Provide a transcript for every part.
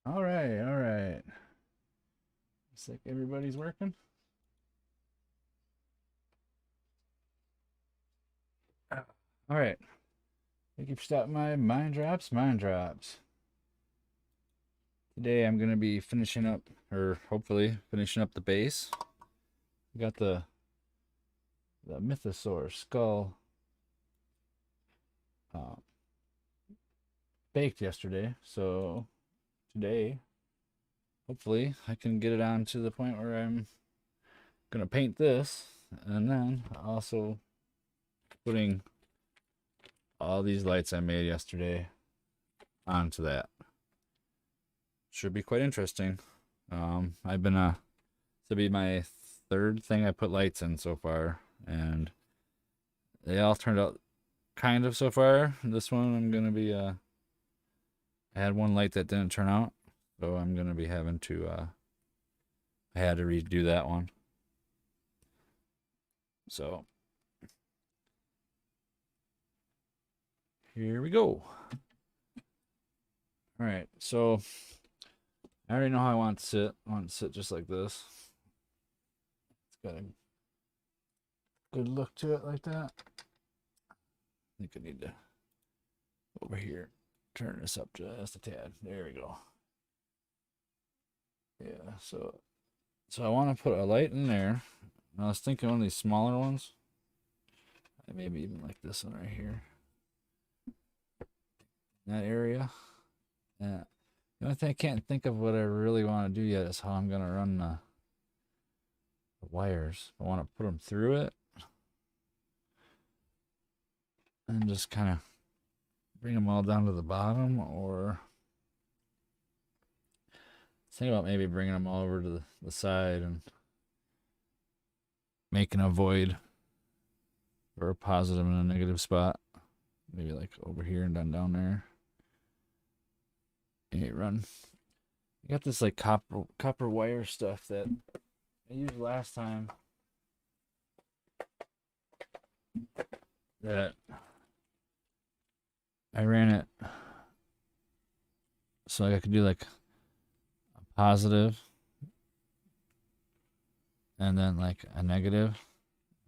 All right, all right. Looks like everybody's working. All right. Thank you for stopping by Mind Drops, Mind Drops. Today I'm gonna be finishing up, or hopefully finishing up the base. We got the Mythosaur skull uh, baked yesterday, so today hopefully I can get it on to the point where I'm gonna paint this, and then also putting all these lights I made yesterday onto that. Should be quite interesting. I've been this will be my third thing I put lights in so far, and they all turned out kind of so far. This one I'm gonna be I had one light that didn't turn out, so I'm gonna be having to I had to redo that one. So here we go. All right, so I already know how I want to sit. I want to sit just like this. It's got a good look to it like that. I think I need to over here turn this up just a tad. There we go. Yeah, so I want to put a light in there. I was thinking one of these smaller ones. Maybe even like this one right here. That area. Yeah. The only thing I can't think of what I really want to do yet is how I'm gonna run the wires. I want to put them through it and just kind of bring them all down to the bottom, or think about maybe bringing them all over to the side and making a void for a positive and a negative spot. Maybe like over here and then down there. Hey, run. You got this like copper wire stuff that I used last time that I ran it so I could do like a positive and then like a negative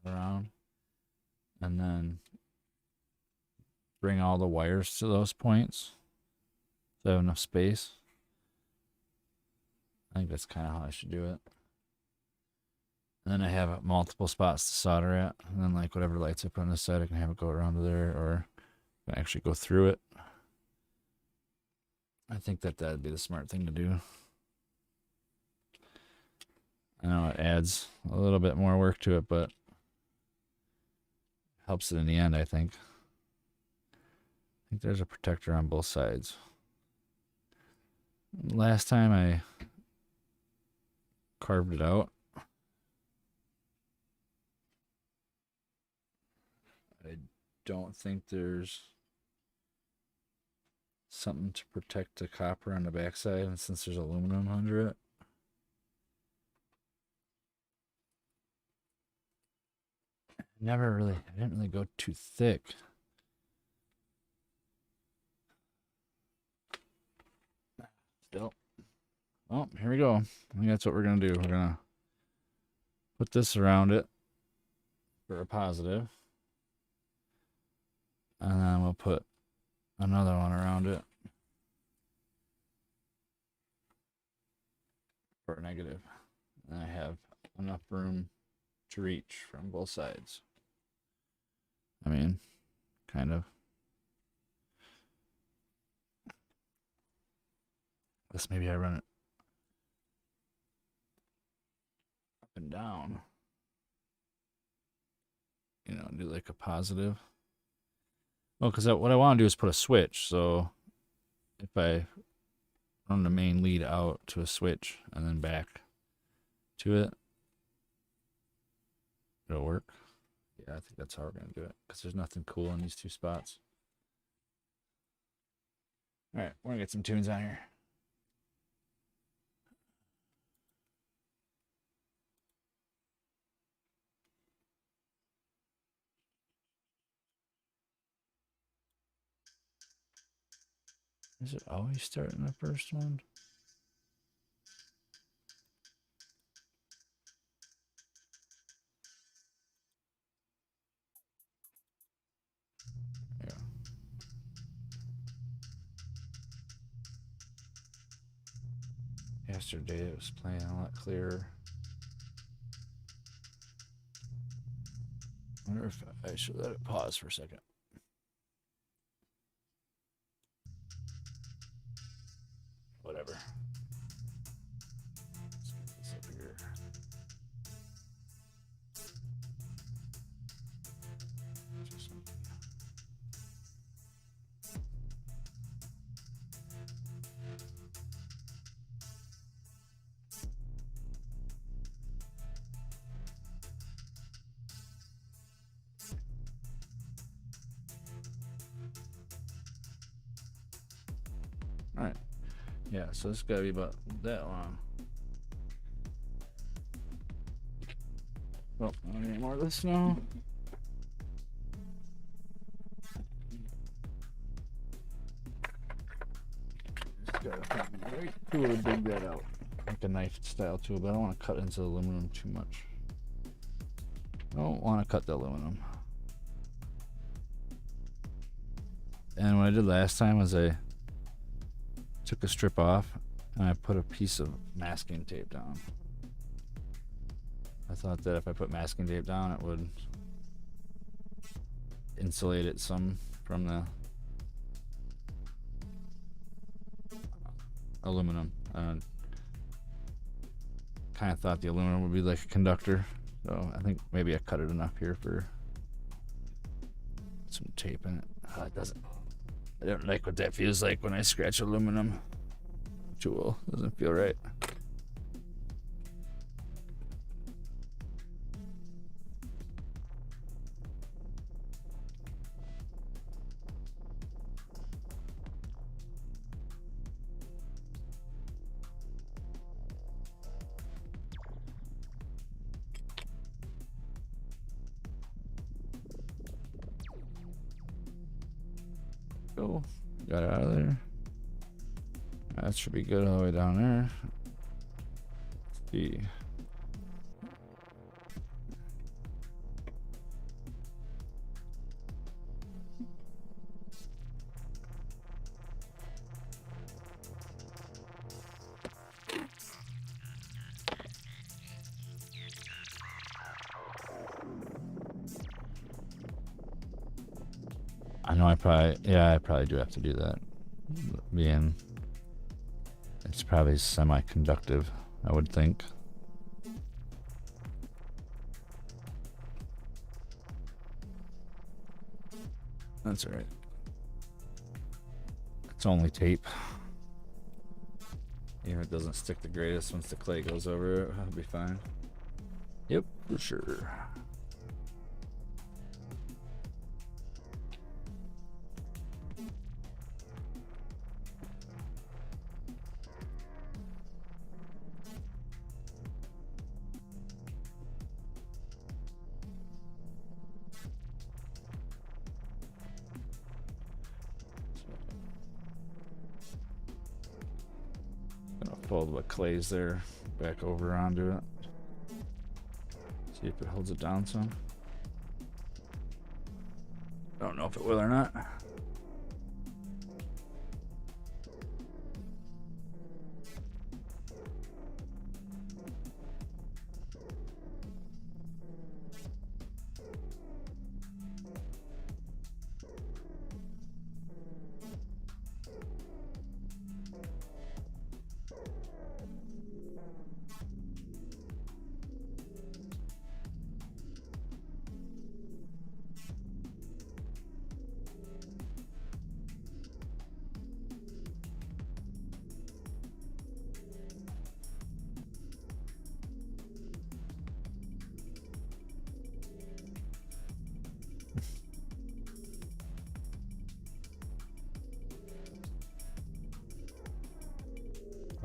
around, and then bring all the wires to those points so I have enough space. I think that's kind of how I should do it. And then I have multiple spots to solder at, and then like whatever lights I put on this side, I can have it go around to there, or I can actually go through it. I think that that'd be the smart thing to do. I know it adds a little bit more work to it, but helps it in the end, I think. I think there's a protector on both sides. Last time I carved it out, I don't think there's something to protect the copper on the backside, and since there's aluminum under it, I didn't really go too thick. Still, oh, here we go. I think that's what we're gonna do. We're gonna put this around it for a positive, and then we'll put another one around it for a negative. And I have enough room to reach from both sides. I mean, kind of. Guess maybe I run it up and down. You know, do like a positive. Well, because what I want to do is put a switch. So if I run the main lead out to a switch and then back to it, it'll work. Yeah, I think that's how we're going to do it, because there's nothing cool in these two spots. All right, we're going to get some tunes on here. Is it always starting the first one? Yesterday it was playing a lot clearer. I wonder if I should let it pause for a second. Whatever. Let's get this up here. All right. Yeah, so this gotta be about that long. Well, I don't need more of this now. Just gotta find the right tool to dig that out. Like a knife style tool, but I don't want to cut into the aluminum too much. I don't want to cut the aluminum. And what I did last time was I took a strip off and I put a piece of masking tape down. I thought that if I put masking tape down, it would insulate it some from the aluminum. Kind of thought the aluminum would be like a conductor, so I think maybe I cut it enough here for some tape in it. It doesn't. I don't like what that feels like when I scratch aluminum tool. It doesn't feel right. Go. Got it out of there. That should be good all the way down there. Let's see. I know I probably do have to do that. Being it's probably semi-conductive, I would think. That's alright. It's only tape. Even if it doesn't stick the greatest, once the clay goes over it, it'll be fine. Yep, for sure. Fold what clay's there back over onto it. See if it holds it down some. I don't know if it will or not.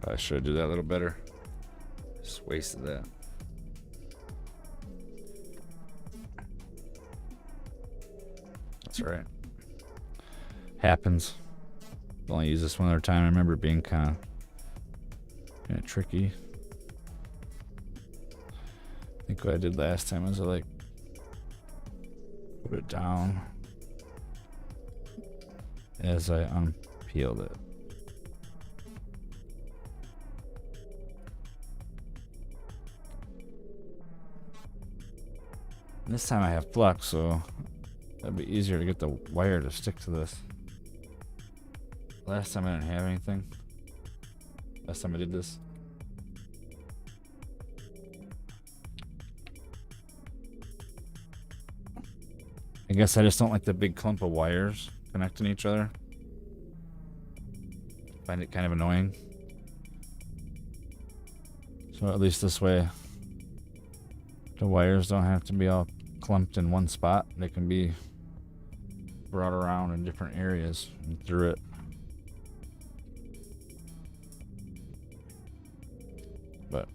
I should do that a little better. Just wasted that. That's all right. Happens. Only use this one other time. I remember it being kind of tricky. I think what I did last time was I like put it down as I unpeeled it. This time I have flux, so that'd be easier to get the wire to stick to this. Last time I didn't have anything. Last time I did this. I guess I just don't like the big clump of wires connecting each other. Find it kind of annoying. So at least this way, the wires don't have to be all clumped in one spot. They can be brought around in different areas and through it. But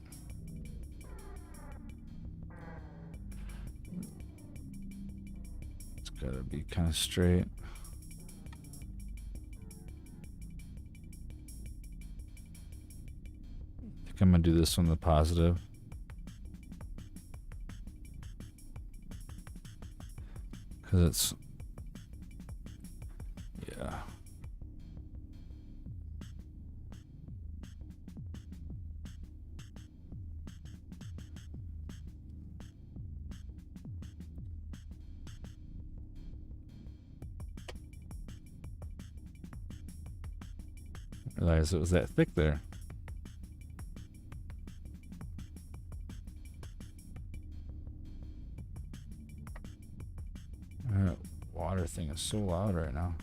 it's gotta be kind of straight. I think I'm gonna do this one the positive. Because it's, yeah. I realized it was that thick there. That water thing is so loud right now.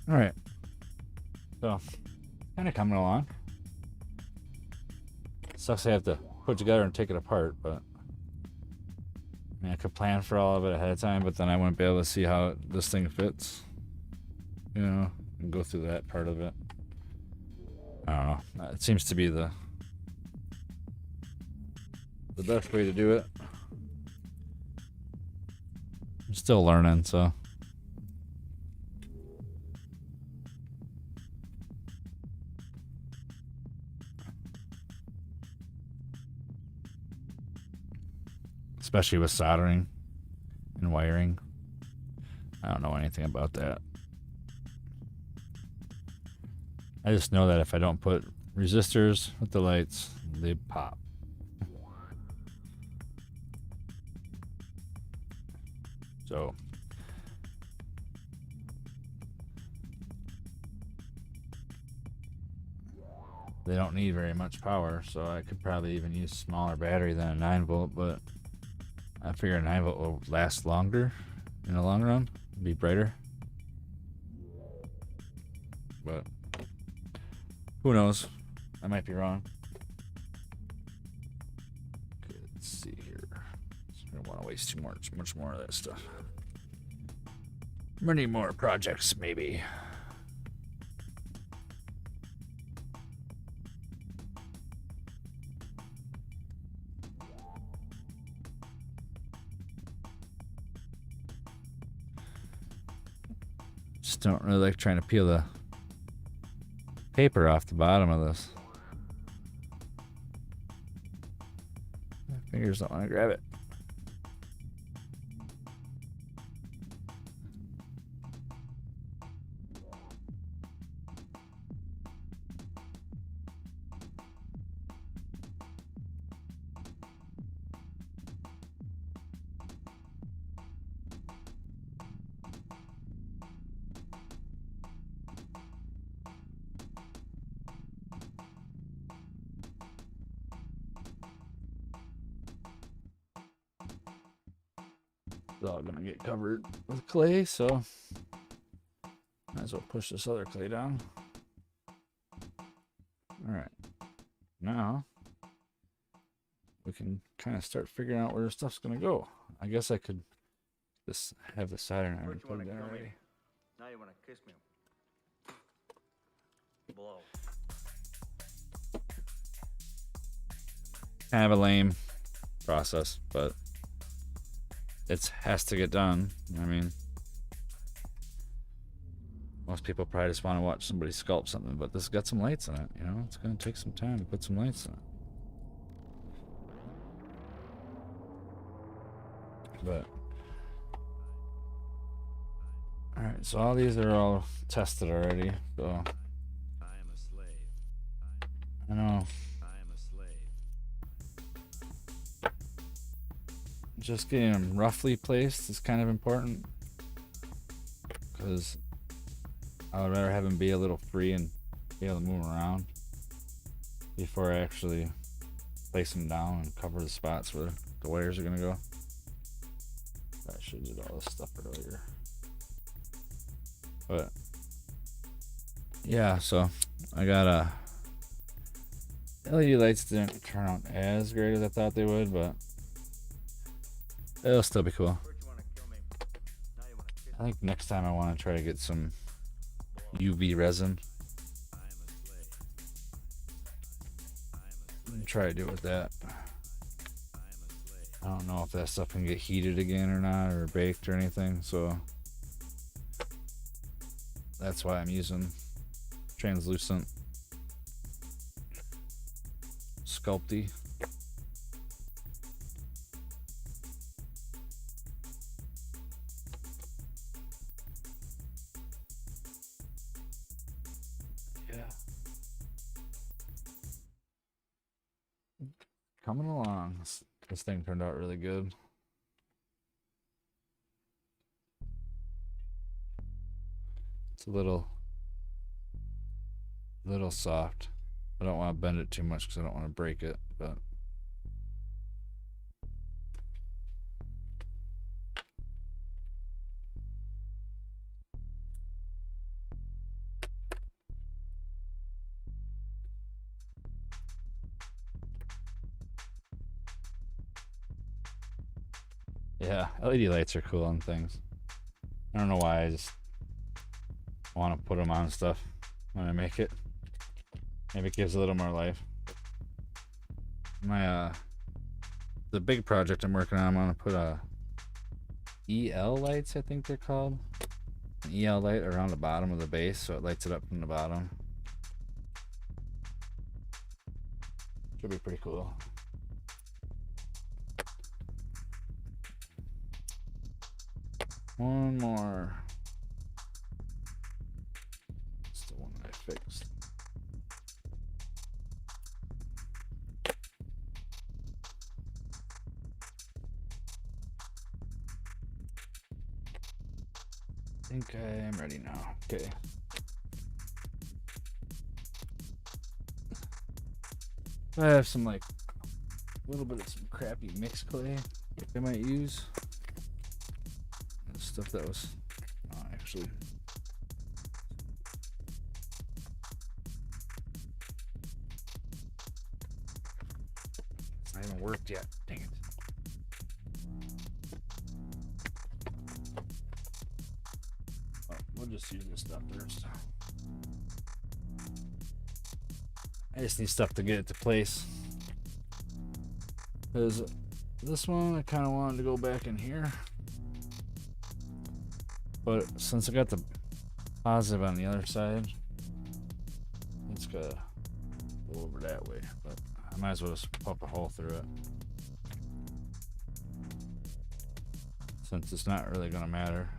All right, so kind of coming along. Sucks I have to put it together and take it apart, but I mean, I could plan for all of it ahead of time, but then I wouldn't be able to see how this thing fits, you know, and go through that part of it. I don't know. It seems to be the best way to do it. I'm still learning, so. Especially with soldering and wiring. I don't know anything about that. I just know that if I don't put resistors with the lights, they pop. So they don't need very much power, so I could probably even use a smaller battery than a 9-volt, but I figure a 9-volt will last longer in the long run, be brighter. But who knows? I might be wrong. Okay, let's see here. I don't want to waste too much more of that stuff. Many more projects, maybe. Just don't really like trying to peel the paper off the bottom of this. My fingers don't want to grab it. It's all gonna get covered with clay, so might as well push this other clay down. All right, now we can kind of start figuring out where the stuff's gonna go. I guess I could just have the soldering iron plugged in already. Now you wanna kiss me? Blow. Kind of a lame process, but it has to get done. I mean, most people probably just want to watch somebody sculpt something, but this has got some lights in it, you know? It's going to take some time to put some lights in it. But, alright. Alright, so all these are all tested already, so I am a slave. I know I am a slave. just getting them roughly placed is kind of important, because I would rather have them be a little free and be able to move around before I actually place them down and cover the spots where the wires are going to go. I should have did all this stuff earlier. But yeah, so I got LED lights didn't turn out as great as I thought they would, but it'll still be cool. First you wanna kill me, now you wanna kiss I think next time I want to try to get some UV resin I am a slave. I am a and try to do it with that. I am a slave. I don't know if that stuff can get heated again or not, or baked or anything, so that's why I'm using translucent sculpty. Yeah. Coming along. This thing turned out really good. It's a little soft. I don't want to bend it too much because I don't want to break it, but yeah, LED lights are cool on things. I don't know why, I just want to put them on stuff when I make it. Maybe it gives a little more life. My the big project I'm working on, I'm gonna put EL lights, I think they're called. An EL light around the bottom of the base so it lights it up from the bottom. Should be pretty cool. One more. It's the one that I fixed. I think I am ready now. Okay. I have some like a little bit of some crappy mixed clay I might use. Stuff that was actually it's not even worked yet. Dang it. Oh, we'll just use this stuff first. I just need stuff to get it to place. Because this one I kind of wanted to go back in here. But since I got the positive on the other side, it's gotta go over that way. But I might as well just pop a hole through it, since it's not really gonna matter.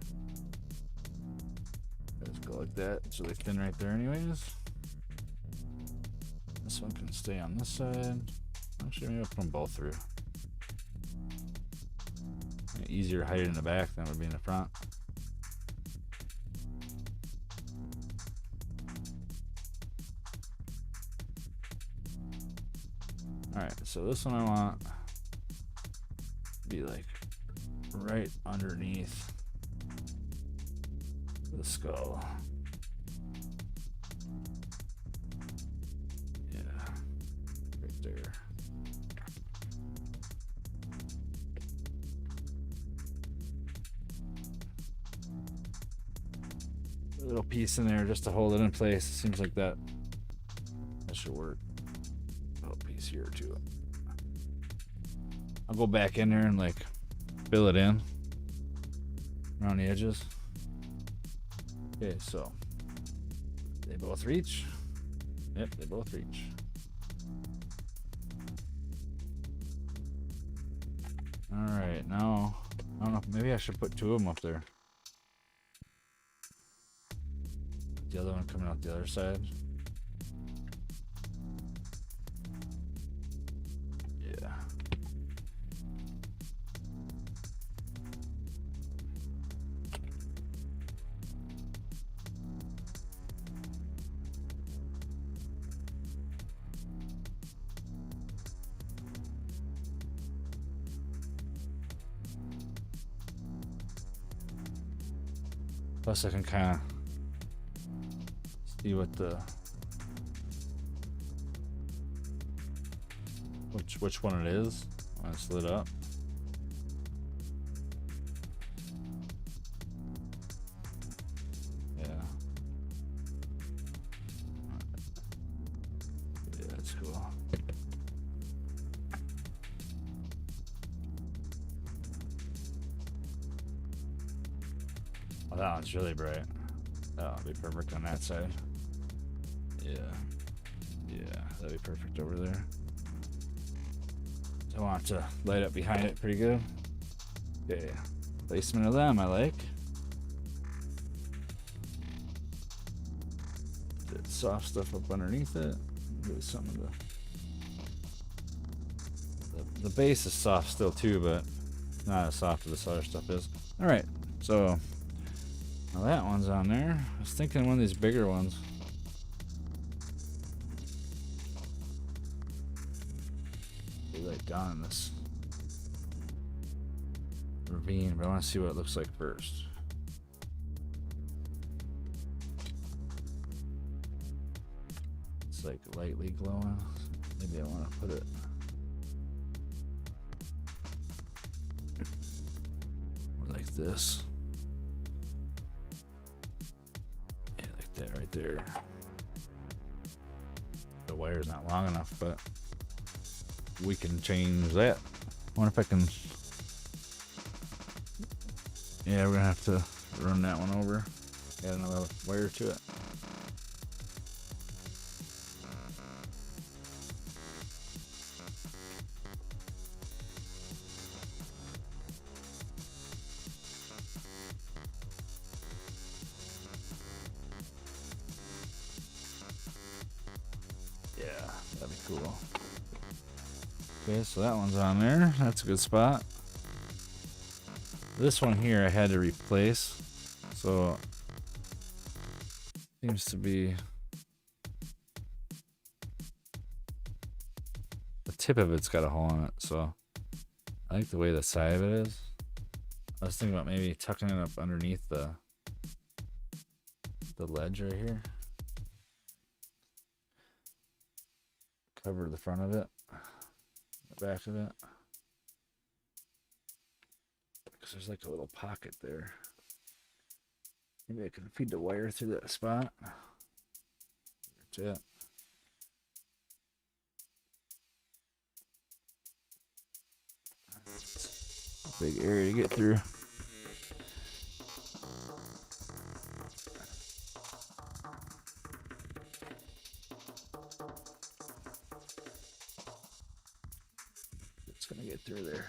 Just go like that. It's really thin right there anyways. This one can stay on this side. Actually, maybe I'll put them both through. Easier to hide it in the back than it would be in the front. Alright, so this one I want to be like right underneath the skull. Yeah, right there. A little piece in there just to hold it in place. It seems like that should work. Piece here too. I'll go back in there and like fill it in around the edges. Okay, so they both reach. Yep, they both reach. All right, now I don't know. Maybe I should put two of them up there. The other one coming out the other side. Yeah. Plus I can kind of see what the which one it is when it's lit up. Yeah. Yeah, that's cool. Oh, that one's really bright. That'll be perfect on that side. Yeah. Yeah, that'd be perfect over there. I want to light up behind it pretty good. Okay. Placement of them I like. That soft stuff up underneath it. Really something to the base is soft still too, but not as soft as this other stuff is. Alright, so now that one's on there. I was thinking one of these bigger ones. Be like down in this ravine, but I want to see what it looks like first. It's like lightly glowing. Maybe I want to put it more like this. Yeah, like that right there. The wire's not long enough, but we can change that. I wonder if I can. Yeah, we're gonna have to run that one over. Add another wire to it. Yeah, that'd be cool. Okay, so that one's on there. That's a good spot. This one here I had to replace, so seems to be the tip of it's got a hole in it, so I like the way the side of it is. I was thinking about maybe tucking it up underneath the ledge right here. Cover the front of it, the back of it. Because there's like a little pocket there. Maybe I can feed the wire through that spot. That's it. Big area to get through. It's gonna get through there.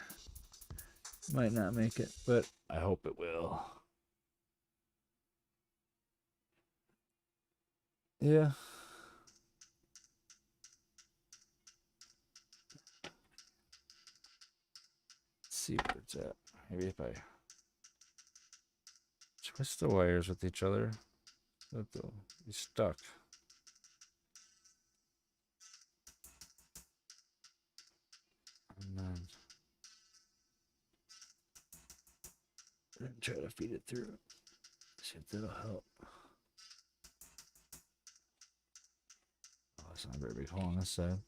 Might not make it, but I hope it will. Yeah. Let's see where it's at. Maybe if I twist the wires with each other, that they'll be stuck. And then try to feed it through. See if that'll help. Oh, it's not a very big hole on this side.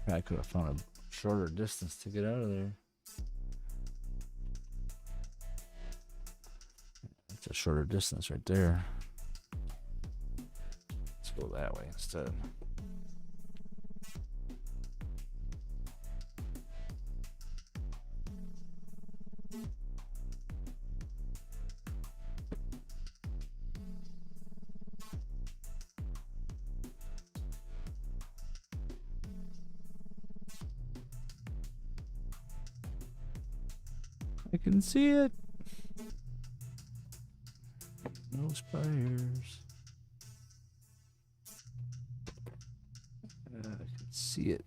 I could have found a shorter distance to get out of there. That's a shorter distance right there. Let's go that way instead. I can see it. No spires. I can see it.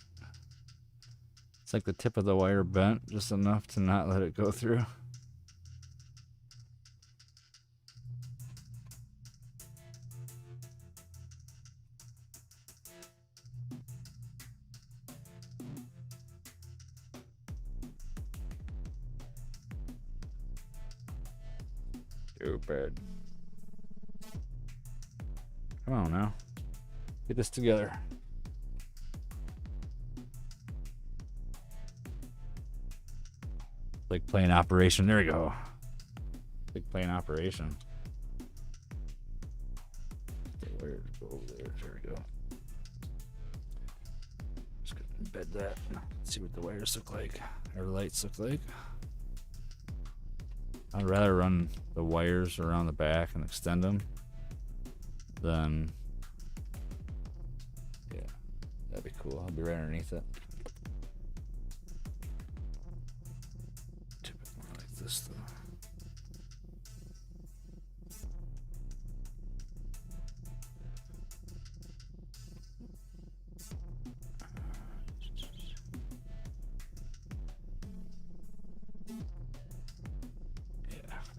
It's like the tip of the wire bent just enough to not let it go through. Stupid. Come on now. Get this together. Like playing operation. There we go. Big playing operation. Where to go over there? There we go. Just gonna embed that. See what the wires look like. Or lights look like. I'd rather run the wires around the back and extend them than, yeah, that'd be cool. I'll be right underneath it. Tip it more like this though.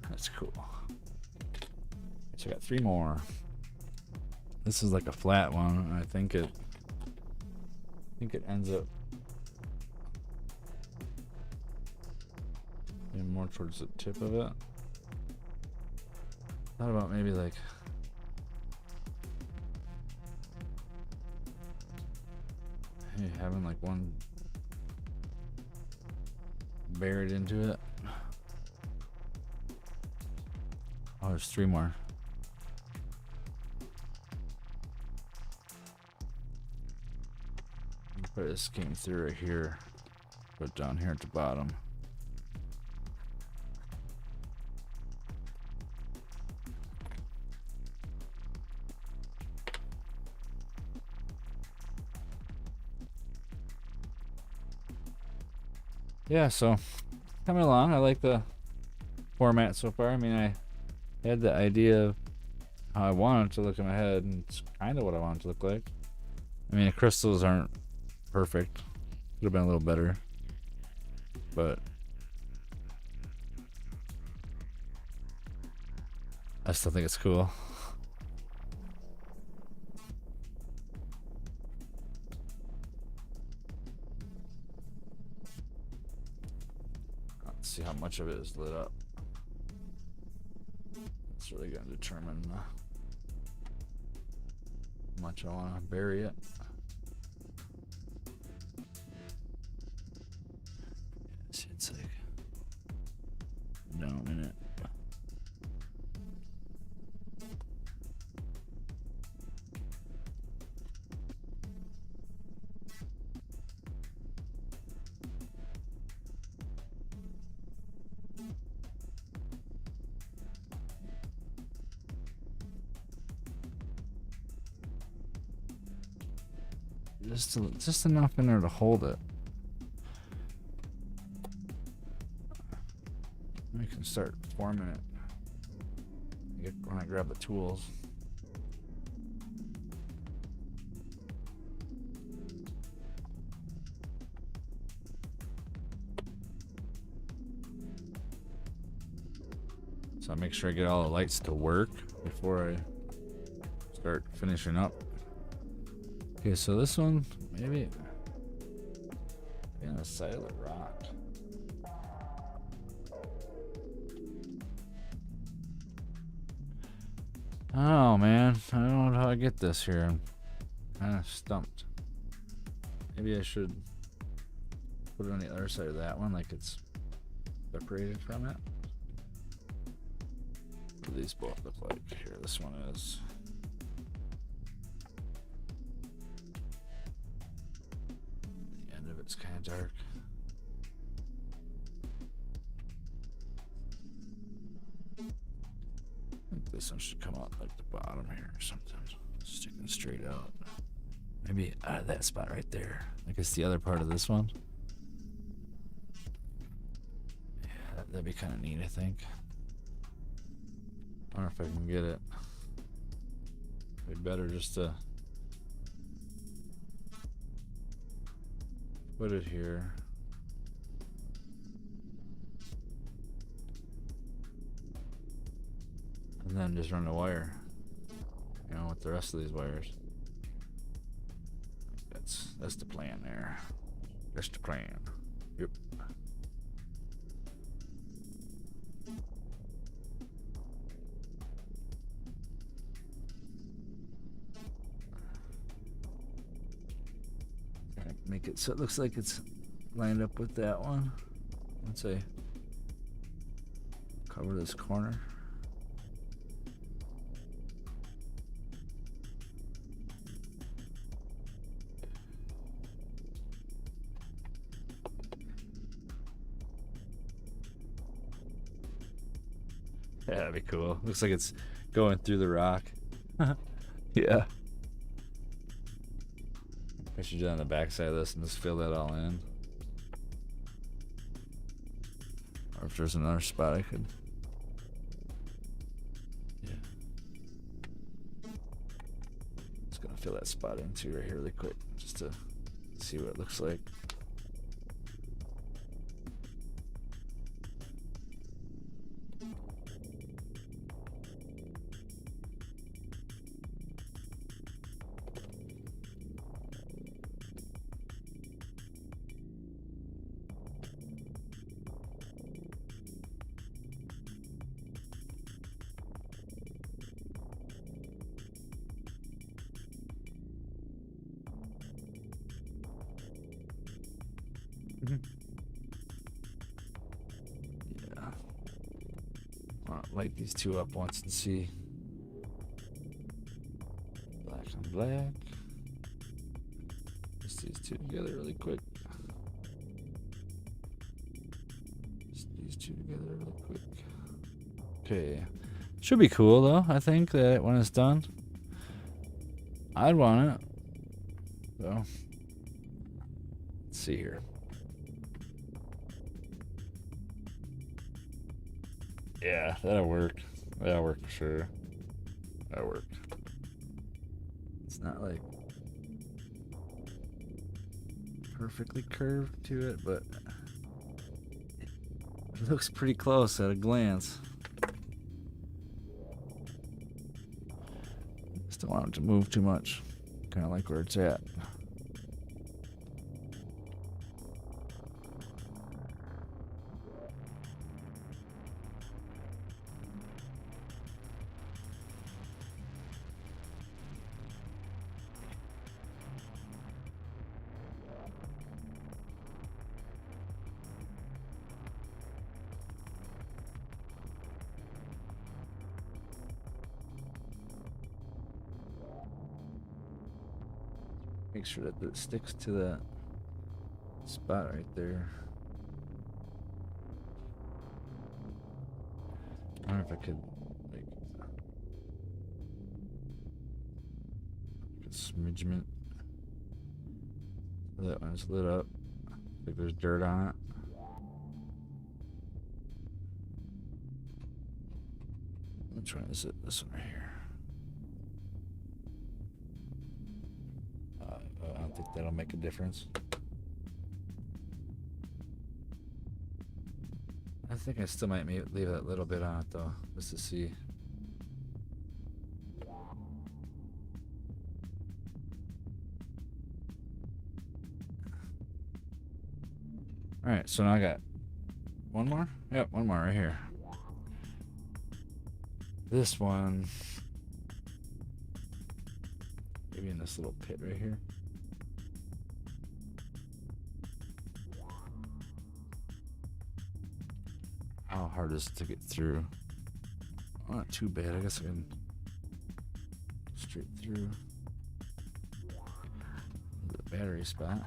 That's cool. So I got 3 more. This is like a flat one. I think it ends up being more towards the tip of it. Thought about maybe like having like one buried into it. Oh, there's 3 more. Put this came through right here. Put it down here at the bottom. Yeah, so coming along. I like the format so far. I mean, I had the idea of how I wanted it to look in my head, and it's kind of what I want it to look like. I mean, the crystals aren't perfect. Could have been a little better, but I still think it's cool. Let's see how much of it is lit up. It's really going to determine how much I want to bury it. It's like down in it. Just enough in there to hold it. I can start forming it when I grab the tools. So I make sure I get all the lights to work before I start finishing up. Okay, so this one, maybe on the side of the rock. Oh man, I don't know how I get this here. I'm kind of stumped. Maybe I should put it on the other side of that one, like it's separated from it. What do these both look like? Here, this one is. The end of it's kind of dark. I think this one should come out like the bottom here or something. Sticking straight out. Maybe out of that spot right there. I guess the other part of this one. Yeah, That'd be kind of neat, I think. I wonder if I can get it. It'd be better just to put it here. And then just run the wire, you know, with the rest of these wires. That's the plan there. That's the plan. Yep. Make it so it looks like it's lined up with that one. Once I cover this corner. Yeah, that'd be cool. Looks like it's going through the rock. Yeah. I should do it on the back side of this and just fill that all in. Or if there's another spot I could. Yeah. Just gonna fill that spot in too right here really quick just to see what it looks like. Yeah. I'll light these two up once and see. Black on black. Just these two together really quick. Just these two together really quick. Okay. Should be cool though, I think, that when it's done. I'd want it. So let's see here. Yeah, that'll work. That'll work for sure. That'll work. It's not like perfectly curved to it, but it looks pretty close at a glance. Just don't want it to move too much. Kind of like where it's at. Make sure that it sticks to that spot right there. I wonder if I could, like, a smidgement. That one's lit up. Like there's dirt on it. Which one is it? This one right here. I don't think that'll make a difference. I think I still might leave that little bit on it though, just to see. Alright, so now I got one more? Yep, one more right here. This one, maybe in this little pit right here. How hard is it to get through? Oh, not too bad. I guess I can straight through the battery spot.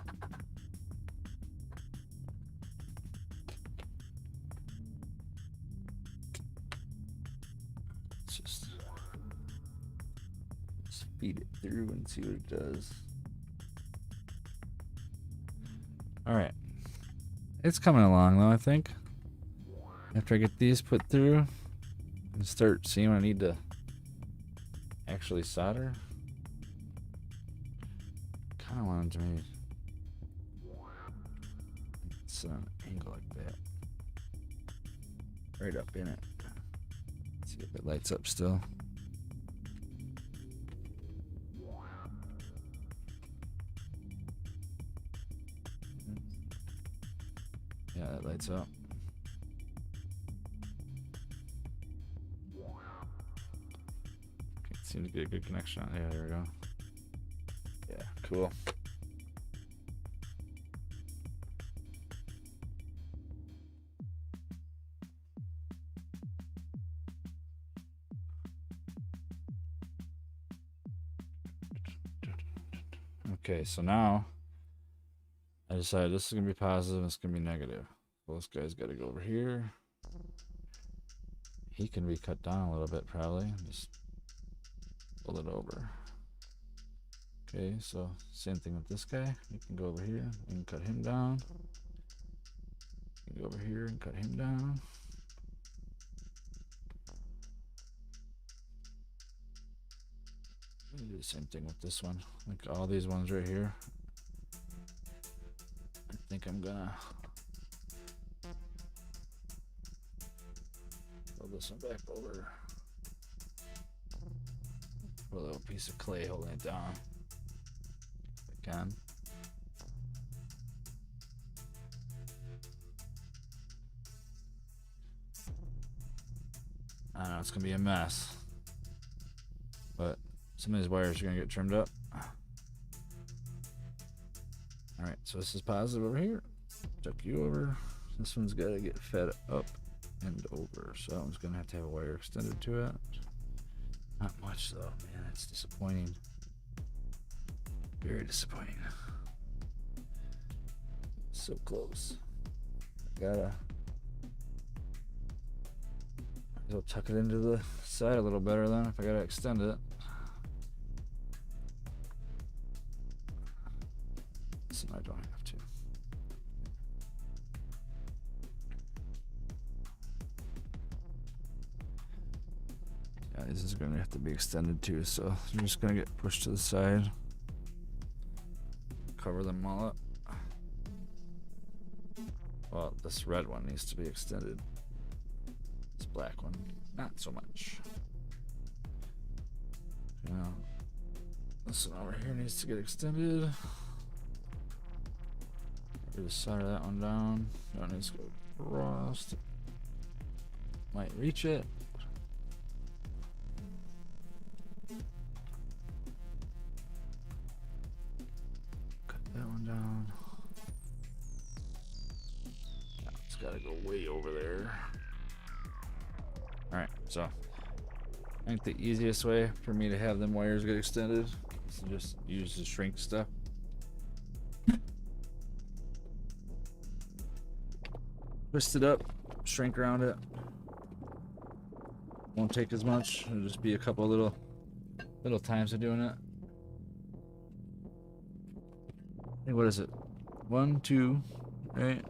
Let's feed it through and see what it does. All right, it's coming along though, I think. after I get these put through and start seeing what I need to actually solder. Kind of wanted to maybe set an angle like that, right up in it. See if it lights up still. Yeah, it lights up. Can't seem to get a good connection on. Yeah, there we go. Yeah, cool. Okay, so now I decided this is gonna be positive and it's gonna be negative. Well, this guy's gotta go over here. He can be cut down a little bit probably. Just pull it over. Okay, so same thing with this guy. You can go over here and cut him down. You can go over here and cut him down. Do the same thing with this one. Like all these ones right here. I think I'm gonna pull this one back over. Put a little piece of clay holding it down. If I can. I know it's gonna be a mess, but some of these wires are gonna get trimmed up. Alright, so this is positive over here. Tuck you over. This one's gotta get fed up and over. So that one's gonna have to have a wire extended to it. Not much though, man, it's disappointing. Very disappointing. So close. Gotta go tuck it into the side a little better then if I gotta extend it. So I don't have to. Yeah, this is gonna have to be extended too, so I'm just gonna get pushed to the side. Cover them all up. Well, this red one needs to be extended. This black one, not so much. Now, this one over here needs to get extended. Just solder that one down. That one needs to go across. Might reach it. Cut that one down. Now it's gotta go way over there. Alright, so I think the easiest way for me to have them wires get extended is to just use the shrink stuff. Twist it up, shrink around it. Won't take as much. It'll just be a couple little times of doing it. Hey, what is it? 1, 2, right?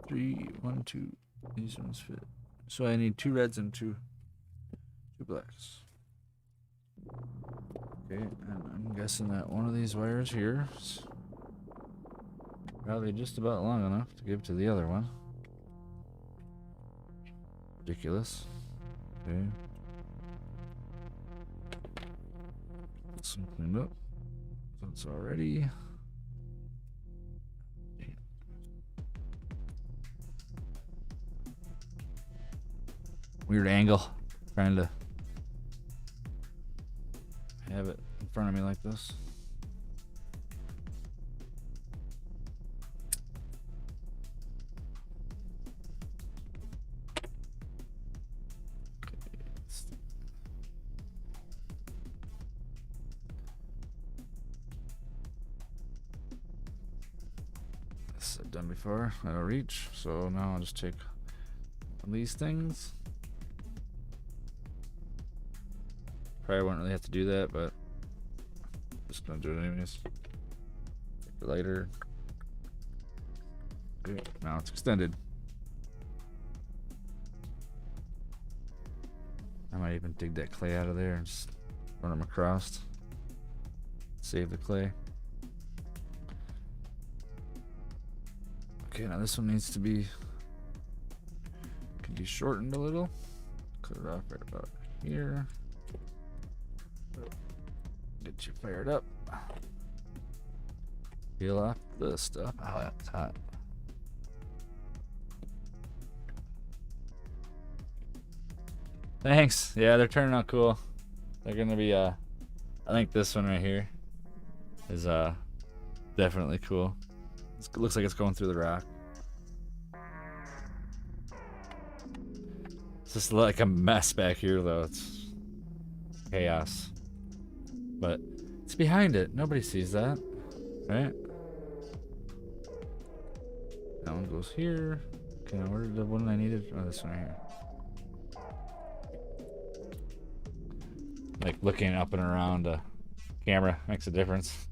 3, 1, 2. These ones fit. So I need 2 reds and two blacks. Okay, and I'm guessing that one of these wires here is probably just about long enough to give to the other one. Ridiculous. Okay. This one cleaned up. So it's already. Weird angle. Trying to have it in front of me like this. This I've done before. That'll reach. So now I'll just take these things. Probably won't really have to do that, but I'm just gonna do it anyways. Take the lighter. Okay, now it's extended. I might even dig that clay out of there and just run them across. Save the clay. Okay, now this one needs to be, can be shortened a little. Cut it off right about here. Get you fired up. Peel off the stuff. Oh, that's hot. Thanks. Yeah, they're turning out cool. They're gonna be I think this one right here is definitely cool. It looks like it's going through the rock. It's just like a mess back here though. It's chaos. But it's behind it. Nobody sees that. Right? That one goes here. Okay, now where did the one I needed? Oh, this one right here. Like looking up and around a camera makes a difference.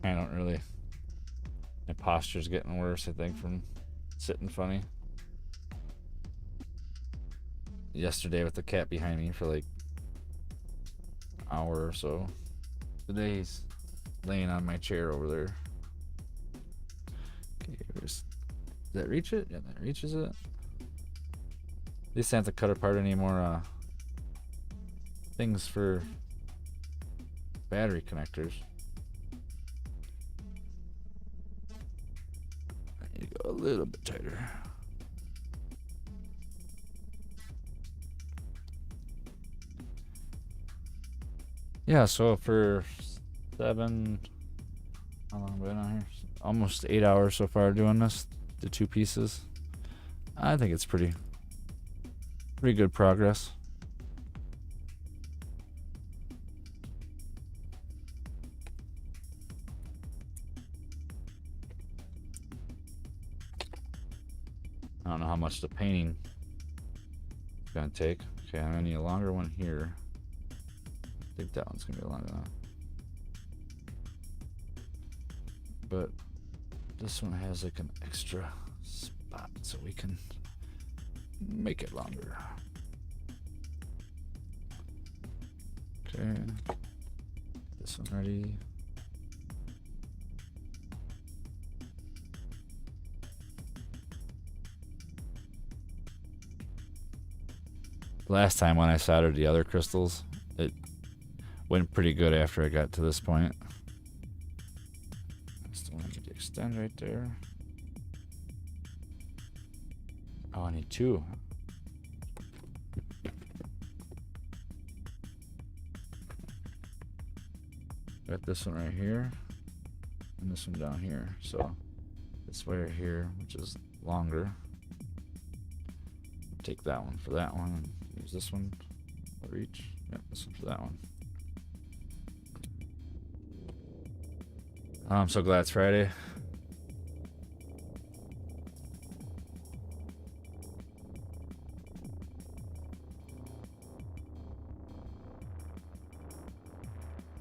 I don't really. My posture's getting worse, I think, from sitting funny. Yesterday with the cat behind me for like an hour or so. Today he's laying on my chair over there. Okay, does that reach it? Yeah, that reaches it. At least I don't have to cut apart any more things for battery connectors. I need to go a little bit tighter. Yeah, so for 7, how long have I been on here? Almost 8 hours so far doing this, the 2 pieces. I think it's pretty good progress. I don't know how much the painting is gonna take. Okay, I'm gonna need a longer one here. I think that one's gonna be long enough. But this one has like an extra spot, so we can make it longer. Okay, this one ready. Last time when I soldered the other crystals, it went pretty good after I got to this point. Still want to extend right there. Oh, I need 2. Got this one right here, and this one down here. So this way right here, which is longer. Take that one for that one, and use this one for each. Yep, this one for that one. Oh, I'm so glad it's Friday.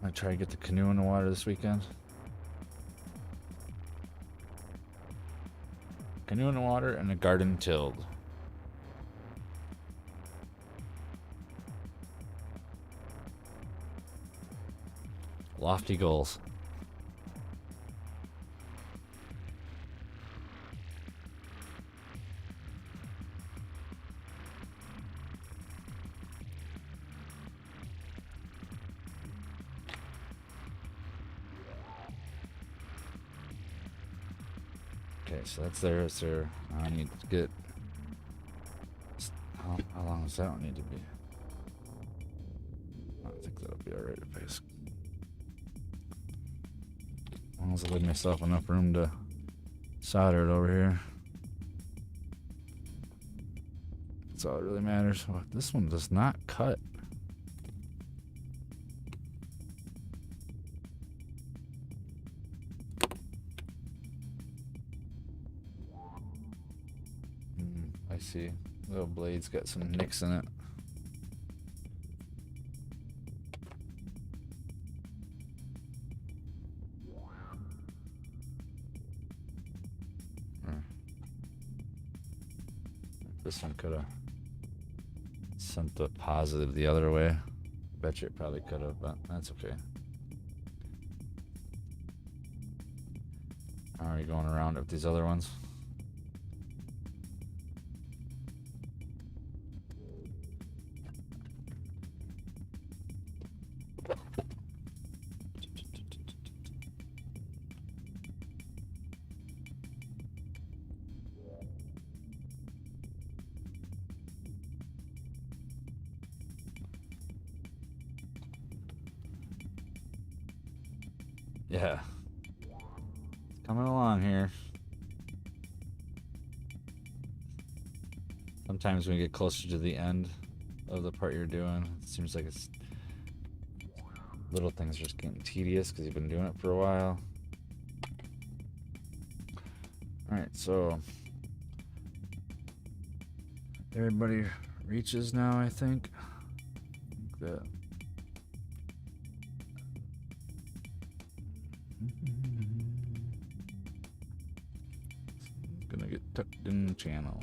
I try to get the canoe in the water this weekend. Canoe in the water and a garden tilled. Lofty goals. Okay, so that's there. It's there. I need to get. How long does that one need to be? I think that'll be alright if I just. As long as I leave myself enough room to solder it over here. That's all that really matters. Oh, this one does not cut. I see. Little blade's got some nicks in it. This one could have Sent the positive the other way. Bet you it probably could have, but that's okay. Are you going around with these other ones? Yeah. It's coming along here. Sometimes when you get closer to the end of the part you're doing, it seems like it's little things are just getting tedious because you've been doing it for a while. Alright, so everybody reaches now, I think. That gonna get tucked in the channel.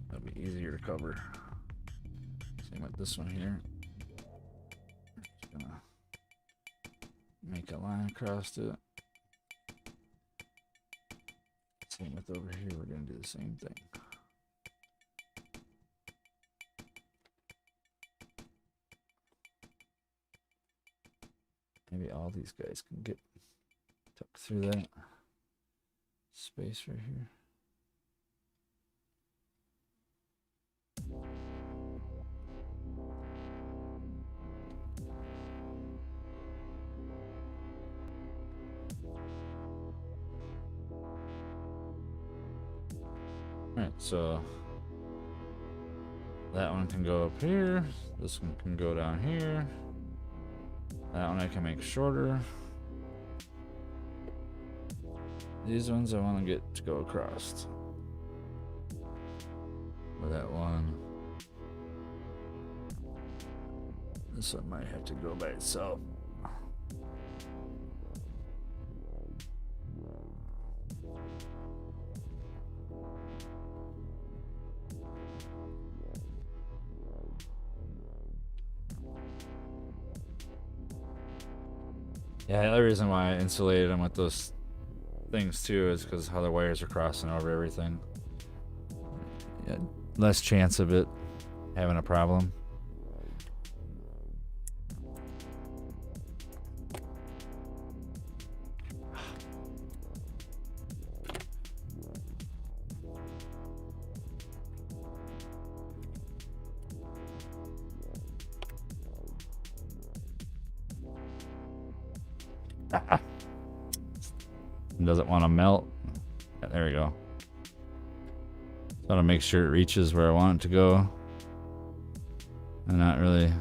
That'll be easier to cover. Same with this one here. Just gonna make a line across it. Same with over here, we're gonna do the same thing. Maybe all these guys can get tucked through that space right here. Alright, so that one can go up here, this one can go down here. That one I can make shorter. These ones I want to get to go across. With that one. This one might have to go by itself. Yeah, the other reason why I insulated them with those things too is because how the wires are crossing over everything. Yeah, less chance of it having a problem. Doesn't want to melt. Yeah, there we go. So to make sure it reaches where I want it to go and not really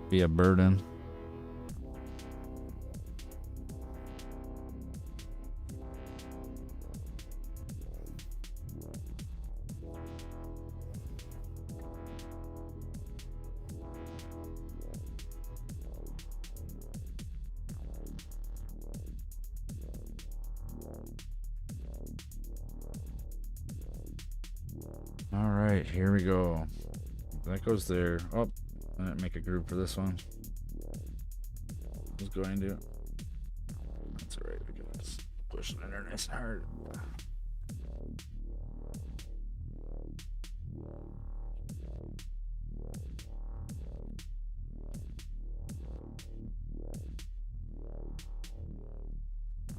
be a burden. Alright, here we go. That goes there. Oh, I didn't make a groove for this one. I was going to. That's alright, we can just push it in there nice and hard.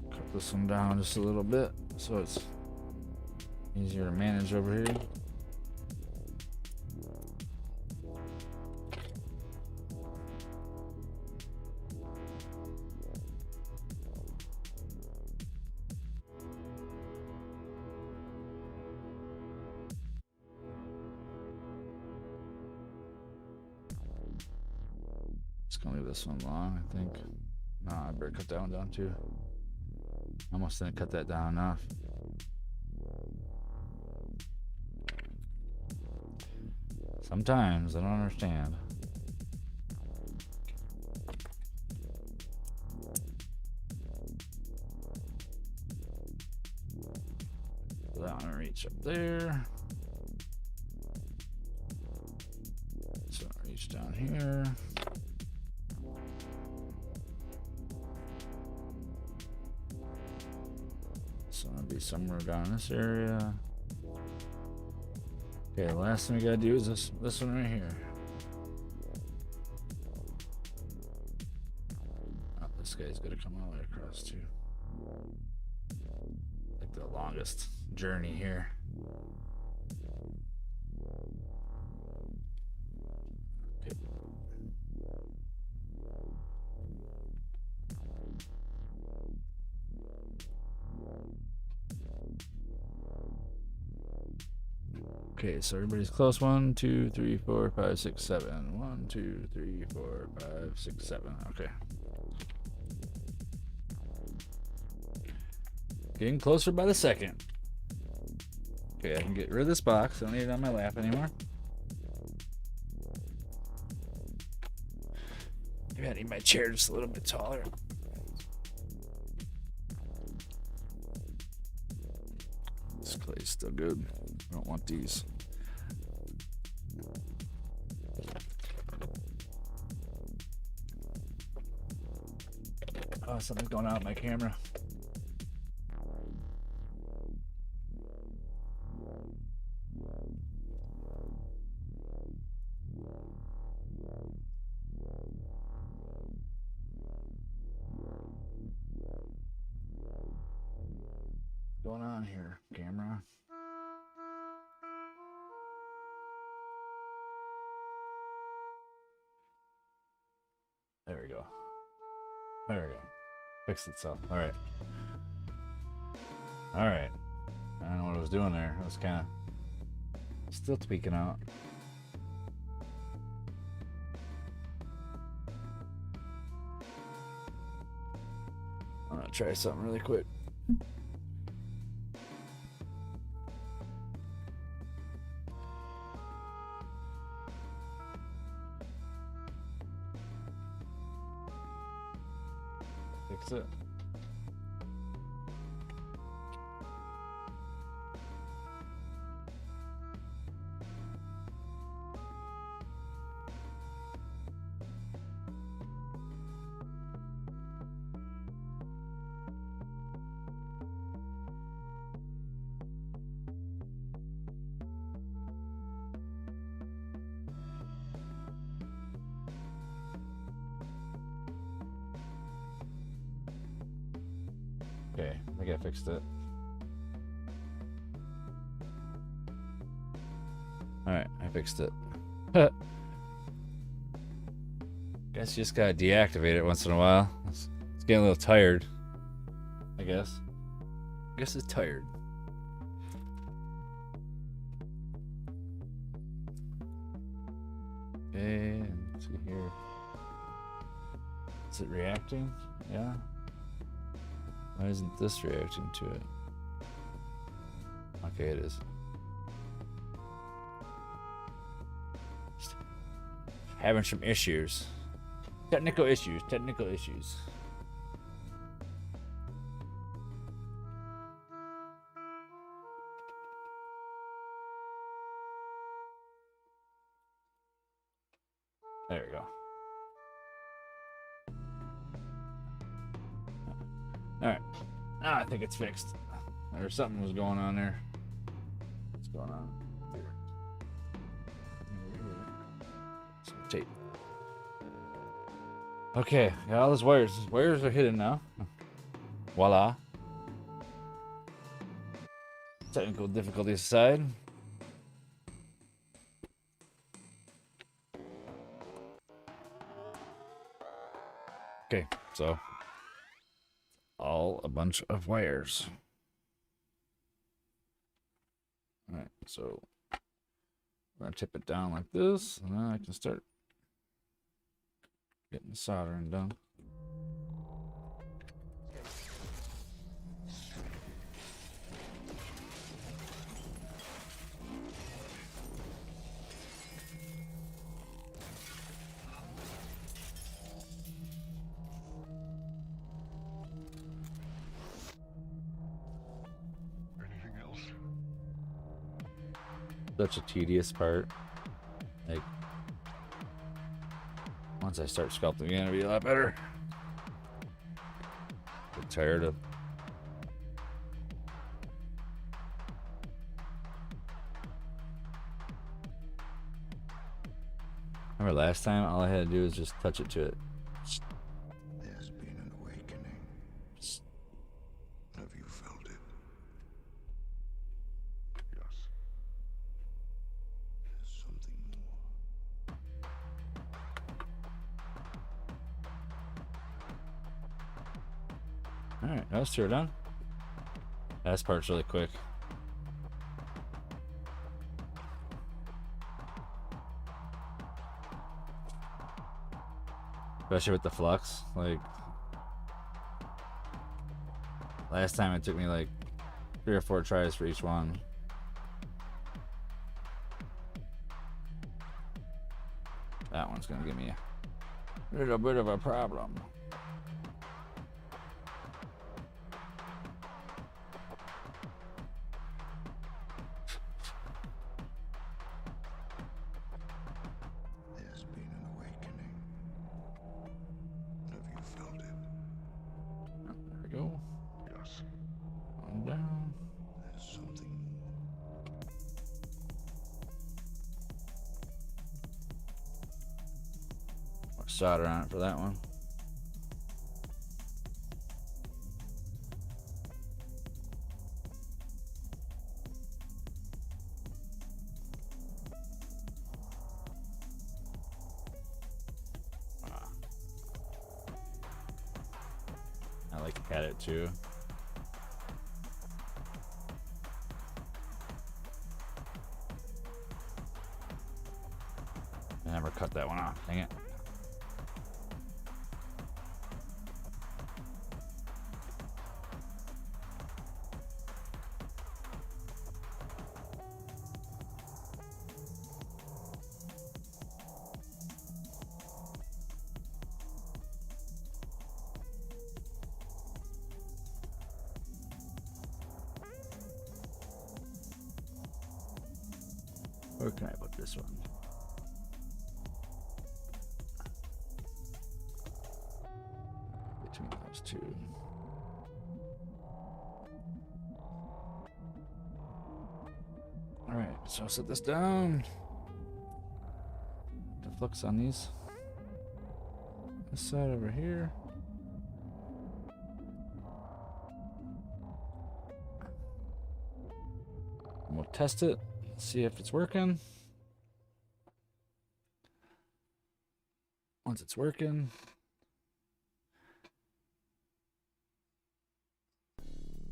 Cut this one down just a little bit so it's easier to manage over here. Just gonna leave this one long, I think. Nah, I better cut that one down too. Almost didn't cut that down enough. Sometimes I don't understand. So that one reach up there. So reach down here. So it'll be somewhere down this area. Okay, the last thing we gotta do is this one right here. Oh, this guy's gonna come all the way across too. Like the longest journey here. Okay. Okay, so everybody's close. 1, 2, 3, 4, 5, 6, 7. 1, 2, 3, 4, 5, 6, 7. Okay. Getting closer by the second. Okay, I can get rid of this box. I don't need it on my lap anymore. Maybe I need my chair just a little bit taller. This clay's still good. I don't want these. Oh, something's going on with my camera. What's going on here, camera? There we go. There we go. Fixed itself. All right. All right. I don't know what I was doing there. I was kind of still tweaking out. I'm gonna try something really quick. Fix it. Okay, I think I fixed it. Alright, I fixed it. Guess you just gotta deactivate it once in a while. It's getting a little tired. I guess. It's tired. Okay, let's see here. Is it reacting? Yeah. Why isn't this reacting to it? Okay, it is. Just having some issues. Technical issues. There we go. Alright. Now I think it's fixed. There's something was going on there. What's going on here? Some tape. Okay, got all those wires. These wires are hidden now. Voila. Technical difficulties aside. Okay, so all a bunch of wires. All right, so I'm gonna tip it down like this, and then I can start getting the soldering done. Anything else? such a tedious part. Like, once I start sculpting again, it'll be a lot better. Get tired of. Remember last time, all I had to do was just touch it to it. There's been an awakening. Have you felt it? Yes. There's something more. Alright, those two are done. Last part's really quick. Especially with the flux. Like, last time it took me like 3 or 4 tries for each one. That one's gonna give me a little bit of a problem. There's been an awakening. Have you felt it? Oh, there we go. Yes. On down. There's something More solder on it for that one. I like to cat it too. I never cut that one off. Dang it. Where can I put this one? Between those two. Alright, so I'll set this down. The flux on these. This side over here. And we'll test it. See if it's working. Once it's working,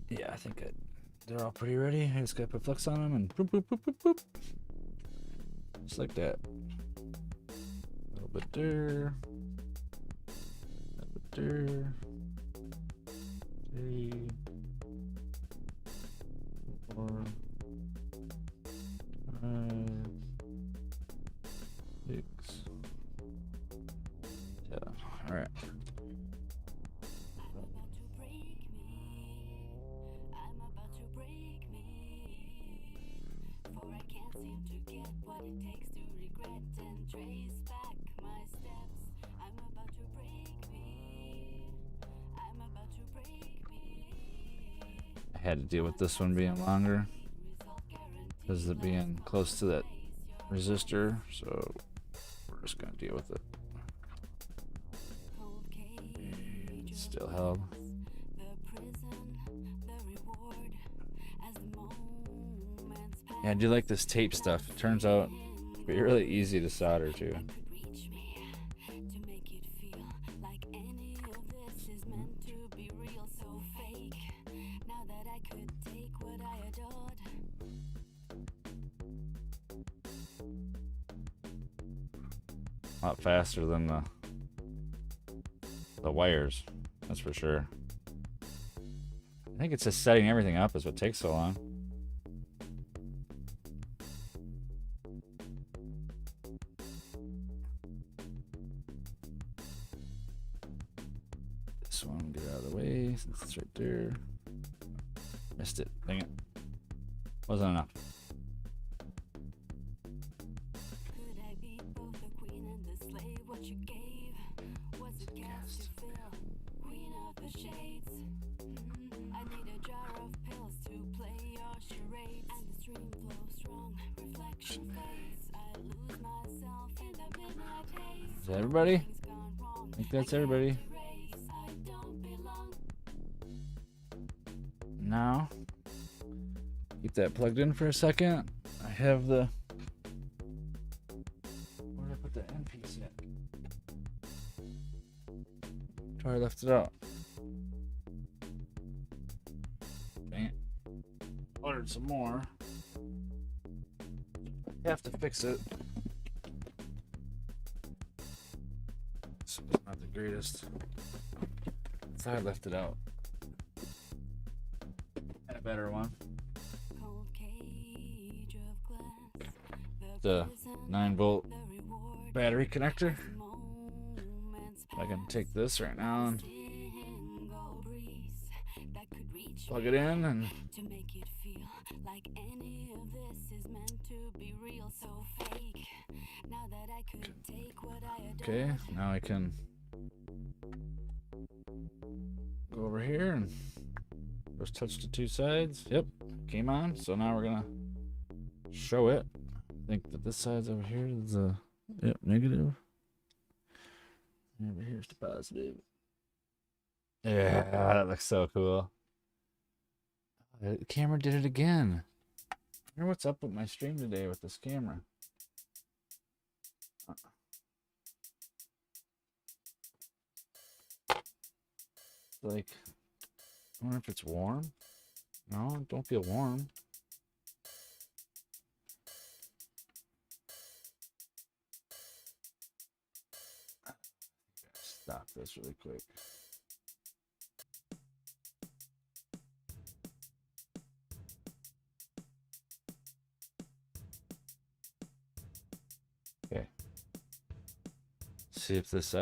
yeah, I think they're all pretty ready. I just gotta put flux on them and boop, boop, boop, boop, boop. Just like that. A little bit there. A little bit there. 3, 4, 5, 6, 7. All right. I had to deal with this one being longer because of it being close to that resistor, so we're just gonna deal with it. It's still held. Yeah, I do like this tape stuff. It turns out to be really easy to solder to. A lot faster than the wires, that's for sure. I think it's just setting everything up is what takes so long. This one, get it out of the way since it's right there. Missed it, dang it. Wasn't enough. Is that everybody? I think that's everybody. Now, keep that plugged in for a second. I have the. Where did I put the end piece in? Oh, I left it out. Dang it. Ordered some more. Have to fix it. It's not the greatest. So I left it out. And a better one. The 9-volt battery connector. I can take this right now and plug it in and okay, now I can go over here and just touch the two sides. Yep, came on. So now we're gonna show it. I think that this side's over here is a negative. And over here's the positive. Yeah, that looks so cool. The camera did it again. I wonder what's up with my stream today with this camera. Like, I wonder if it's warm. No, don't feel warm. Stop this really quick. Okay. See if this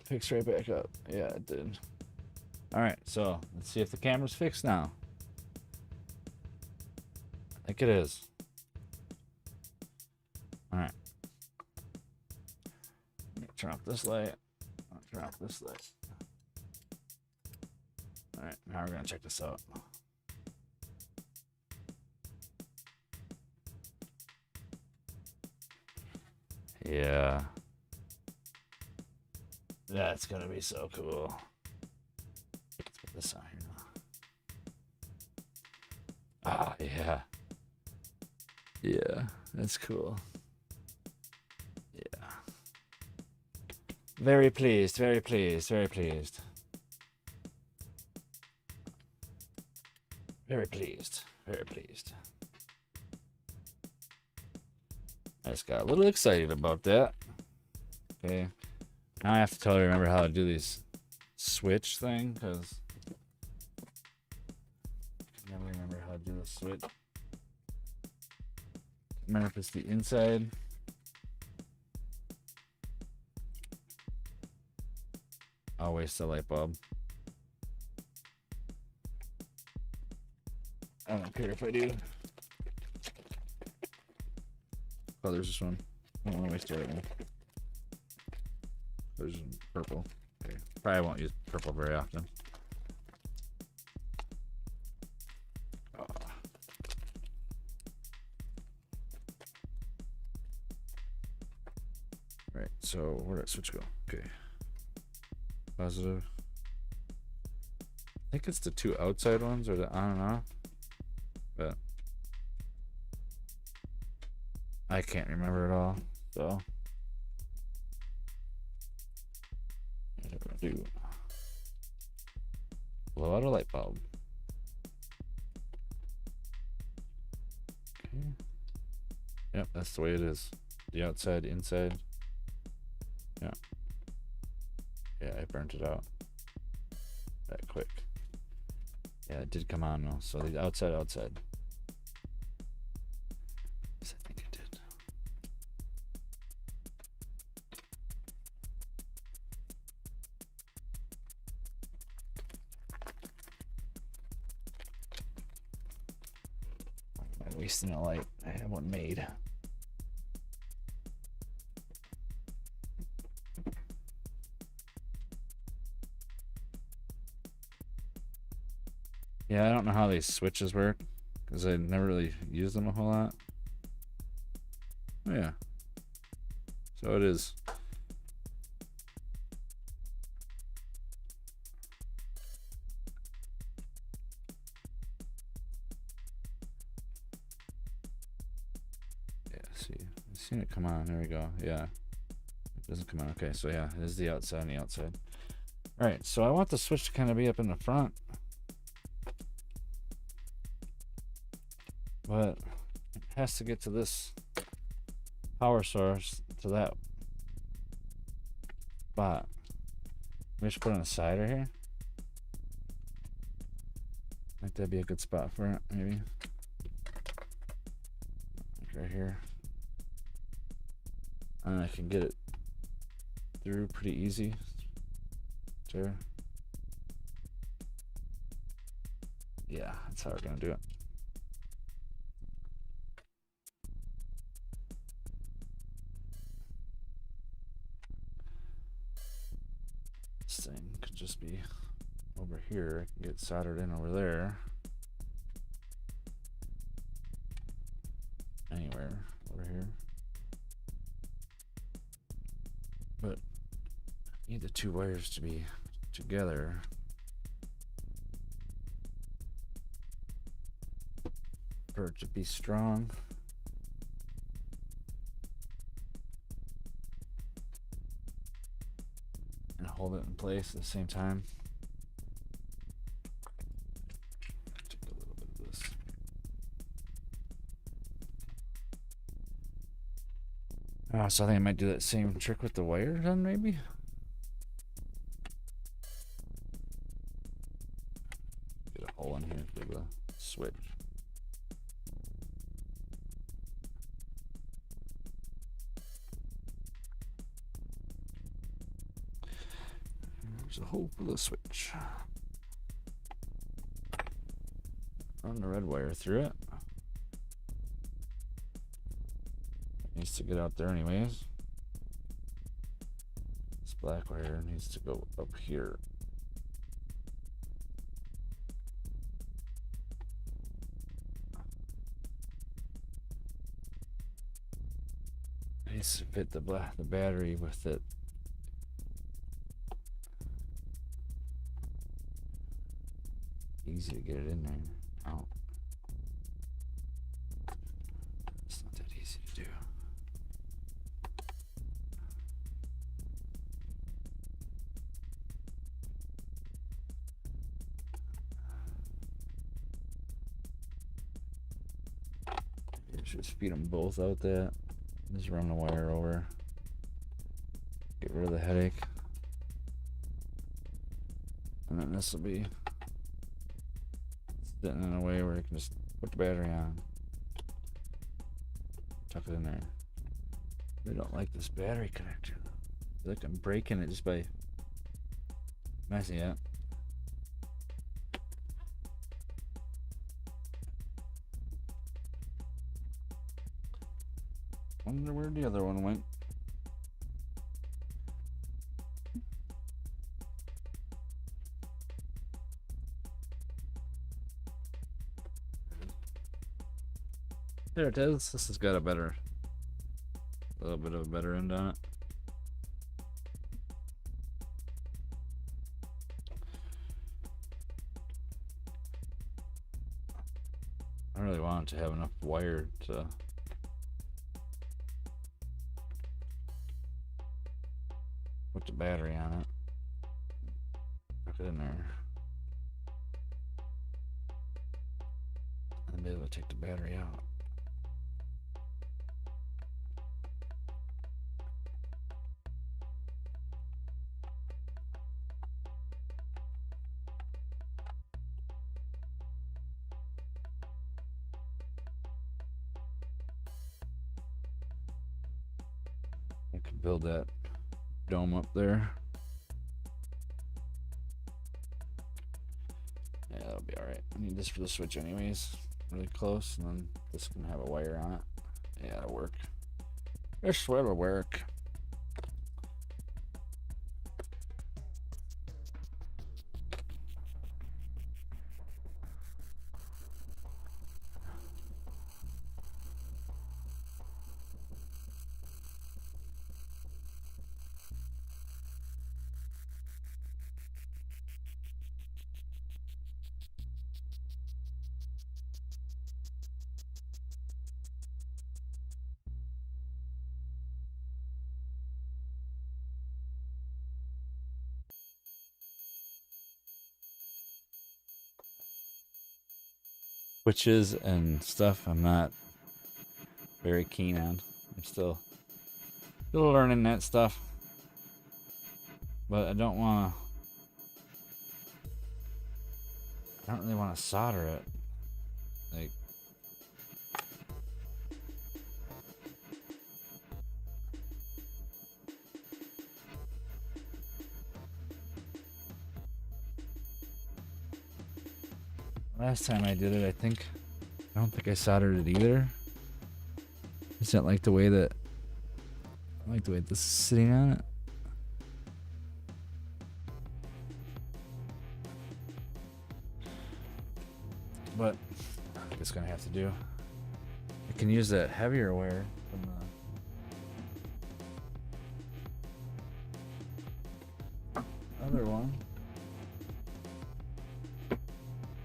picks right back up. Yeah, it did. Alright, so let's see if the camera's fixed now. I think it is. Alright. Let me turn off this light. I'll turn off this light. Alright, now we're gonna check this out. Yeah. That's gonna be so cool. Let's put this on here now. Ah, yeah. Yeah, that's cool. Yeah. Very pleased, very pleased, very pleased. Very pleased, very pleased. I just got a little excited about that. Okay. Now I have to totally remember how to do these switch thing, because I never remember how to do the switch. Remember if it's the inside. I'll waste the light bulb. I don't care if I do. Oh, there's this one. I don't want to waste the right one. There's purple. Okay. Probably won't use purple very often. Right, so where did that switch go? Okay. Positive. I think it's the two outside ones or the on and off. But I can't remember it all, so what do I do? Blow out a light bulb. Okay. Yep, that's the way it is. The outside, inside. Yeah. Yeah, I burnt it out that quick. Yeah, it did come on though. So the outside. Yes, I think it did. I'm wasting a light. I have one made. Yeah, I don't know how these switches work because I never really used them a whole lot. Oh, yeah. So it is. Yeah, see. I've seen it come on. There we go. Yeah. It doesn't come on. Okay, so yeah, it is the outside and the outside. Alright, so I want the switch to kind of be up in the front. But it has to get to this power source, to that spot. We should put it on the side right here. I think that'd be a good spot for it, maybe. Like right here. And I can get it through pretty easy. There. Yeah, that's how we're gonna do it. This thing could just be over here. I can get soldered in over there. Anywhere over here. But I need the two wires to be together. For it to be strong. And hold it in place at the same time. Take a little bit of this. So I think I might do that same trick with the wire then, maybe? Get a hole in here for the switch. There's a hole for the switch. Run the red wire through it. Needs to get out there anyways. This black wire needs to go up here. It needs to fit the battery with it. Easy to get it in there. Out. It's not that easy to do. Just feed them both out that. Just run the wire over. Get rid of the headache. And then this will be sitting in a way where you can just put the battery on. Tuck it in there. They don't like this battery connector though. I feel like I'm breaking it just by messing it up. Wonder where the other one went. There it is. This has got a little bit of a better end on it. I really want it to have enough wire to put the battery on it. Tuck it in there. And be able to take the battery out. I could build that dome up there. Yeah, that'll be alright. I need this for the switch anyways. Really close, and then this can have a wire on it. Yeah, that'll work. This will work. switches and stuff I'm not very keen on. I'm still learning that stuff. But I don't really want to solder it. Like, last time I did it, I don't think I soldered it either. I just don't like the way that this is sitting on it. But I'm just gonna have to do. I can use that heavier wire from the other one.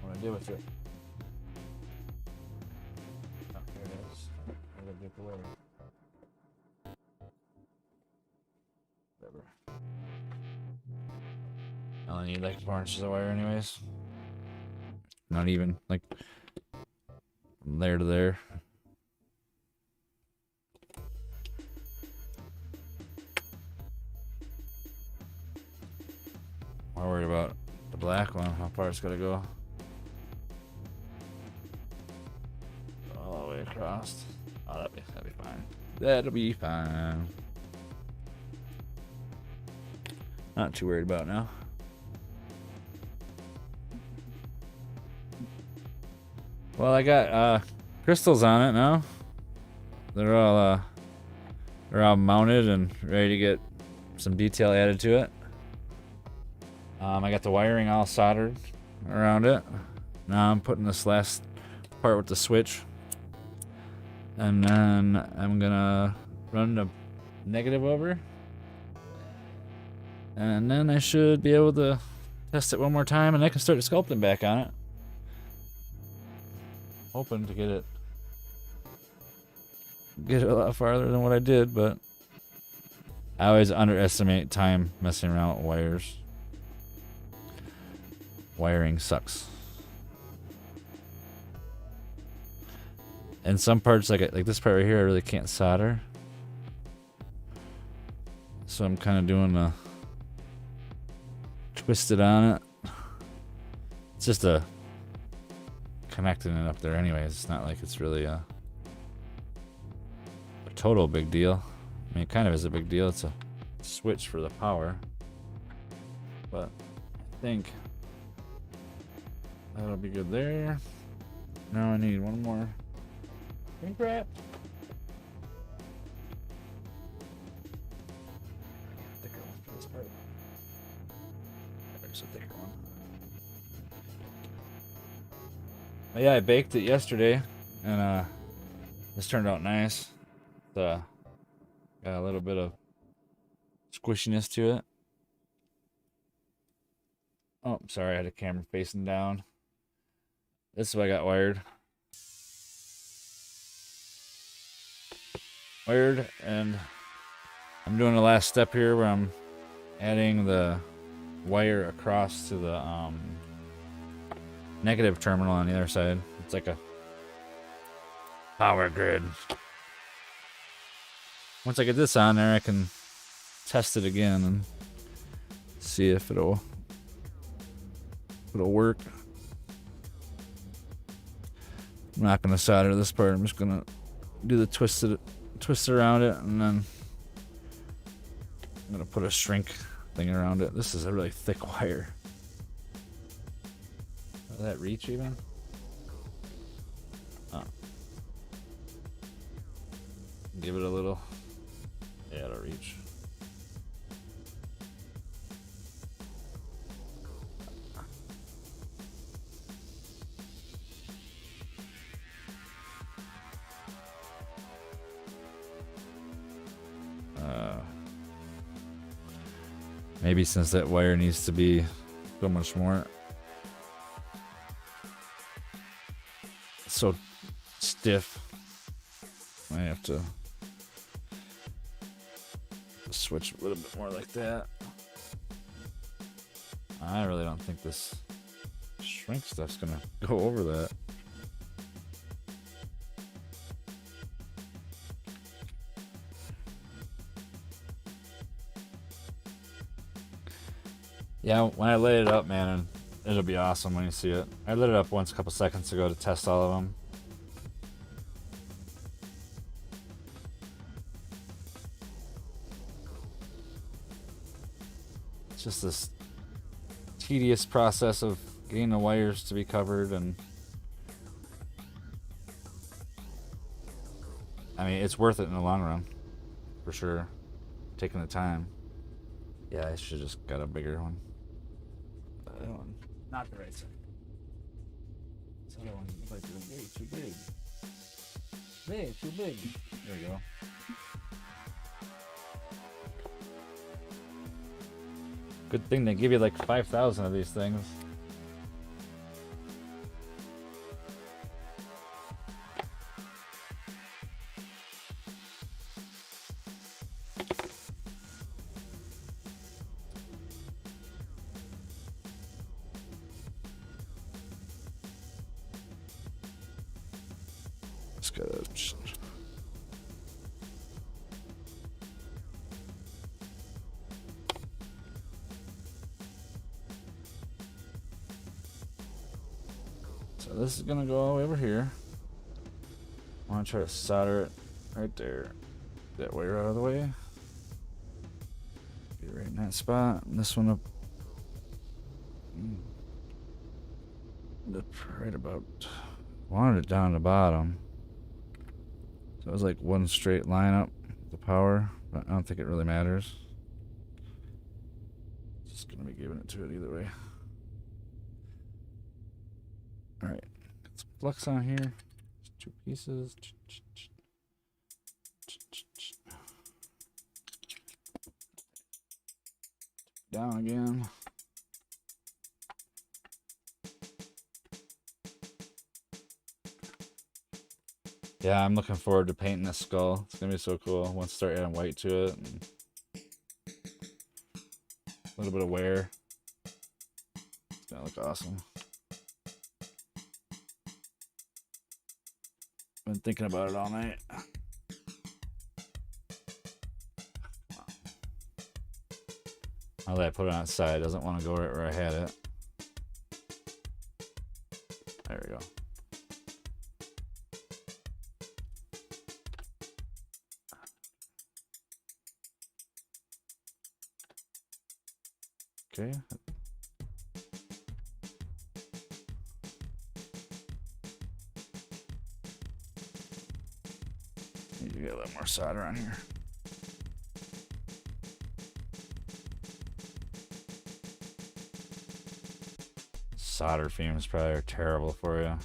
What I did with it? Oh, here it is. I gotta get the wire. Whatever. I only need like 4 inches of wire, anyways. Not even like from there to there. More worried about the black one, how far it's gotta go. All the way across. Oh, that'll be fine. That'll be fine. Not too worried about it now. Well, I got crystals on it now. They're all mounted and ready to get some detail added to it. I got the wiring all soldered around it. Now I'm putting this last part with the switch, and then I'm gonna run the negative over, and then I should be able to test it one more time, and I can start sculpting back on it. Hoping to get it a lot farther than what I did, but I always underestimate time messing around with wires. Wiring sucks. And some parts, like this part right here, I really can't solder. So I'm kind of doing a twisted on it. It's just a connecting it up there anyways. It's not like it's really a total big deal. I mean, it kind of is a big deal. It's a switch for the power. But I think that'll be good there. Now I need one more shrink wrap. Thicker one for this part. There's a thicker one. But yeah, I baked it yesterday, and this turned out nice. Got a little bit of squishiness to it. Oh, sorry, I had a camera facing down. This is what I got wired. And I'm doing the last step here where I'm adding the wire across to the negative terminal on the other side. It's like a power grid. Once I get this on there, I can test it again and see if it'll work. I'm not gonna solder this part. I'm just gonna do the twist around it, and then I'm gonna put a shrink thing around it. This is a really thick wire. Does that reach even? Oh. Give it a little. Yeah, it'll reach. Maybe since that wire needs to be so much more. It's so stiff. I have to switch a little bit more like that. I really don't think this shrink stuff's gonna go over that. Yeah, when I light it up, man, it'll be awesome when you see it. I lit it up once a couple seconds ago to test all of them. It's just this tedious process of getting the wires to be covered, and I mean, it's worth it in the long run, for sure. Taking the time. Yeah, I should just got a bigger one. That one, not the right side. This other one might be way too big. Way too big. There we go. Good thing they give you like 5,000 of these things. Just gotta. So this is gonna go all the way over here. I want to try to solder it right there. That wire out of the way. Get it right in that spot. And this one up. Right about. Wanted it down the bottom. So it was like one straight line up the power, but I don't think it really matters. Just gonna be giving it to it either way. Alright, got some flux on here. Just 2 pieces. Down again. Yeah, I'm looking forward to painting this skull. It's gonna be so cool. Once I start adding white to it, and a little bit of wear. It's gonna look awesome. Been thinking about it all night. Now that I put it outside, it doesn't want to go right where I had it. There we go. Okay. Need to get a little more solder on here. Solder fumes probably are terrible for you.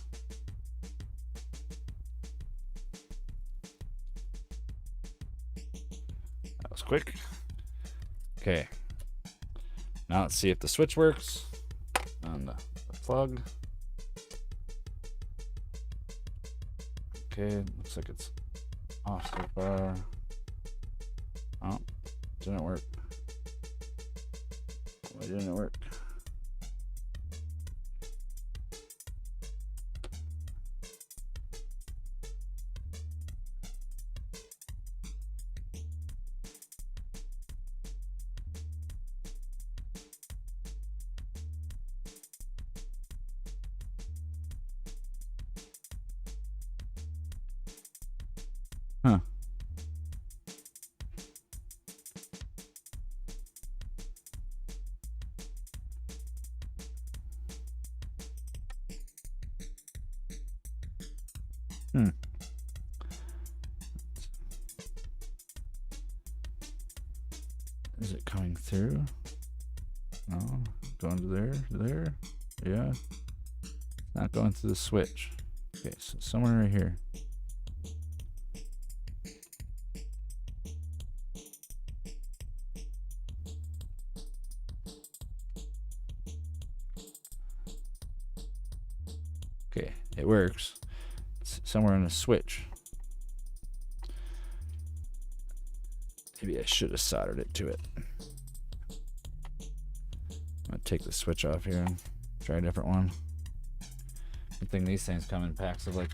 That was quick. Okay. Now let's see if the switch works on the plug. Okay, looks like it's off so far. Oh, didn't work. Why didn't it work? Huh. Is it coming through? No. Going to there? Yeah. Not going through the switch. Okay, so somewhere right here. Okay, it works. It's somewhere in the switch. Maybe I should have soldered it to it. I'm gonna take the switch off here and try a different one. I think these things come in packs of like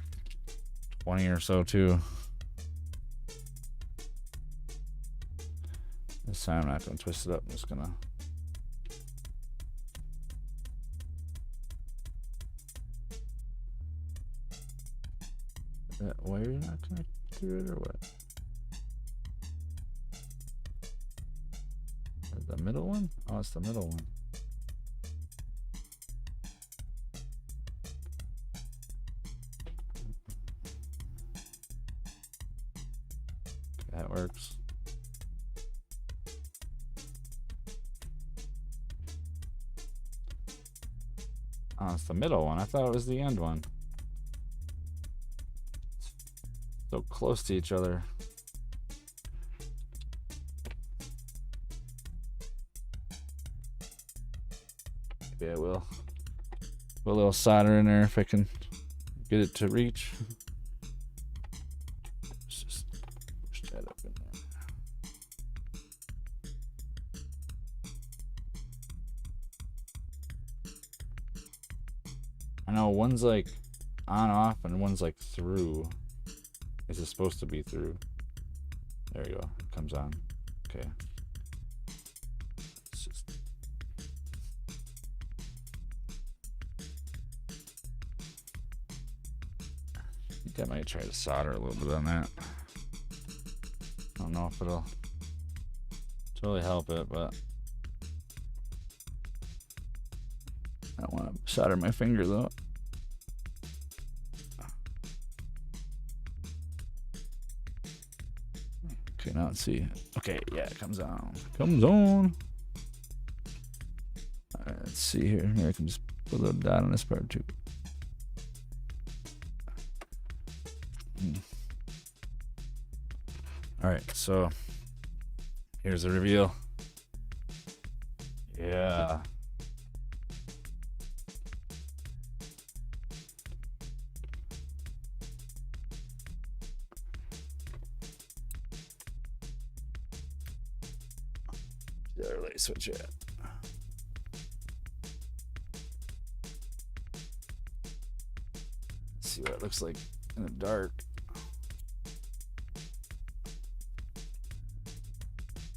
20 or so too. This time I'm not gonna twist it up. I'm just gonna That wire not connected to it or what? Is it the middle one? Oh, it's the middle one. That works. Oh, it's the middle one. I thought it was the end one. So close to each other. Maybe I will. Put a little solder in there if I can get it to reach. Let's just push that up in there. I know one's like on off and one's like through. Is it supposed to be through? There you go. It comes on. Okay. Let's just. I think I might try to solder a little bit on that. I don't know if it'll totally help it, but I don't want to solder my finger though. Okay, now let's see. Okay, yeah, it comes on. Comes on. Alright, let's see here. Here, I can just put a little dot on this part too. Alright, so here's the reveal. Yeah. The other light switch at. See what it looks like in the dark.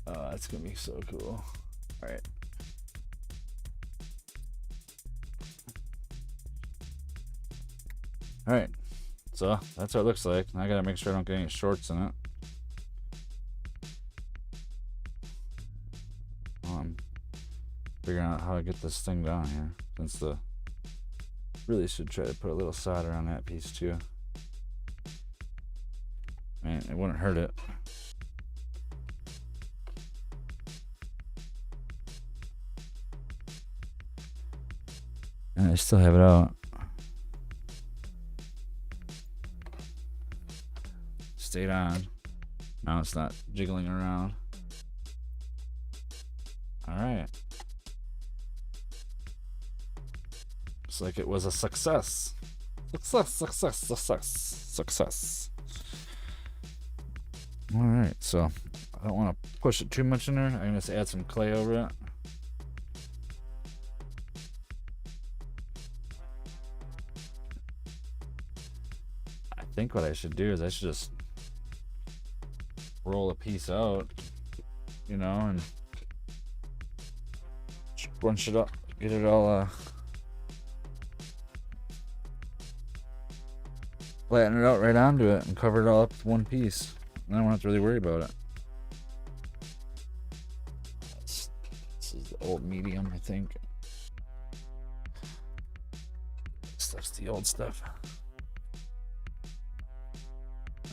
Oh, that's gonna be so cool. All right. All right. So that's what it looks like. I gotta make sure I don't get any shorts in it. I'm figuring out how to get this thing down here. Since the really should try to put a little solder on that piece too. I mean, it wouldn't hurt it. And I still have it out. Stayed on. Now it's not jiggling around. Alright. Looks like it was a success. Success. Alright, so I don't want to push it too much in there. I'm going to just add some clay over it. I think what I should do is I should just roll a piece out, you know, and bunch it up, get it all flatten it out right onto it and cover it all up with one piece. And I don't have to really worry about it. This is the old medium, I think. This stuff's the old stuff.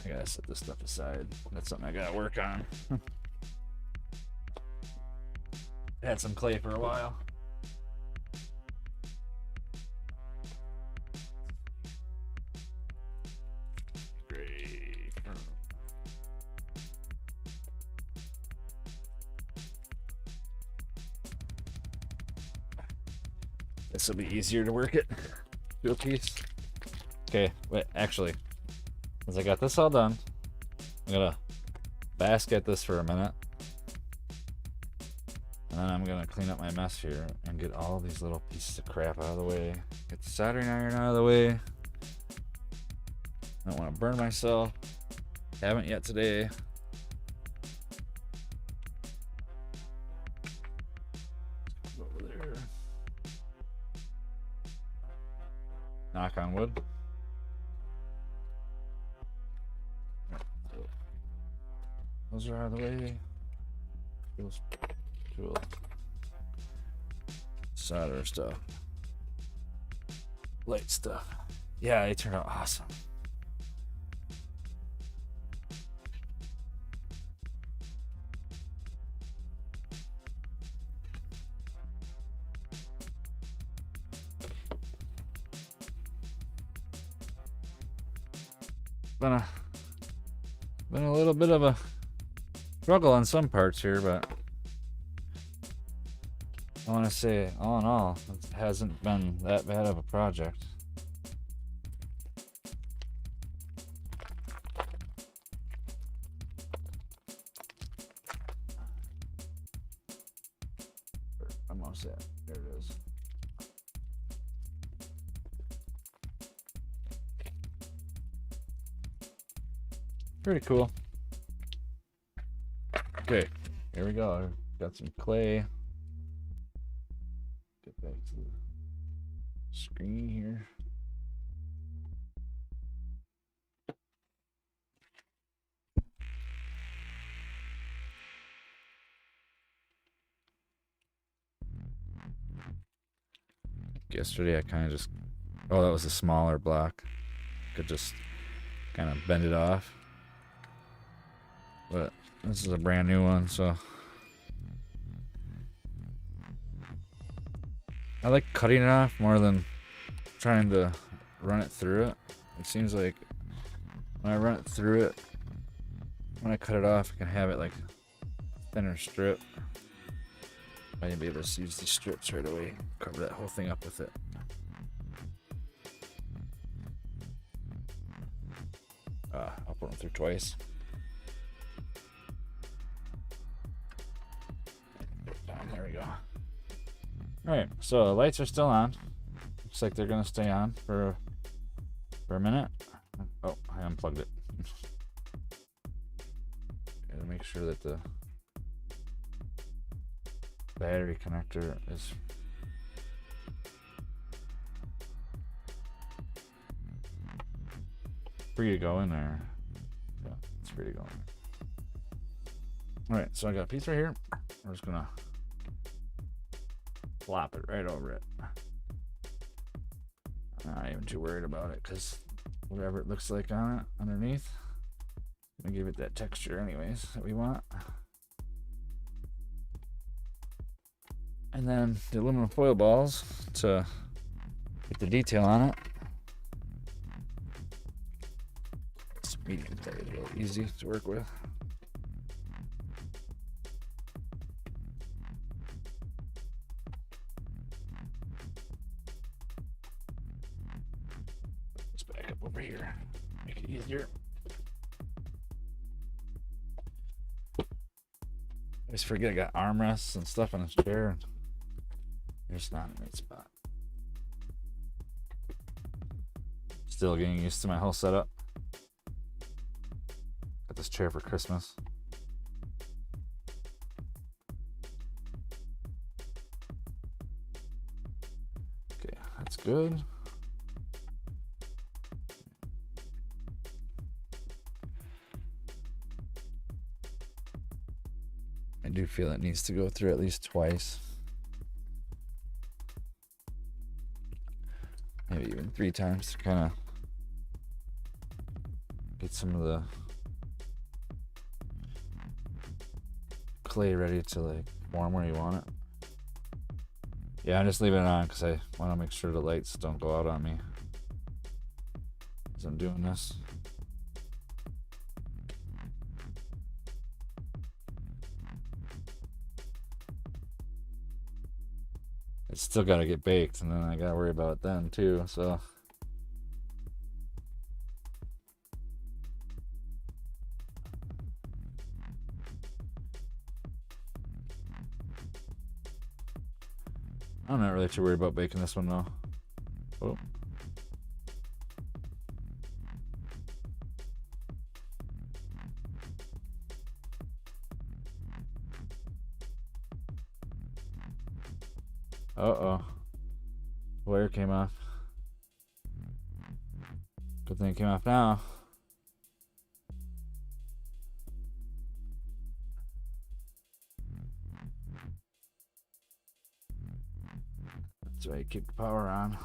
I gotta set this stuff aside. That's something I gotta work on. Had some clay for a while. Great. This will be easier to work it to a piece. Okay, wait, actually, as I got this all done, I'm gonna basket this for a minute. And then I'm gonna clean up my mess here and get all these little pieces of crap out of the way. Get the soldering iron out of the way. I don't want to burn myself. Haven't yet today. Over there. Knock on wood. Those are out of the way. Tools. Tools. Solder stuff. Light stuff. Yeah, they turned out awesome. Been a little bit of a struggle on some parts here, but I want to say, all in all, it hasn't been that bad of a project. I'm almost at. There it is. Pretty cool. Okay, here we go. Got some clay. Get back to the screen here. Yesterday I kind of just, oh, that was a smaller block. Could just kind of bend it off. But this is a brand new one, so I like cutting it off more than trying to run it through it. It seems like when I run it through it, when I cut it off, I can have it like a thinner strip. I need to be able to use these strips right away, cover that whole thing up with it. I'll put them through twice. There we go. Alright, so the lights are still on. Looks like they're gonna stay on for a minute. Oh, I unplugged it. Gotta make sure that the battery connector is free to go in there. Yeah, it's free to go in there. Alright, so I got a piece right here. We're just gonna flop it right over it. I'm not even too worried about it because whatever it looks like on it underneath, I'm gonna give it that texture anyways that we want. And then the aluminum foil balls to get the detail on it. It's medium tight, real easy to work with. Let's back up over here, make it easier. I just forget I got armrests and stuff on this chair. There's not a right spot. Still getting used to my whole setup. Got this chair for Christmas. Okay, that's good. I do feel it needs to go through at least twice. Maybe even 3 times to kind of get some of the clay ready to like form where you want it. Yeah, I'm just leaving it on because I want to make sure the lights don't go out on me as I'm doing this. It's still got to get baked, and then I got to worry about it then too, so. I'm not really too worried about baking this one though. Oh. Uh-oh. Wire came off. Good thing it came off now. So I keep the power on.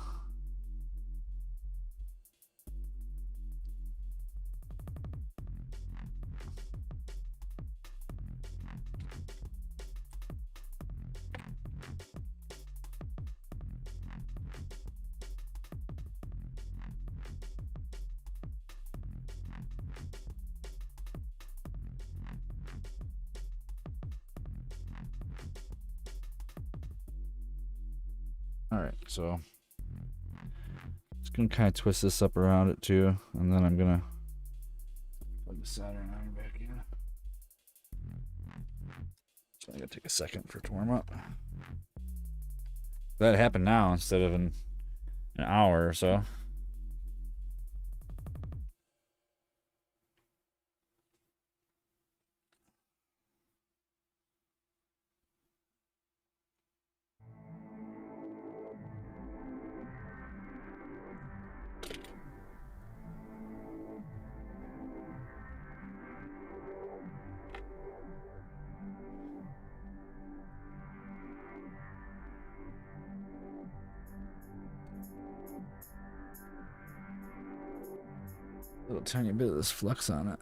Alright, so just gonna kind of twist this up around it too, and then I'm gonna plug the soldering iron back in. So I gotta take a second for it to warm up. That happened now instead of in an hour or so. Little tiny bit of this flux on it.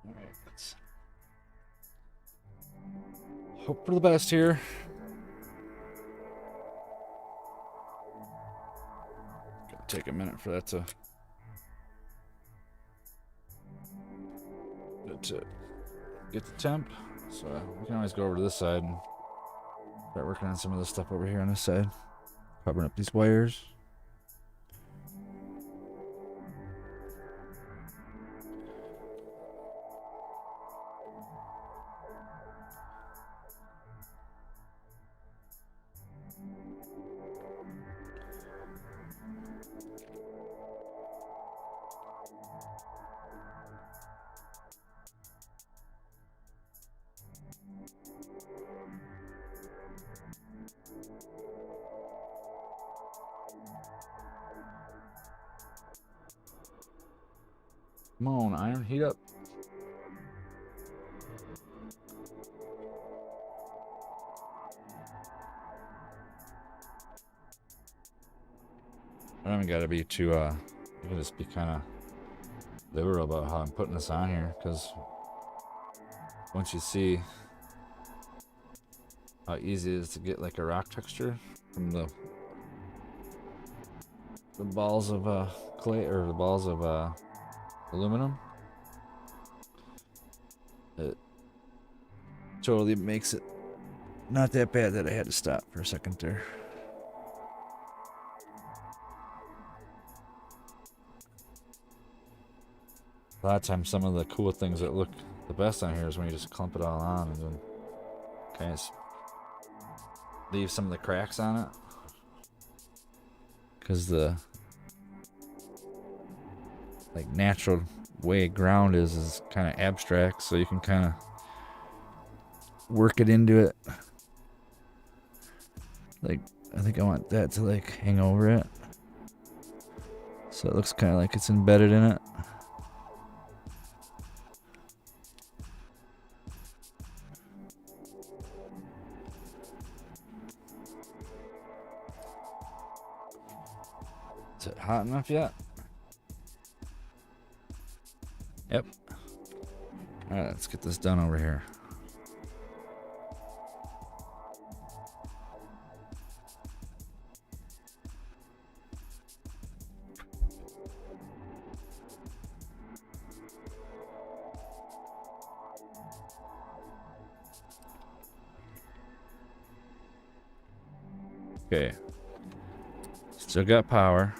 Alright, let's hope for the best here. Gonna take a minute for that to get the temp. So we can always go over to this side and start working on some of this stuff over here on this side. Covering up these wires. Come on, iron, heat up. I haven't got to be too, you can just be kind of liberal about how I'm putting this on here, because once you see how easy it is to get like a rock texture from the balls of clay, or the balls of aluminum, it totally makes it not that bad that I had to stop for a second there. A lot of times some of the cool things that look the best on here is when you just clump it all on and then kind of leave some of the cracks on it, because the like natural way ground is kind of abstract, so you can kind of work it into it. Like I think I want that to like hang over it, so it looks kind of like it's embedded in it. Is it hot enough yet? Yep. Alright, let's get this done over here. Okay. Still got power.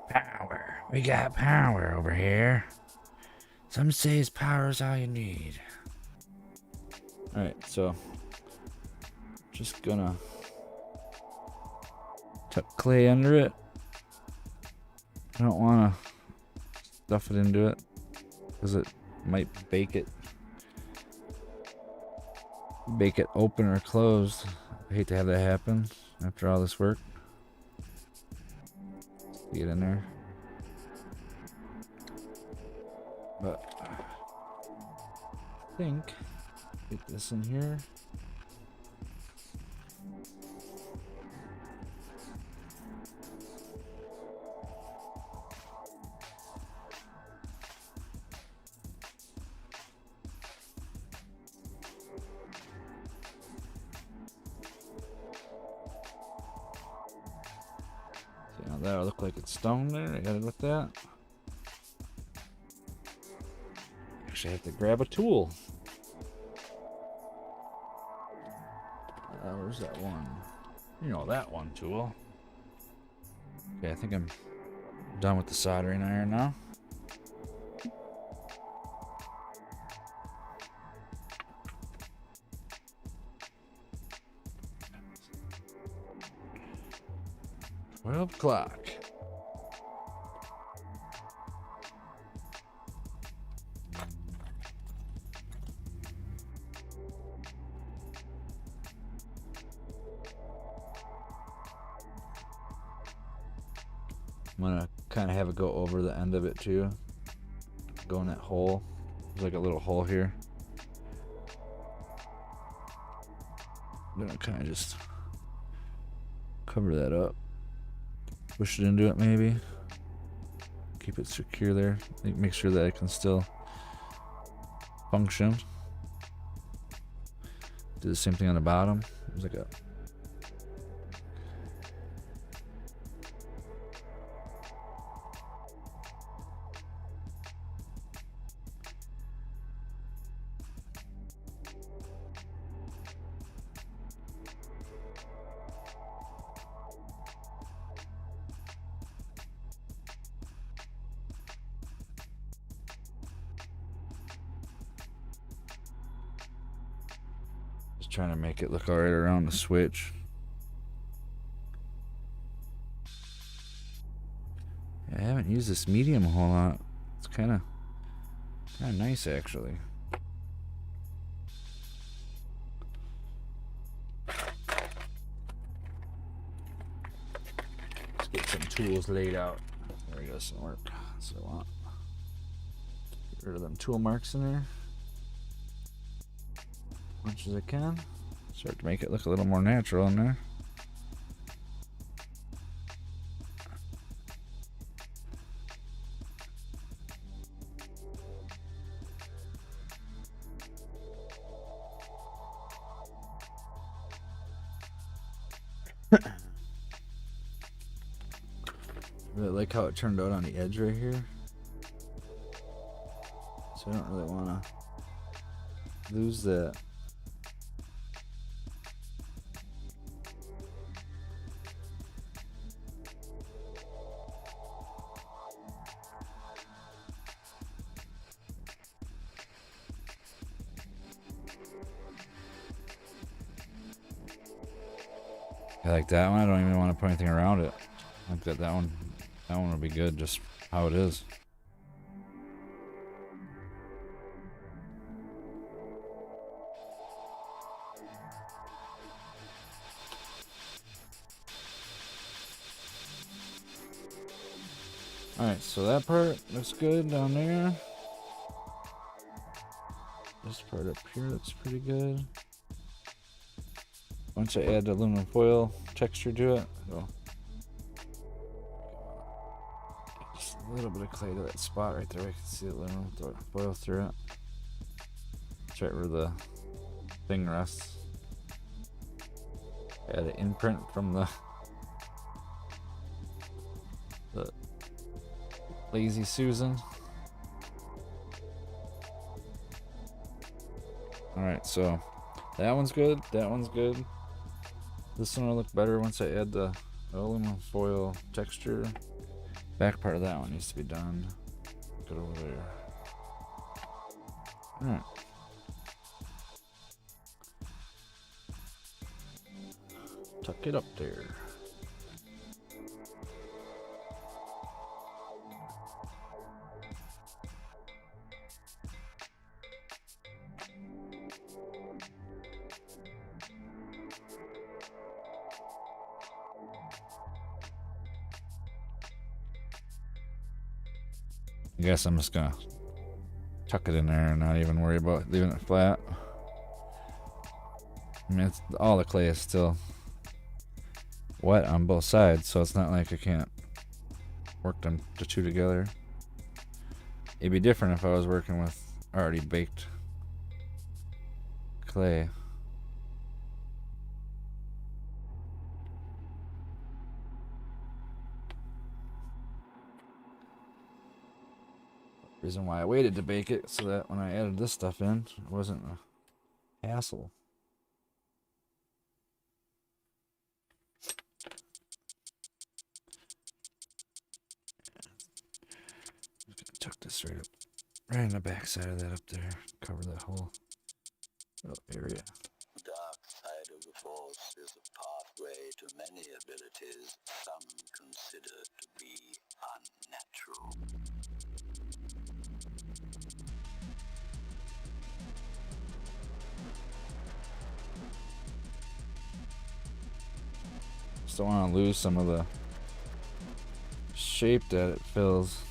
Power. We got power over here. Some says power is all you need. Alright, so just gonna tuck clay under it. I don't wanna stuff it into it because it might bake it open or closed. I hate to have that happen after all this work. get in there. But I think get this in here. See, now that'll look like it's stone there. I got it with that. Actually, I have to grab a tool. Where's that one? You know, that one tool. Okay, I think I'm done with the soldering iron now. O'clock. I'm gonna kind of have it go over the end of it too. Go in that hole. There's like a little hole here. I'm gonna kind of just cover that up. Push it into it maybe. Keep it secure there. Make sure that it can still function. Do the same thing on the bottom. There's like a trying to make it look alright around the switch. Yeah, I haven't used this medium a whole lot. It's kind of nice actually. Let's get some tools laid out. There we go, some work. That's what I want. Get rid of them tool marks in there. As much as I can. Start to make it look a little more natural in there. Really like how it turned out on the edge right here. So I don't really want to lose that. I like that one. I don't even want to put anything around it. I think that one will be good just how it is. Alright, so that part looks good down there. This part up here looks pretty good. Once I add the aluminum foil texture to it, it'll just a little bit of clay to that spot right there. I can see the aluminum foil through it. It's right where the thing rests. Add an imprint from the Lazy Susan. Alright, so that one's good, that one's good. This one will look better once I add the aluminum foil texture. Back part of that one needs to be done. Good over there. Alright. Tuck it up there. I guess I'm just gonna tuck it in there and not even worry about leaving it flat. I mean, all the clay is still wet on both sides, so it's not like I can't work them the two together. It'd be different if I was working with already baked clay. Reason why I waited to bake it so that when I added this stuff in, it wasn't a hassle. I'm just gonna tuck this right in the back side of that up there, cover that whole little area. The dark side of the Force is a pathway to many abilities some consider to be unnatural. Just don't want to lose some of the shape that it fills.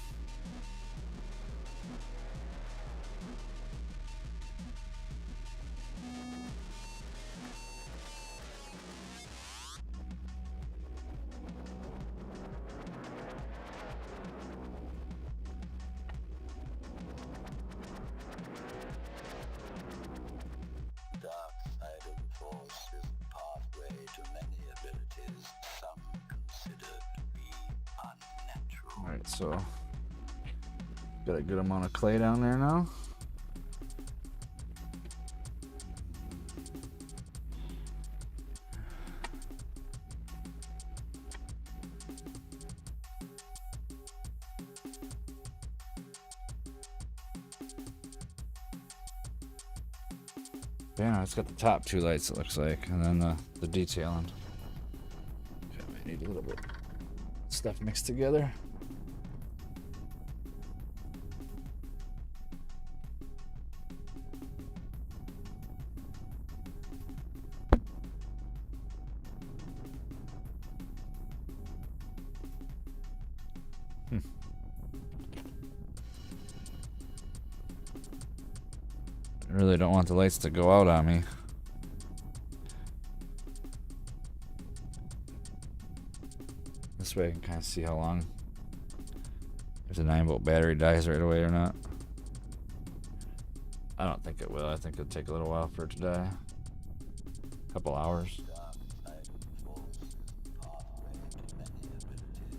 The dark side of the Force is a pathway to many abilities some consider to be unnatural. Alright, so got a good amount of clay down there now. Yeah, it's got the top two lights, it looks like, and then the detailing. Okay, I need a little bit of stuff mixed together. I really don't want the lights to go out on me. This way I can kind of see how long, if the 9-volt battery dies right away or not. I don't think it will. I think it'll take a little while for it to die. A couple hours. The dark side of the Force is a pathway to many abilities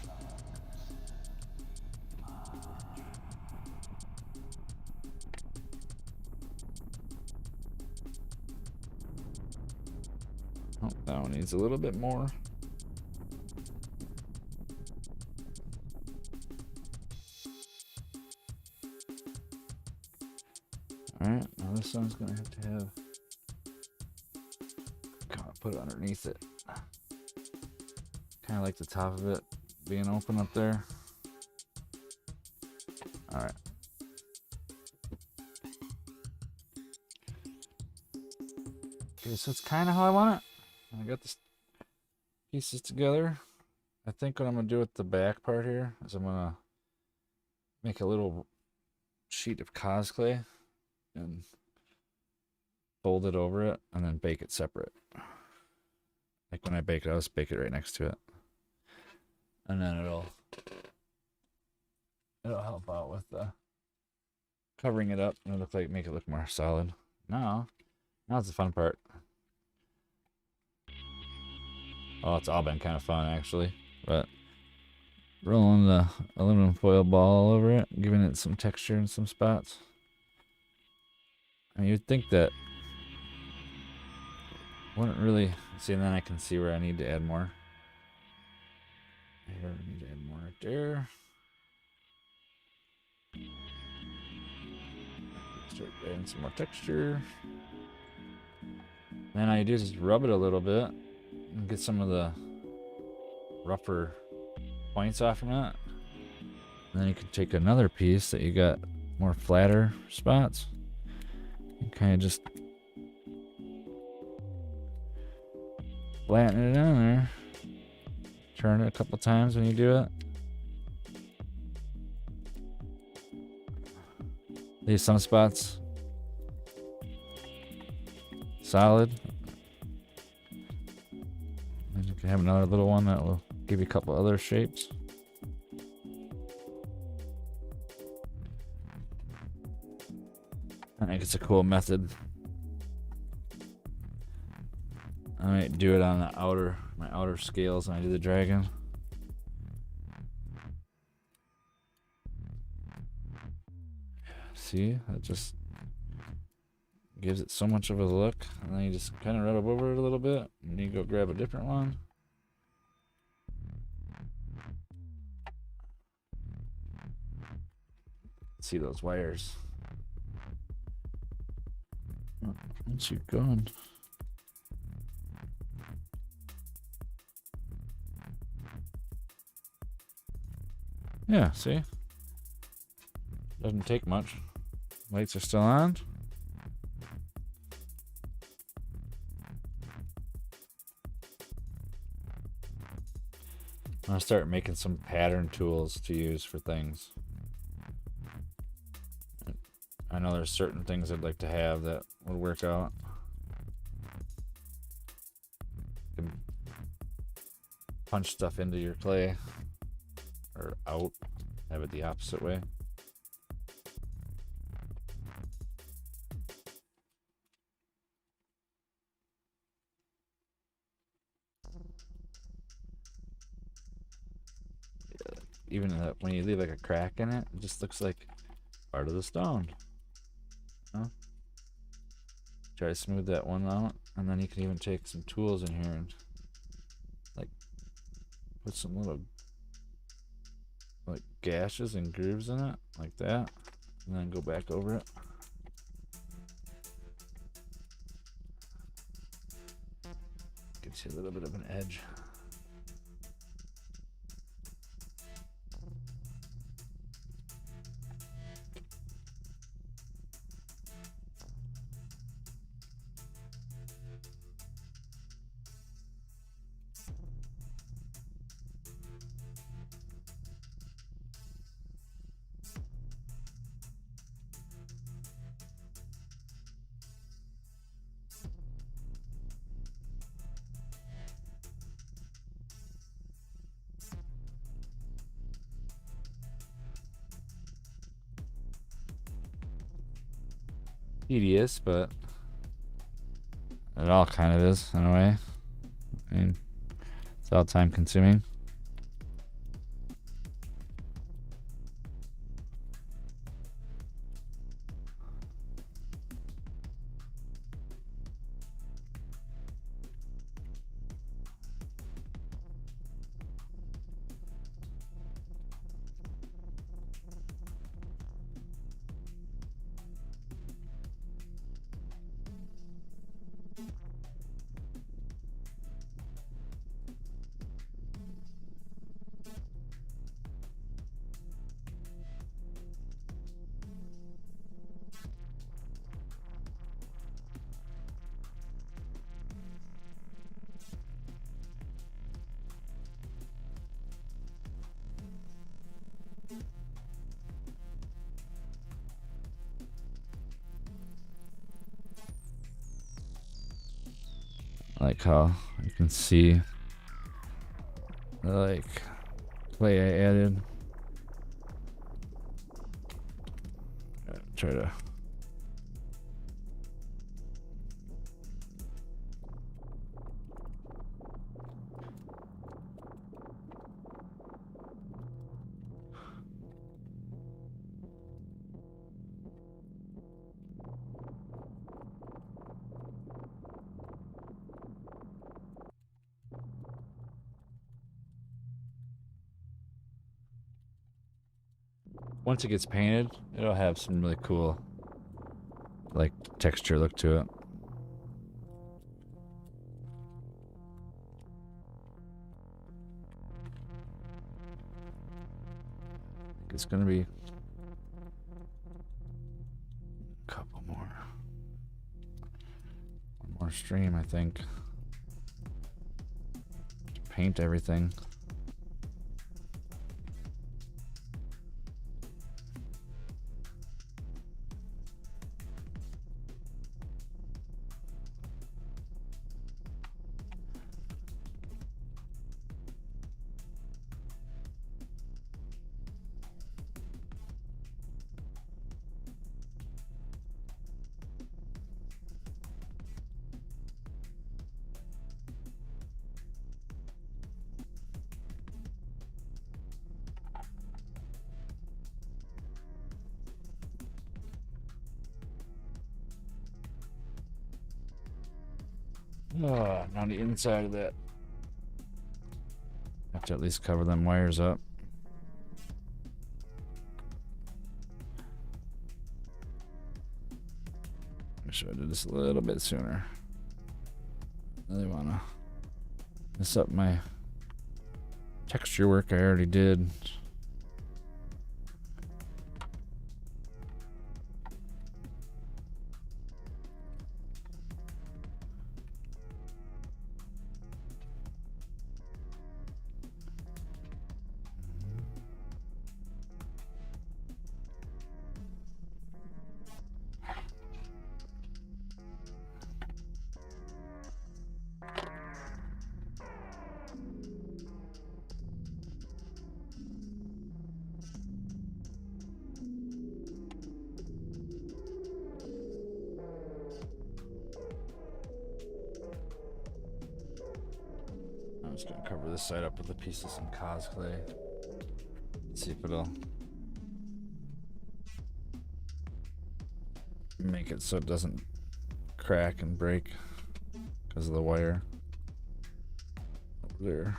some consider to be unnatural. Oh, that one needs a little bit more. Alright, now this one's gonna have to have, put it underneath it. Kind of like the top of it being open up there. Alright. Okay, so it's kind of how I want it. I got the pieces together. I think what I'm going to do with the back part here is I'm going to make a little sheet of cosplay and fold it over it and then bake it separate. Like when I bake it, I'll just bake it right next to it. And then it'll help out with covering it up and make it look more solid. Now it's the fun part. Oh, it's all been kind of fun actually, but rolling the aluminum foil ball all over it, giving it some texture in some spots. I mean, you'd think that wouldn't really see, and then I can see where I need to add more. Here, I need to add more right there. Start adding some more texture. Then all you do is just rub it a little bit and get some of the rougher points off from it. And then you can take another piece that you got more flatter spots and kind of just flatten it down there. Turn it a couple times when you do it. Leave some spots solid. And you can have another little one that will give you a couple other shapes. I think it's a cool method. I might do it on the my outer scales when I do the dragon. See, that just gives it so much of a look, and then you just kind of rub over it a little bit, and you go grab a different one. See those wires? Where's you going? Yeah, see? Doesn't take much. Lights are still on. I'm gonna start making some pattern tools to use for things. I know there's certain things I'd like to have that would work out. You can punch stuff into your clay or out, have it the opposite way. Even when you leave like a crack in it, it just looks like part of the stone. Huh? Try to smooth that one out, and then you can even take some tools in here and like put some little like gashes and grooves in it, like that, and then go back over it. Gives you a little bit of an edge. Tedious, but it all kind of is in a way. I mean, it's all time consuming. I like how you can see the like clay I added. Try to once it gets painted, it'll have some really cool like texture look to it. It's gonna be a couple more. One more stream, I think. To paint everything. Oh, now the inside of that. Have to at least cover them wires up. I should have did this a little bit sooner. Really wanna mess up my texture work I already did. I'm just gonna cover this side up with a piece of some cos clay. See if it'll make it so it doesn't crack and break because of the wire over there.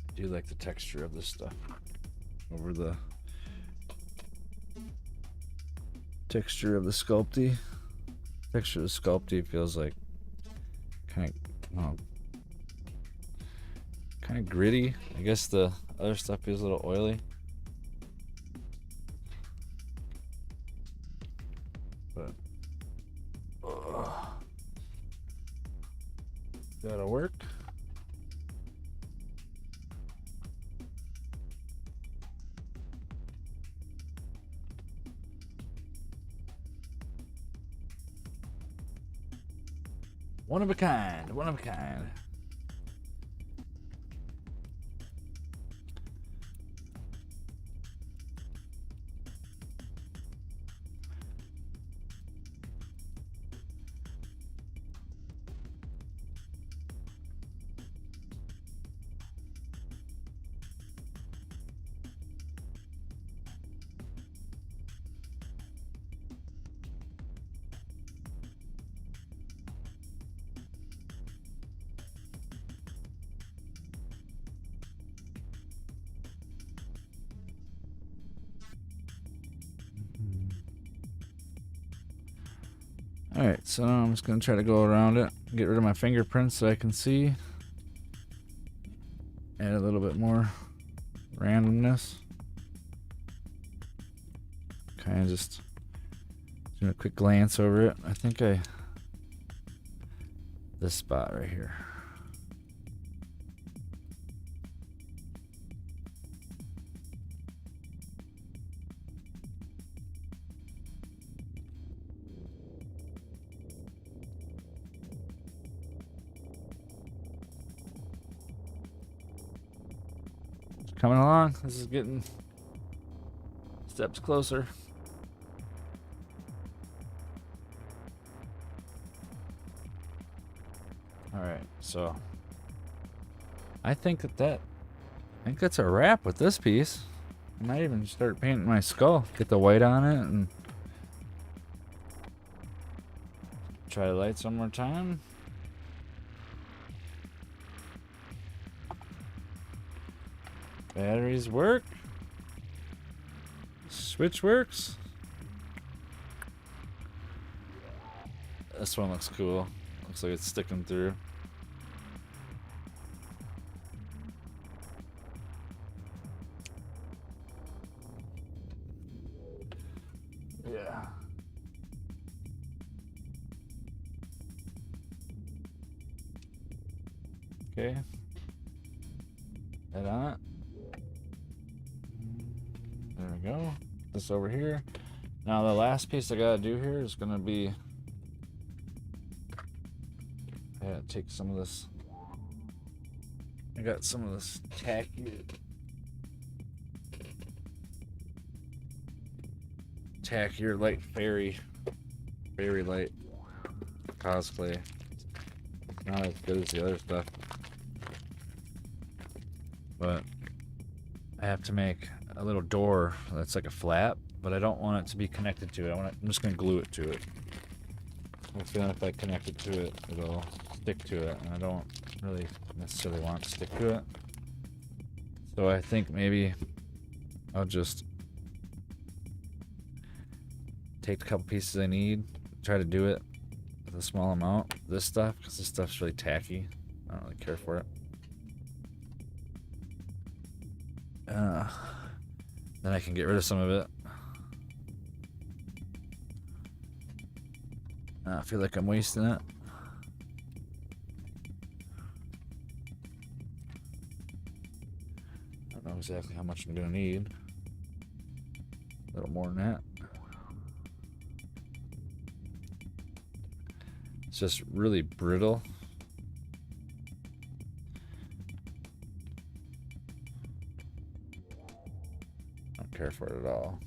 I do like the texture of this stuff over the texture of the sculpty. Texture of the sculpty feels like kind of gritty. I guess the other stuff feels a little oily. But that'll work. One of a kind, one of a kind. Alright, so I'm just going to try to go around it, get rid of my fingerprints so I can see. Add a little bit more randomness. Kind of just doing a quick glance over it. I think this spot right here. Coming along. This is getting steps closer. All right, so I think that's a wrap with this piece. I might even start painting my skull. Get the white on it and try the lights one more time. Batteries work. Switch works. This one looks cool. Looks like it's sticking through. Yeah. Okay. Head on it. There we go. This over here. Now the last piece I gotta do here is gonna be, I gotta take some of this. I got some of this tackier light fairy light cosplay. not as good as the other stuff. But I have to make a little door that's like a flap, but I don't want it to be connected to it. I'm just gonna glue it to it. I'm feeling if I connect it to it, it'll stick to it, and I don't really necessarily want it to stick to it. So I think maybe I'll just take the couple pieces I need, try to do it with a small amount of this stuff, because this stuff's really tacky. I don't really care for it. Then I can get rid of some of it. I feel like I'm wasting it. I don't know exactly how much I'm gonna need. A little more than that. It's just really brittle. I don't care for it at all.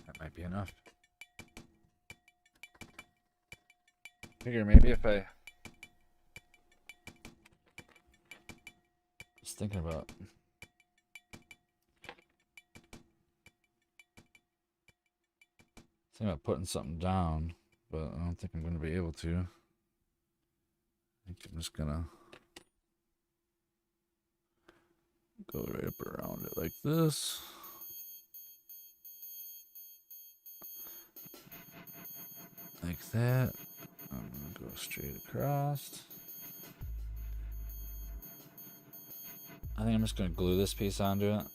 That might be enough. Figure maybe if I just thinking about putting something down, but I don't think I'm going to be able to. I think I'm just gonna go right up around it like this. Like that. I'm gonna go straight across. I think I'm just gonna glue this piece onto it.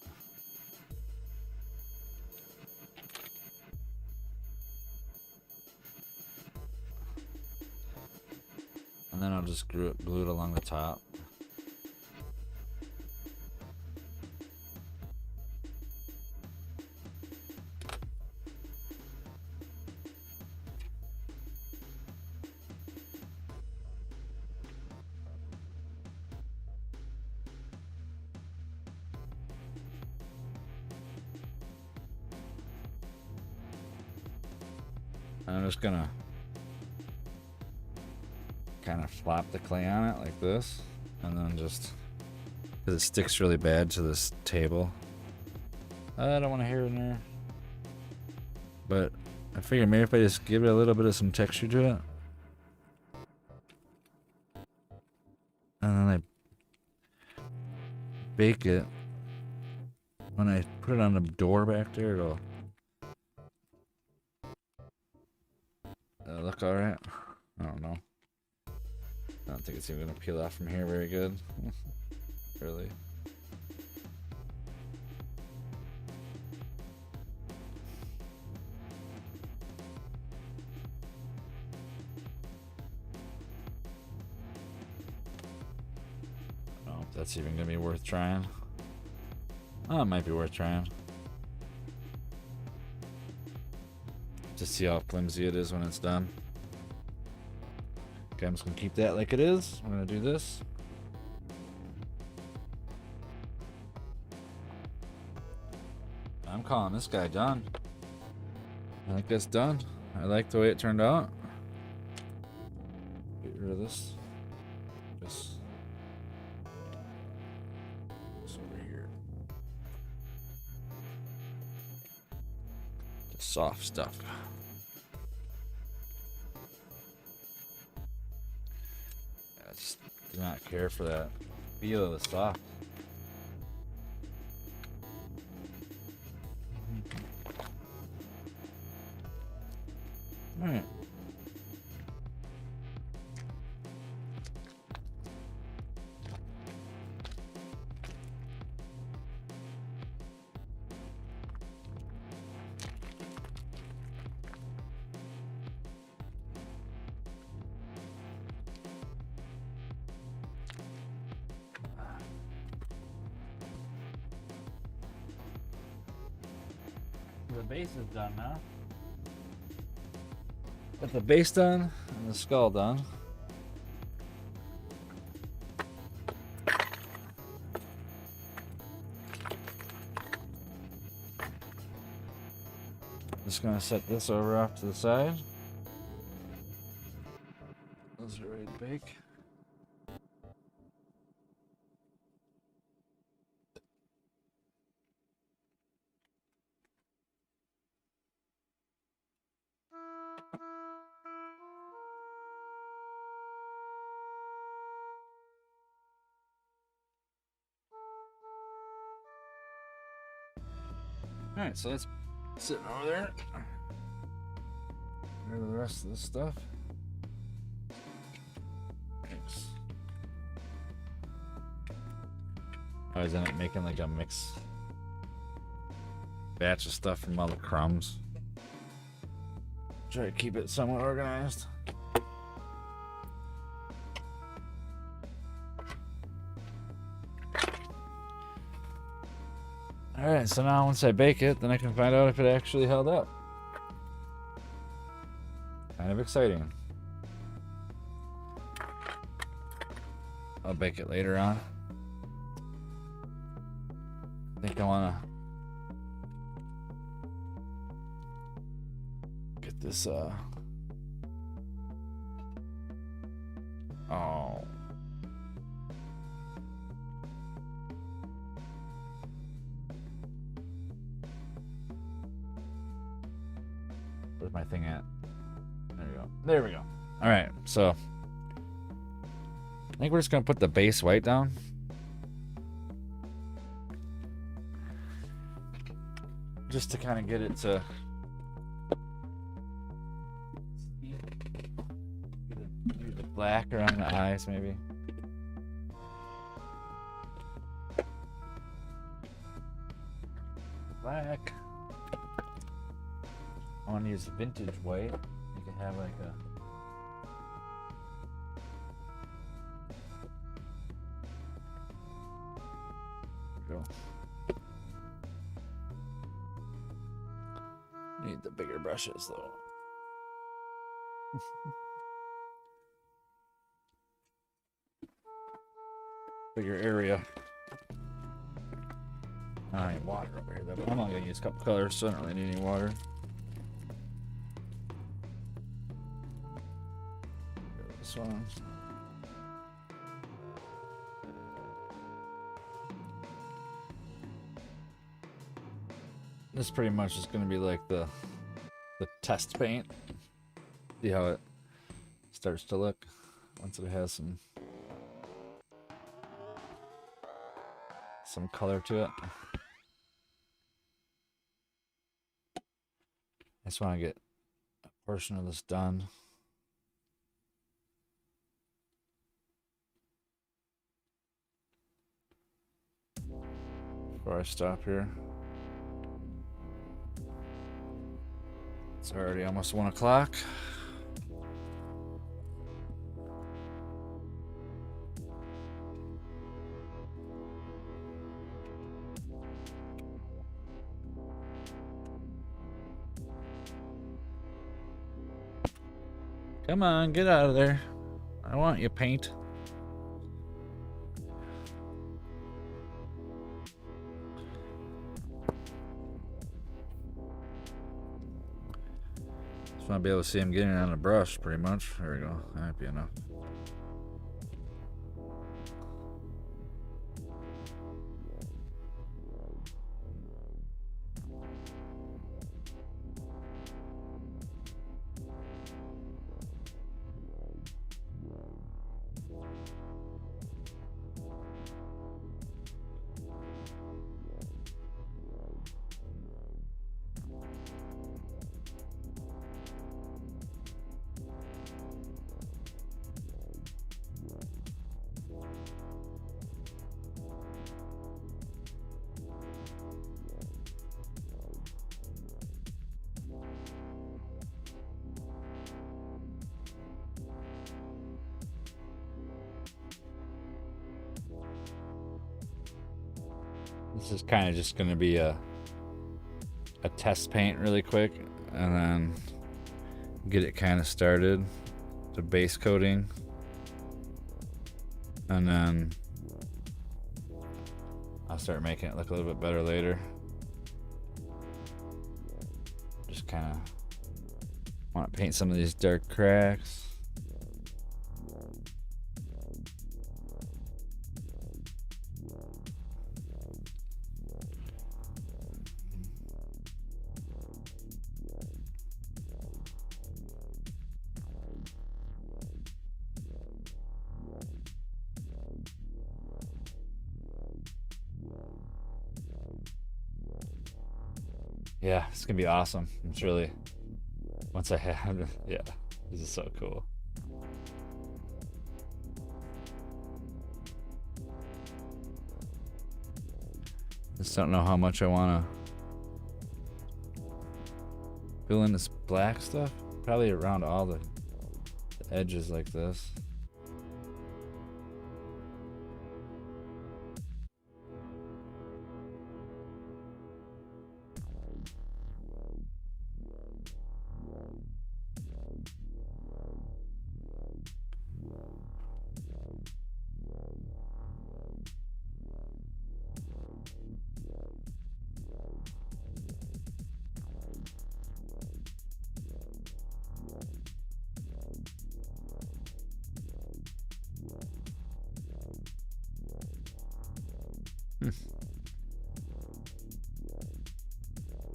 And then I'll just glue it along the top. And I'm just gonna kind of flop the clay on it like this, and then just, because it sticks really bad to this table. I don't want to hear it in there, but I figure maybe if I just give it a little bit of some texture to it, and then I bake it, when I put it on the door back there, it'll look alright. I don't know. I don't think it's even gonna peel off from here very good. Really. I don't know if that's even gonna be worth trying. Oh, it might be worth trying. To see how flimsy it is when it's done. Okay, I'm just gonna keep that like it is. I'm gonna do this. I'm calling this guy done. I think that's done. I like the way it turned out. Get rid of this. This over here. The soft stuff. I just do not care for that feel of the soft. Alright. the base is done now. Got the base done and the skull done. Just gonna set this over off to the side. Those are ready to bake. Alright, so that's sitting over there. Here's the rest of this stuff. Thanks. I always end up making like a mix batch of stuff from all the crumbs. Try to keep it somewhat organized. Alright, so now once I bake it, then I can find out if it actually held up. Kind of exciting. I'll bake it later on. I think I want to get this, oh. Where's my thing at? There we go. There we go. All right, so I think we're just gonna put the base white down. Just to kind of get it to do the black around the eyes, maybe. Black. I want to use vintage white. You can have like a go. Need the bigger brushes though. Bigger area. I need water over here though, but I'm only gonna use a couple colors, so I don't really need any water. This one. This pretty much is going to be like the test paint. See how it starts to look once it has some color to it. I just want to get a portion of this done. Before I stop here. It's already almost 1 o'clock. Come on, get out of there. I want you, paint. Just want to be able to see him getting it on the brush, pretty much. There we go. That might be enough. This is kind of just going to be a a test paint really quick and then get it kind of started to base coating, and then I'll start making it look a little bit better later. Just kind of want to paint some of these dark cracks. Yeah, it's gonna be awesome. It's really, once I have, yeah, this is so cool. Just don't know how much I wanna fill in this black stuff. Probably around all the edges like this.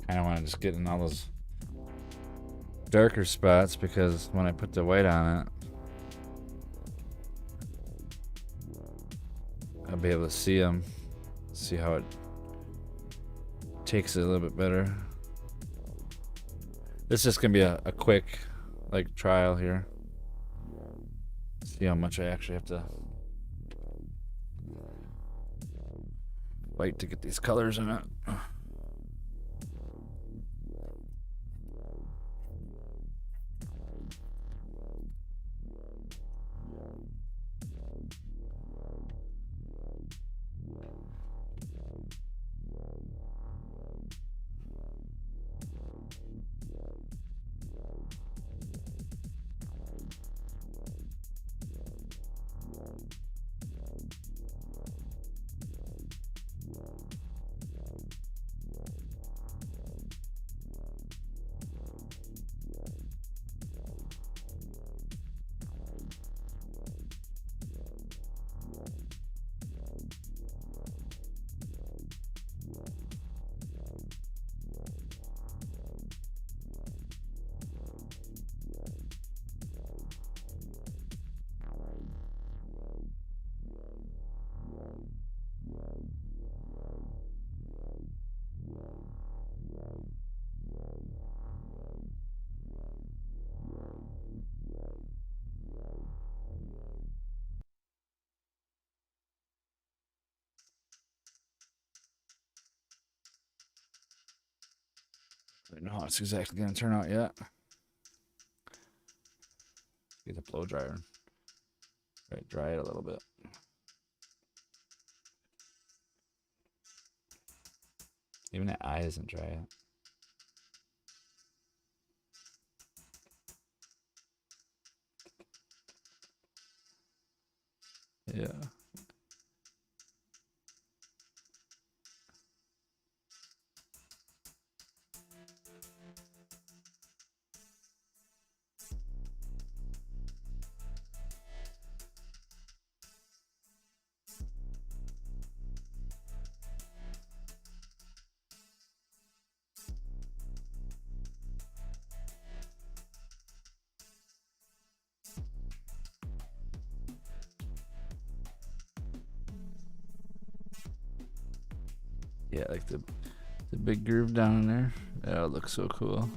Kind of want to just get in all those darker spots, because when I put the white on it, I'll be able to see them, see how it takes it a little bit better. This is just gonna be a quick like trial here. See how much I actually have to fight to get these colors in it. I don't know how it's exactly going to turn out yet. Get the blow dryer. Right, dry it a little bit. Even that eye isn't dry yet. Yeah. Yeah, like the big groove down in there. That would look so cool.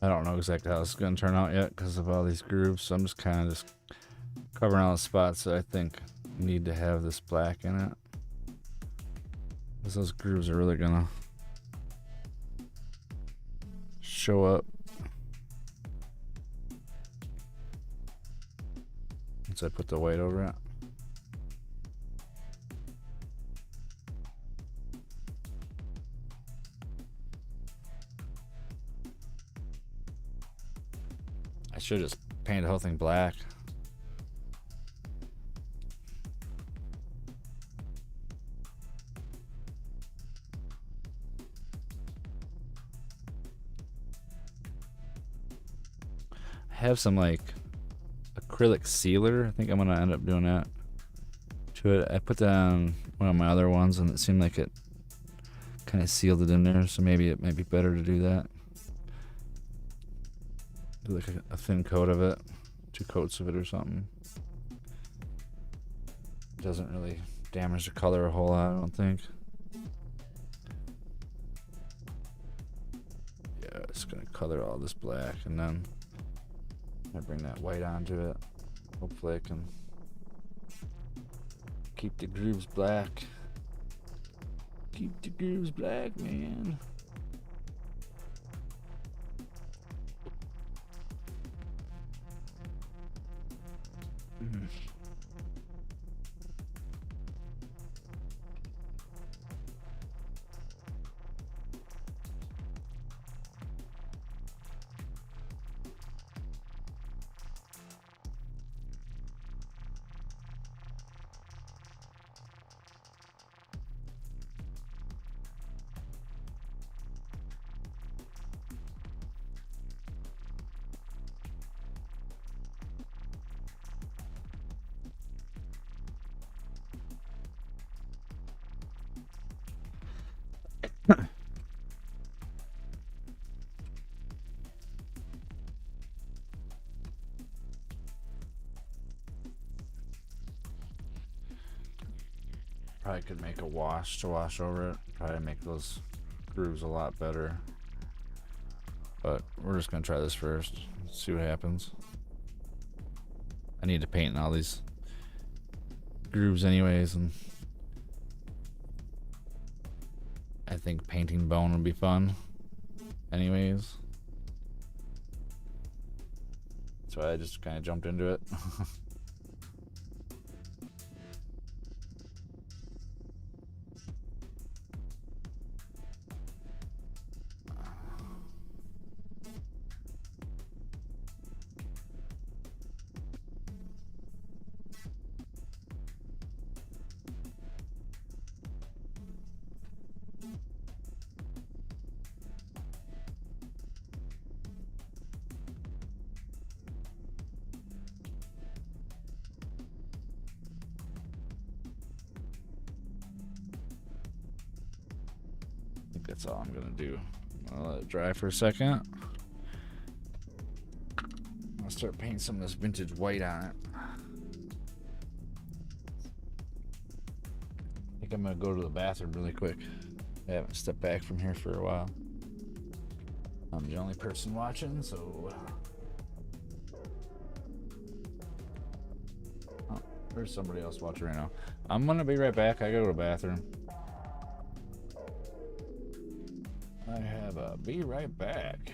I don't know exactly how this is going to turn out yet because of all these grooves. So I'm just kind of covering all the spots that I think need to have this black in it. Because those grooves are really going to show up once I put the white over it. I should just paint the whole thing black. I have some like acrylic sealer. I think I'm gonna end up doing that to it. I put that on one of my other ones and it seemed like it kind of sealed it in there, so maybe it might be better to do that. Do like a thin coat of it, 2 coats of it or something. Doesn't really damage the color a whole lot, I don't think. Yeah, it's gonna color all this black and then I bring that white onto it. Hopefully I can keep the grooves black. Keep the grooves black, man. Probably could make a wash to wash over it. Probably make those grooves a lot better. But we're just gonna try this first. See what happens. I need to paint in all these grooves anyways, and I think painting bone would be fun anyways. So I just kind of jumped into it. That's all I'm gonna do. I'll let it dry for a second. I'll start painting some of this vintage white on it. I think I'm gonna go to the bathroom really quick. I haven't stepped back from here for a while. I'm the only person watching, so oh, there's somebody else watching right now. I'm gonna be right back. I gotta go to the bathroom. I have a be right back.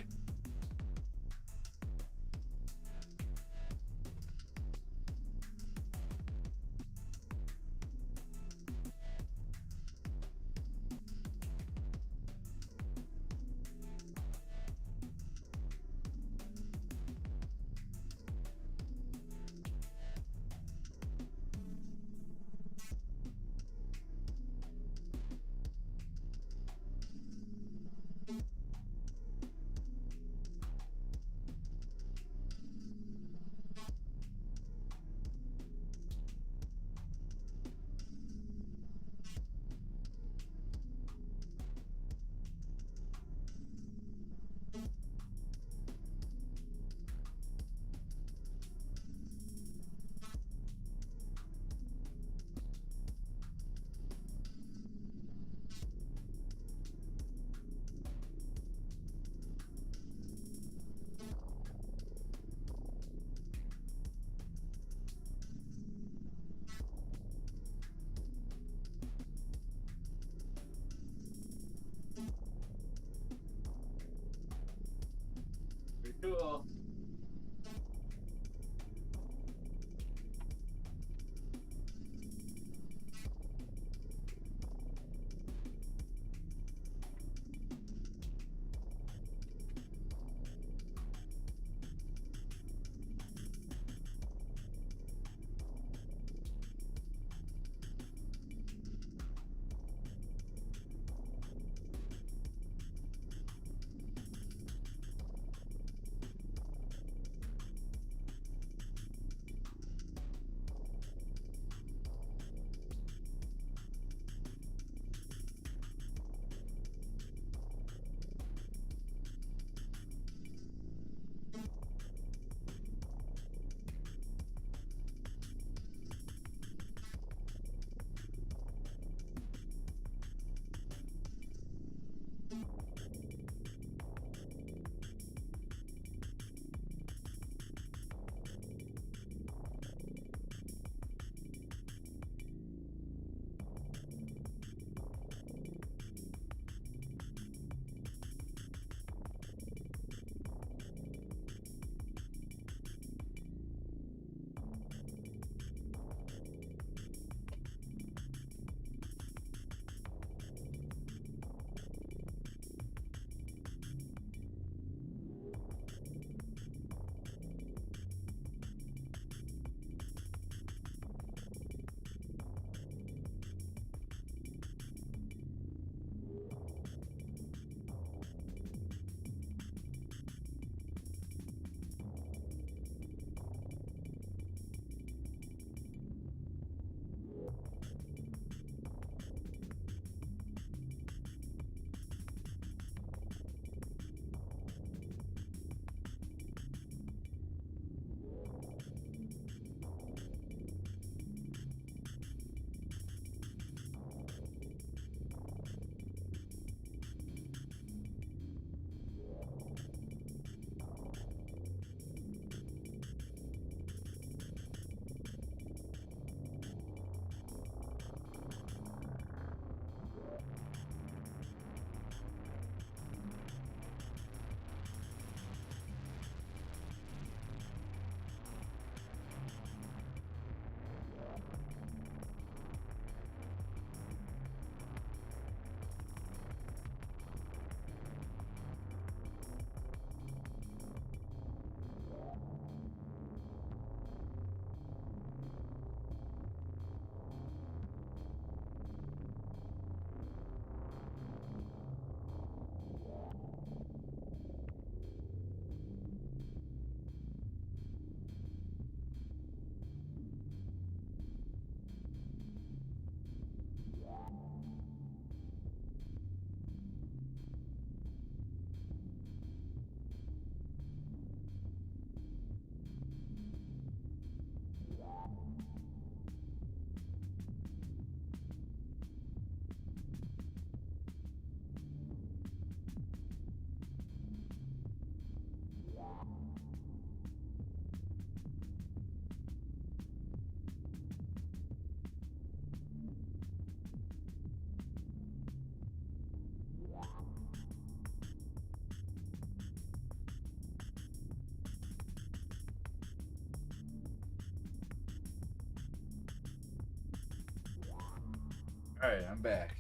Alright, I'm back.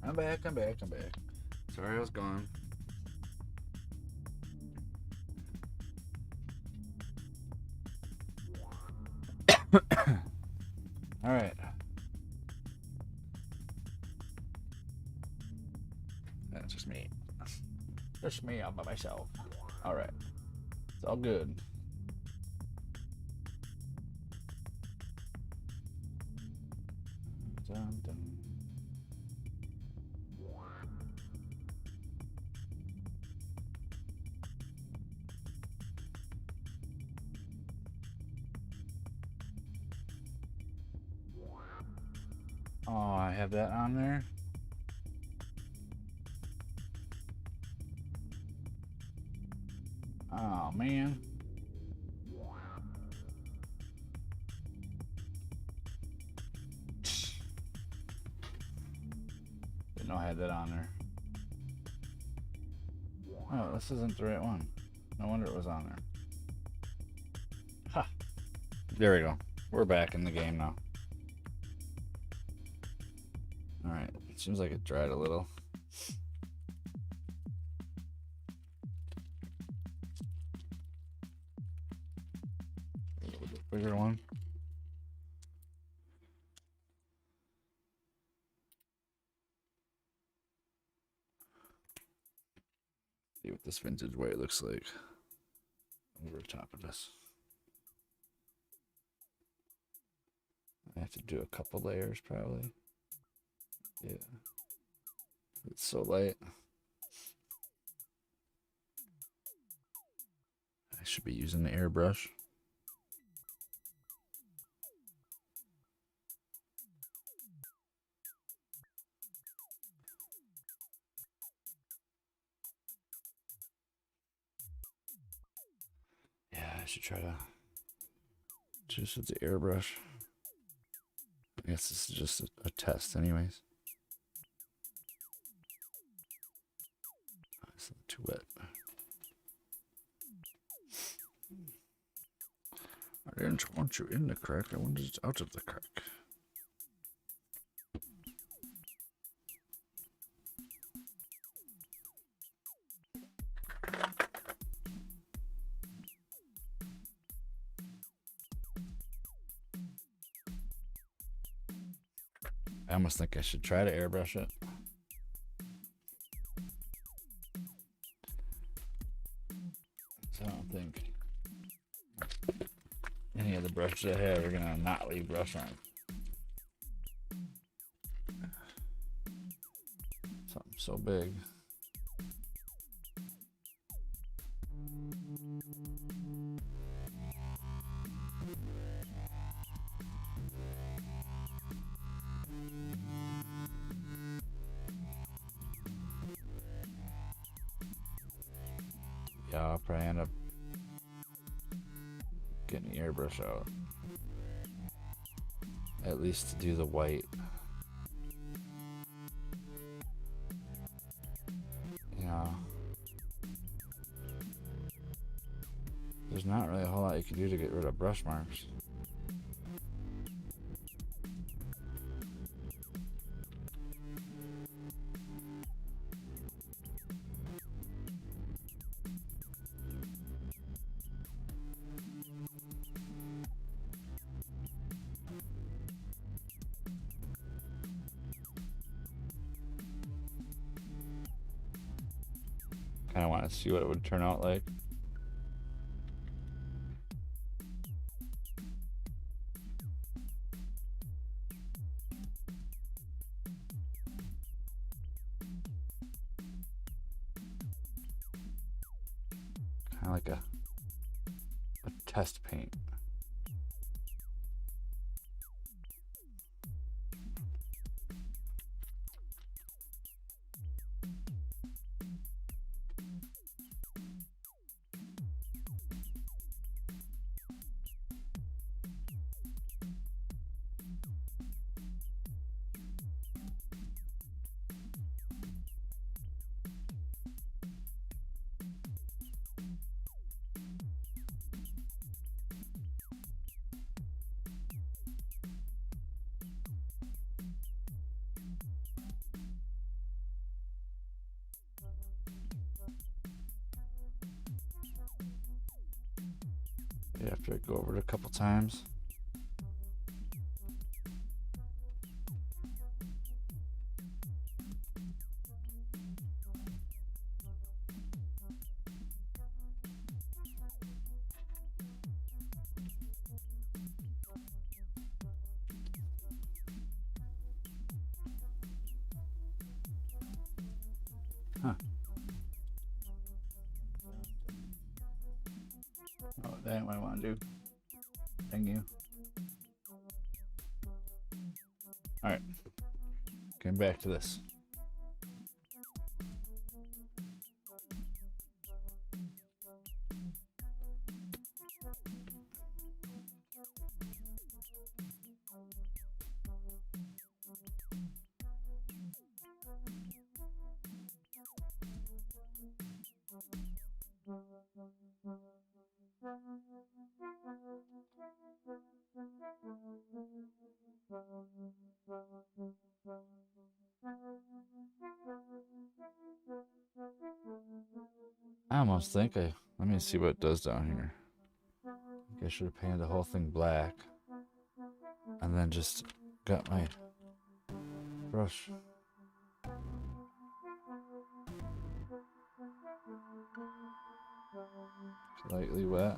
I'm back. Sorry I was gone. Alright. That's just me. Just me all by myself. Alright. It's all good. Dun, dun. Oh, I have that on there. Oh, man. Didn't know I had that on there. Oh, this isn't the right one. No wonder it was on there. Ha! There we go. We're back in the game now. Alright, seems like it dried a little. A little bit bigger one. See what this vintage white looks like over the top of this. I have to do a couple layers probably. Yeah. It's so light. I should be using the airbrush. Yeah, I should try to just with the airbrush. I guess this is just a test anyways. It's not too wet. I didn't want you in the crack, I wanted it out of the crack. I almost think I should try to airbrush it. So I don't think any of the brushes I have are gonna not leave brush on. Something so big. Yeah, I'll probably end up getting the airbrush out. At least to do the white. You know, there's not really a whole lot you can do to get rid of brush marks. Kind of want to see what it would turn out like. Kind of like a test paint. After I go over it a couple times. Huh. Oh, that ain't what I want to do. Thank you. Alright. Getting back to this. I almost think let me see what it does down here. I think I should have painted the whole thing black. And then just got my brush. Slightly wet.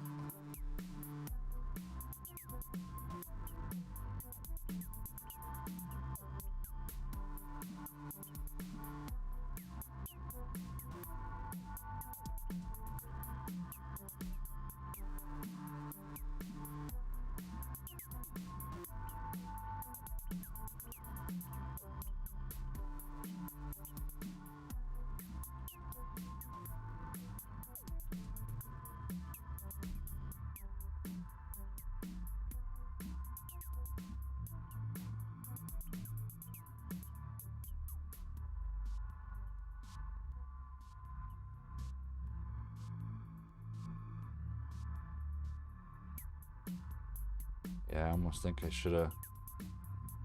Yeah, I almost think I should have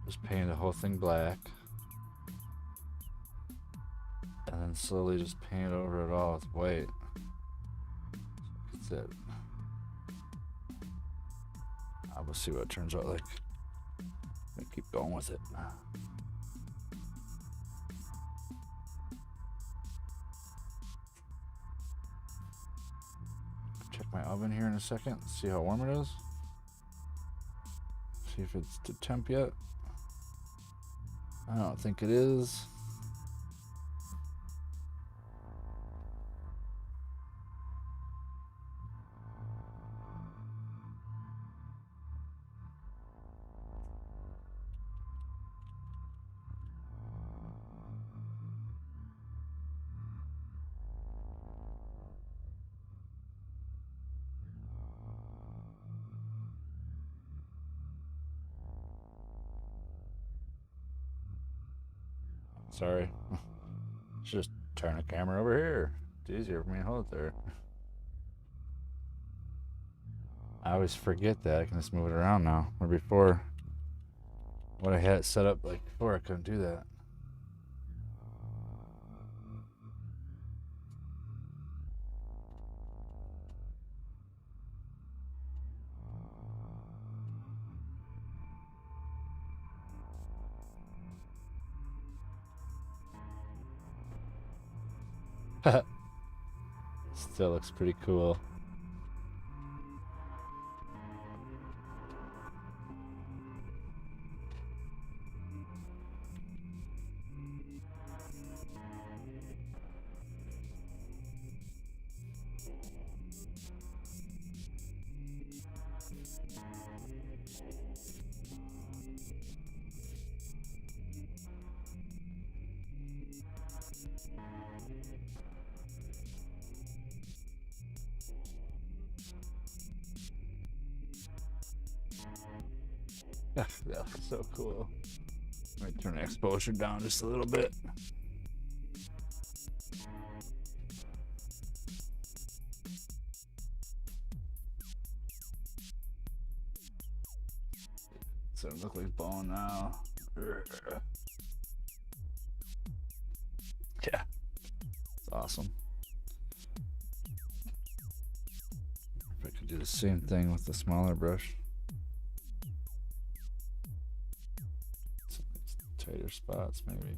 just painted the whole thing black. And then slowly just paint over it all with white. That's it. We'll see what it turns out like. I'm gonna keep going with it. Check my oven here in a second, see how warm it is. See if it's to temp yet. I don't think it is. Sorry. Should just turn the camera over here. It's easier for me to hold it there. I always forget that I can just move it around now. Where before, when I had it set up like before, I couldn't do that. Still looks pretty cool. That's so cool. Let me turn the exposure down just a little bit. So it looks like bone now. Yeah, it's awesome. If I could do the same thing with the smaller brush. Some tighter spots, maybe.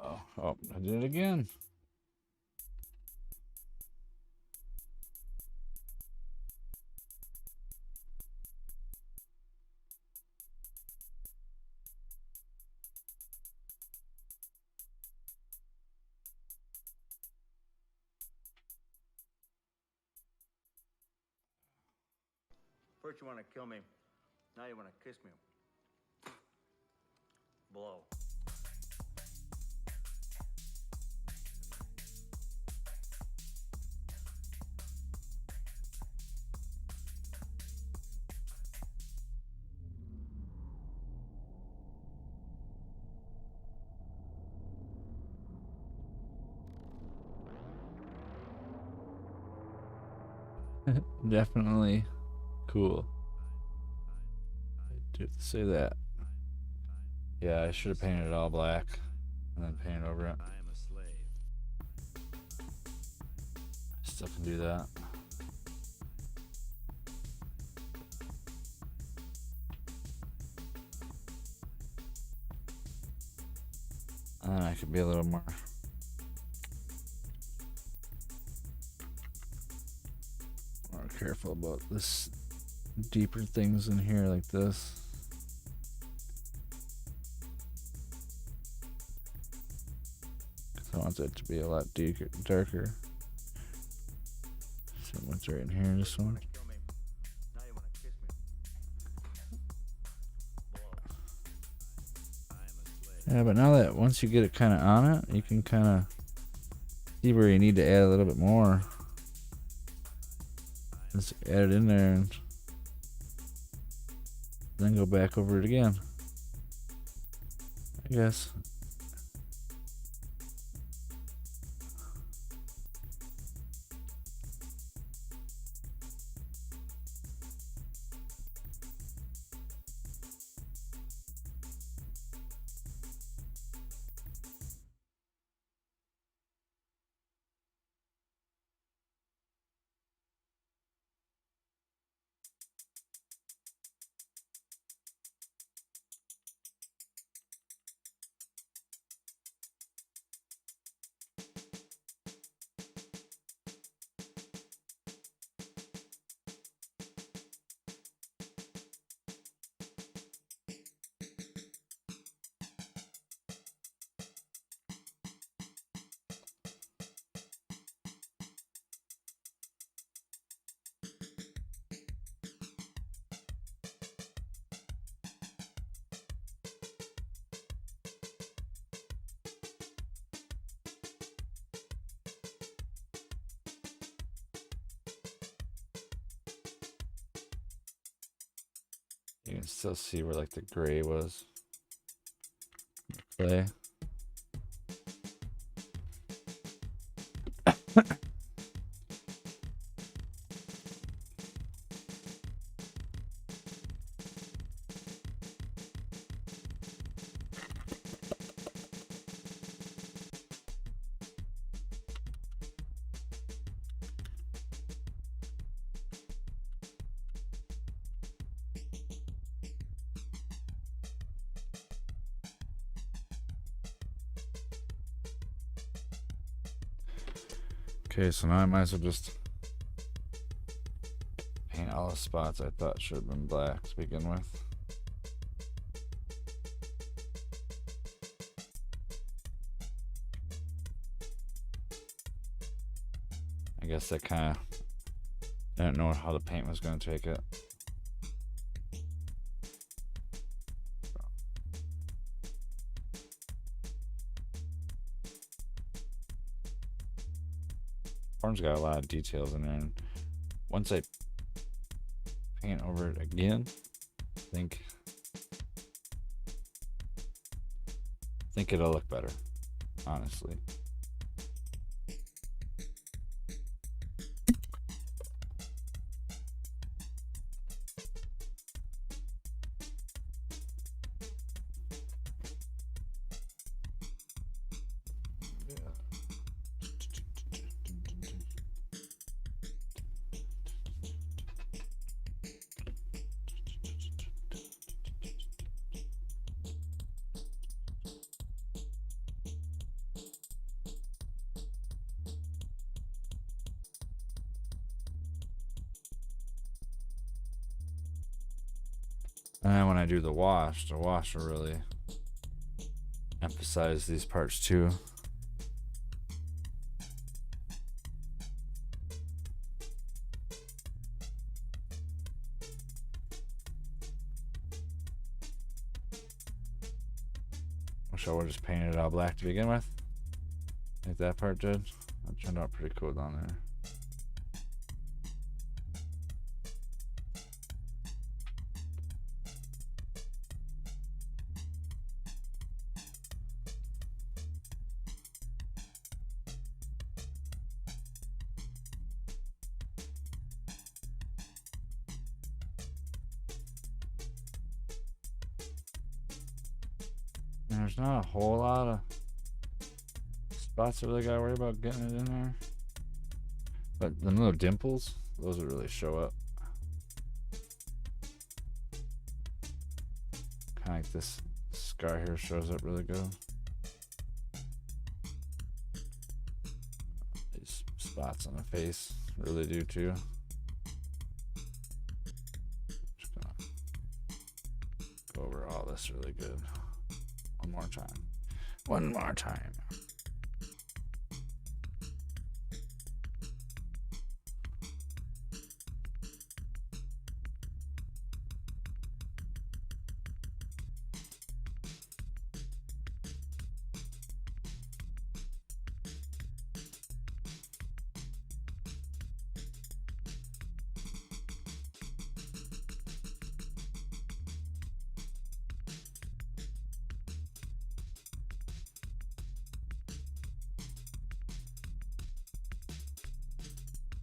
Wow. Oh, I did it again. First you want to kill me, now you want to kiss me. Blow. Definitely cool. I do have to say that. Yeah, I should have painted it all black and then painted over it. I am a slave. I still can do that. And then I could be a little more careful about this deeper things in here like this. Cause I want it to be a lot darker. Same one's right in here, this one. Kill me, now you want to kiss me. Blow. I am a slave. Yeah, but now that once you get it kind of on it, you can kind of see where you need to add a little bit more. Just add it in there and then go back over it again, I guess. You can still see where like the gray was. Clay. Okay, so now I might as well just paint all the spots I thought should have been black to begin with. I guess I kind of didn't know how the paint was going to take it. Form's got a lot of details in there, and once I paint over it again, I think think it'll look better, honestly. And then when I do the wash will really emphasize these parts too. Wish I would have just painted it all black to begin with. Like that part did. That turned out pretty cool down there. There's not a whole lot of spots I really gotta worry about getting it in there. But the little dimples, those will really show up. Kinda like this scar here shows up really good. These spots on the face really do too. Just gonna go over all this really good. One more time. One more time.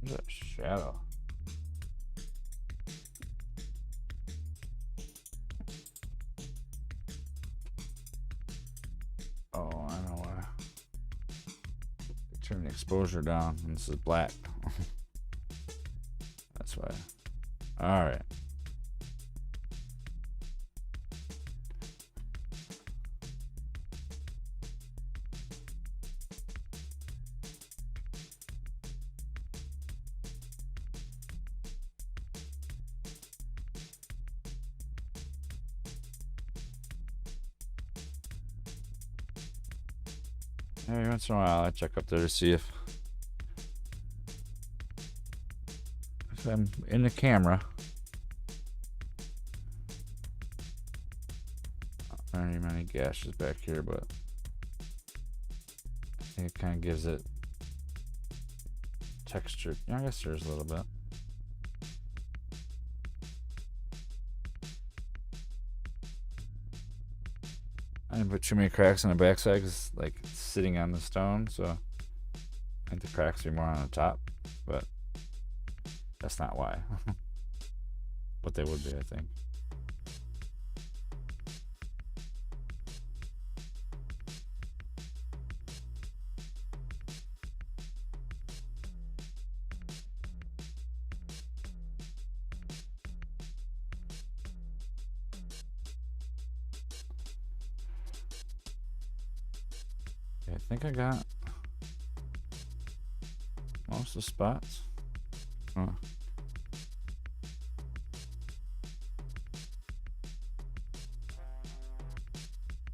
There's a shadow. Oh, I know why. Turn the exposure down, and this is black. That's why. All right. Every once in a while, I check up there to see if I'm in the camera. I don't even have any gashes back here, but I think it kind of gives it texture. Yeah, I guess there's a little bit. I didn't put too many cracks on the backside because like it's sitting on the stone, so I think the cracks are more on the top, but that's not why. But they would be, I think. I think I got most of the spots. Huh.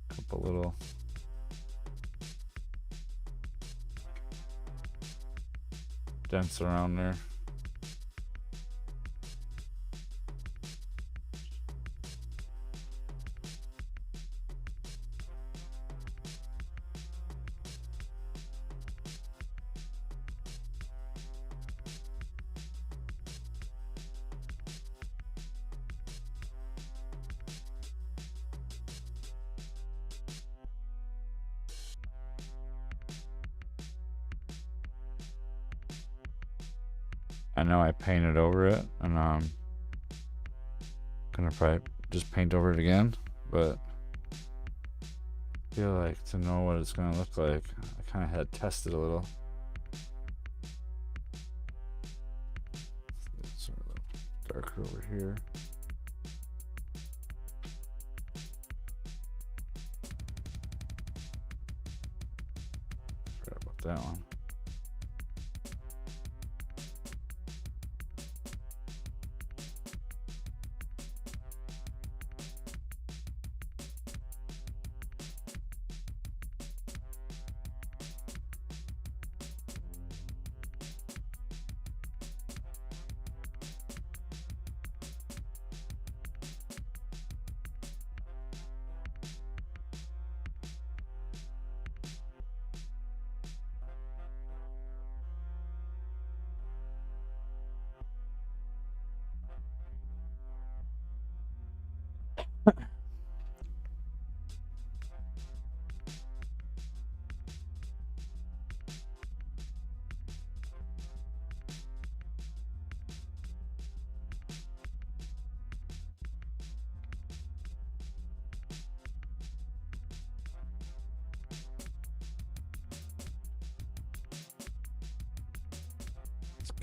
Couple little dents around there. I know I painted over it, and gonna probably just paint over it again, but I feel like to know what it's gonna look like, I kind of had tested a little. It's a little darker over here. Forgot about that one.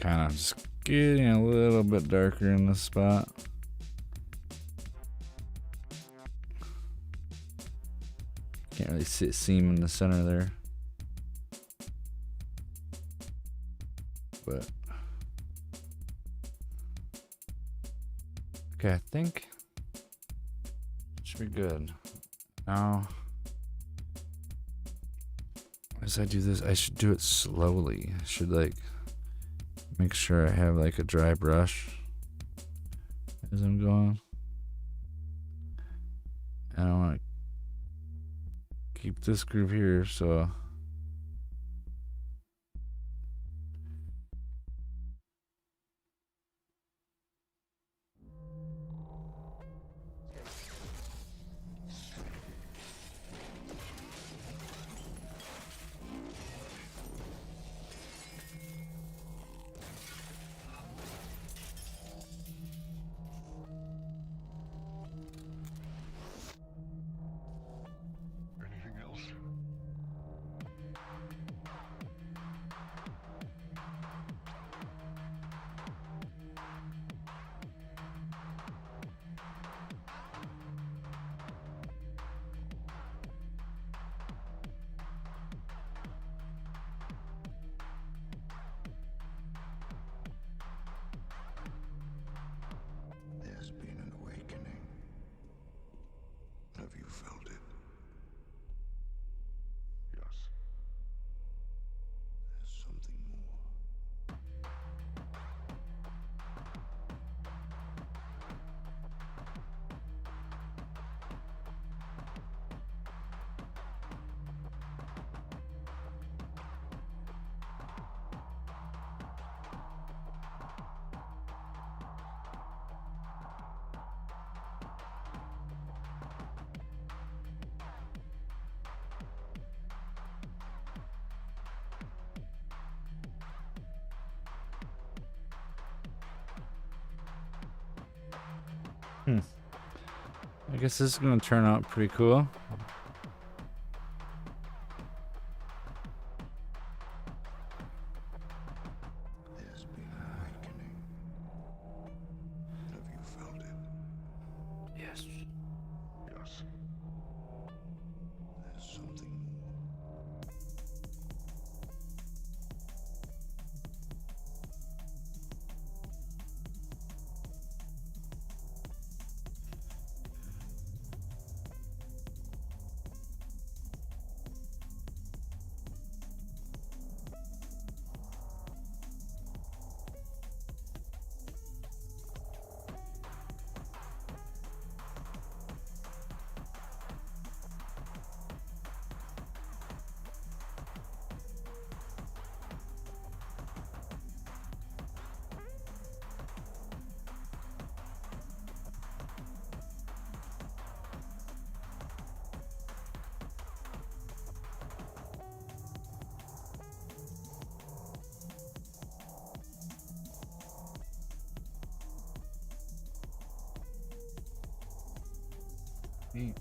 Kind of just getting a little bit darker in this spot. Can't really see a seam in the center there. But okay, I think it should be good. Now, as I do this, I should do it slowly. I should like make sure I have like a dry brush as I'm going. And I want to keep this groove here, so Anything else? There's been an awakening. Have you felt it? Yes. There's something more. I guess this is going to turn out pretty cool. There's been an awakening. Have you felt it? Yes. Yes. There's something more. paint.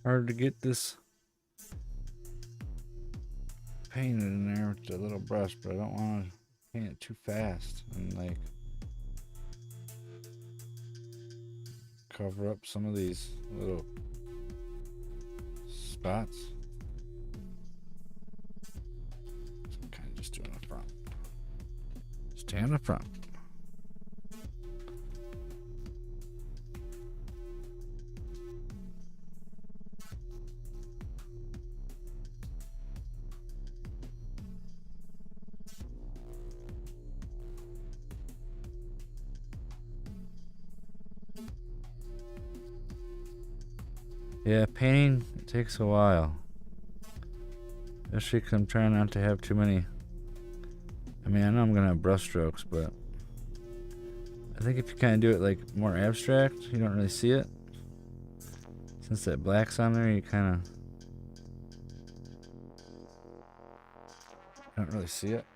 Hard to get this painted in there with the little brush, but I don't want to paint it too fast and like cover up some of these little spots. So I'm kind of just doing the front. Stay on the front. Yeah, painting takes a while. Especially because I'm trying not to have too many. I mean, I know I'm going to have brush strokes, but I think if you kind of do it like more abstract, you don't really see it. Since that black's on there, you kind of don't really see it.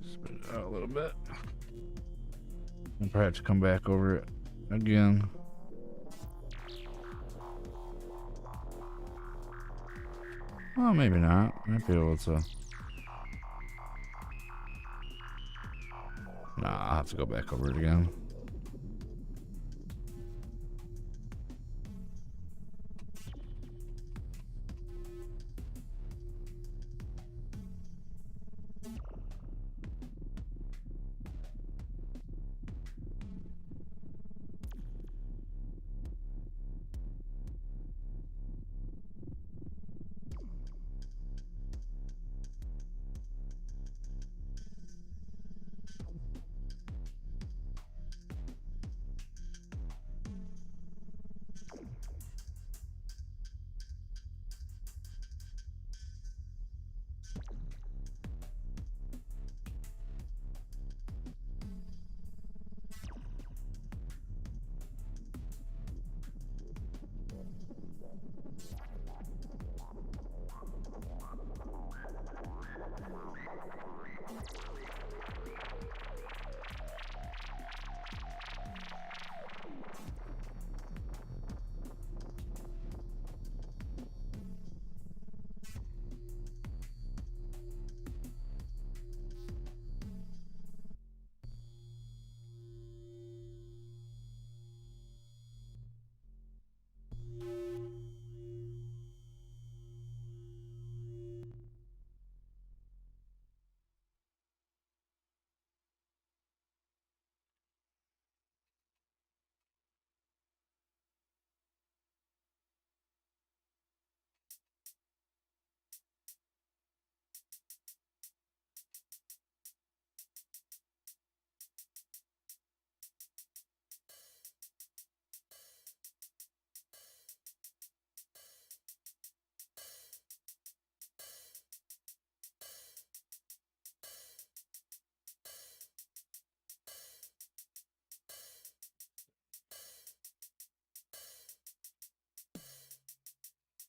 Spread it out a little bit. I'll probably have to come back over it again. Well, maybe not. Might be able to. Nah, I'll have to go back over it again.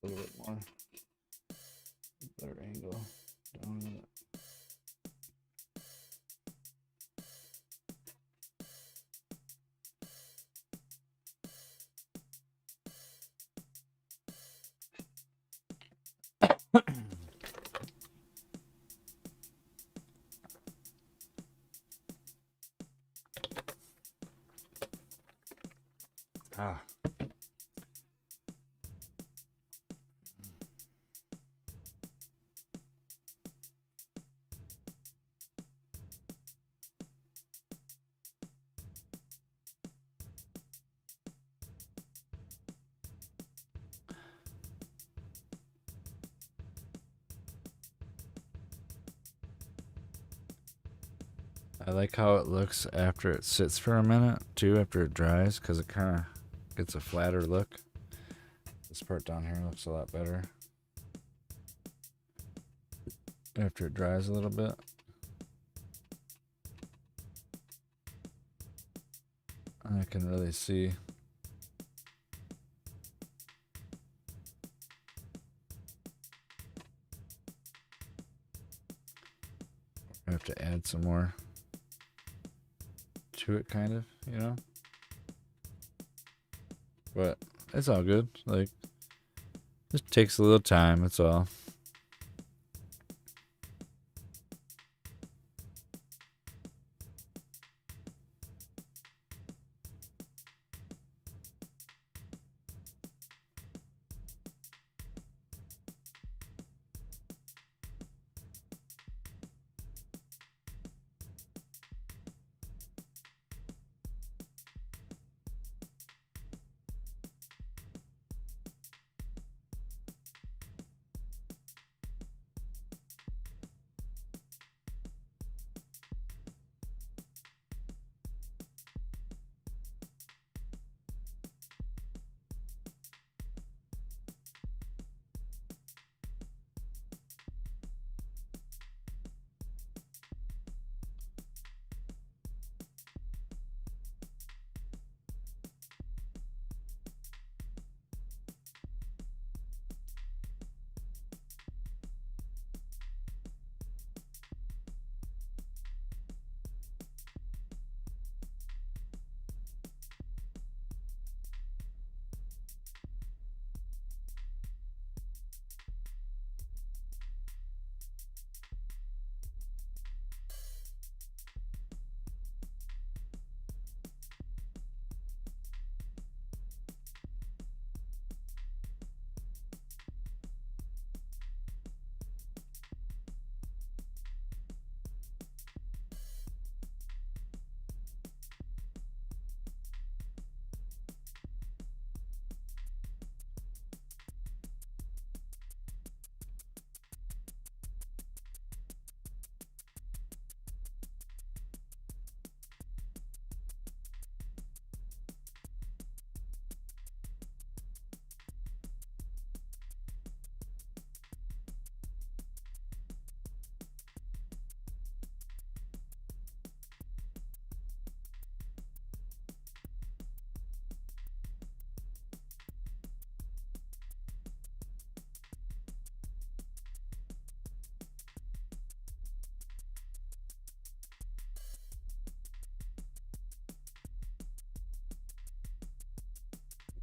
A little bit more. Better angle. Down a bit. Ah. I like how it looks after it sits for a minute too, after it dries, because it kind of gets a flatter look. This part down here looks a lot better after it dries a little bit. I can really see. I have to add some more to it, kind of, you know? But it's all good. Like, just takes a little time, that's all.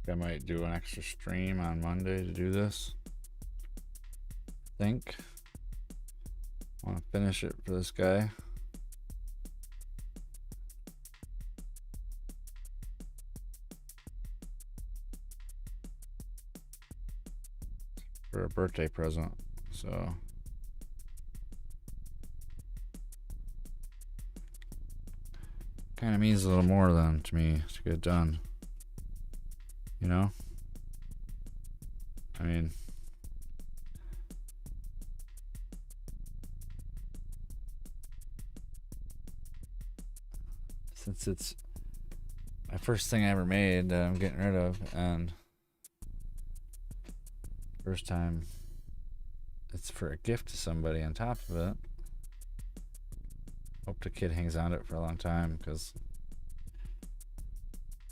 I might do an extra stream on Monday to do this. I think. I want to finish it for this guy. For a birthday present. So kind of means a little more than to me to get it done. You know? I mean, since it's my first thing I ever made that I'm getting rid of, and first time it's for a gift to somebody on top of it. Hope the kid hangs on to it for a long time, because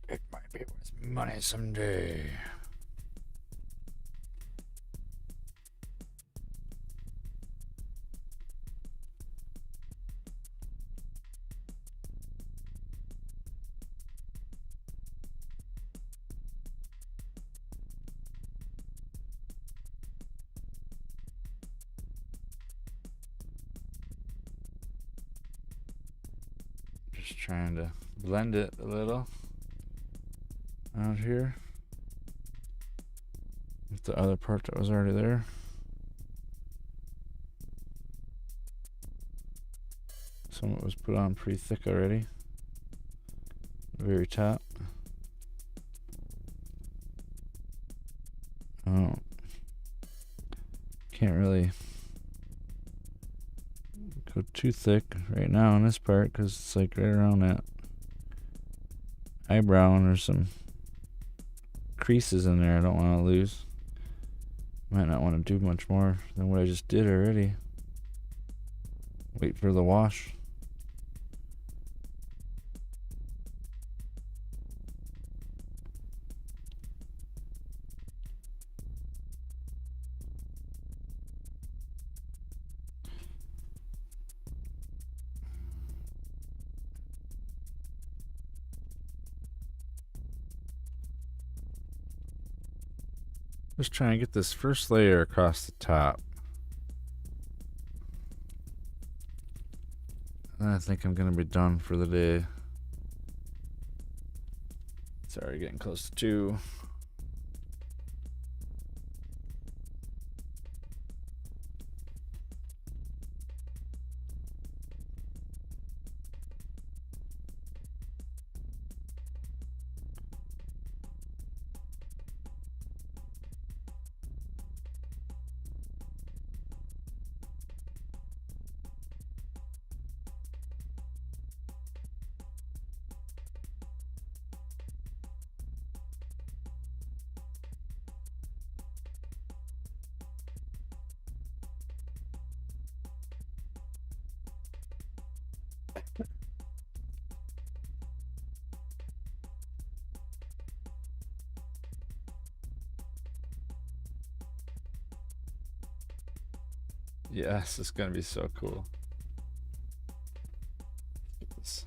it might be worth money someday. Just trying to blend it a little out here with the other part that was already there. Some of it was put on pretty thick already. The very top. Oh, can't really go too thick right now on this part, because it's like right around that eyebrow, and there's some creases in there I don't want to lose. Might not want to do much more than what I just did already. Wait for the wash. Just trying to get this first layer across the top. And I think I'm gonna be done for the day. It's already getting close to 2. Yes, it's gonna be so cool. This.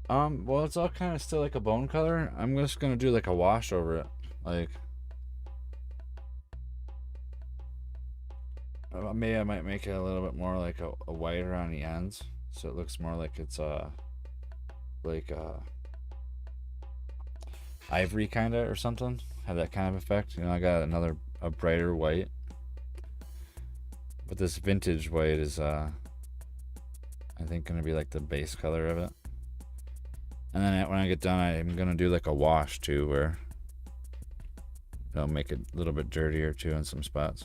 Well, it's all kind of still like a bone color. I'm just gonna do like a wash over it, like. Maybe I might make it a little bit more like a whiter on the ends, so it looks more like it's like ivory kind of or something. Have that kind of effect. You know, I got a brighter white, but this vintage white is I think gonna be like the base color of it. And then when I get done, I'm gonna do like a wash too, where it'll make it a little bit dirtier too in some spots.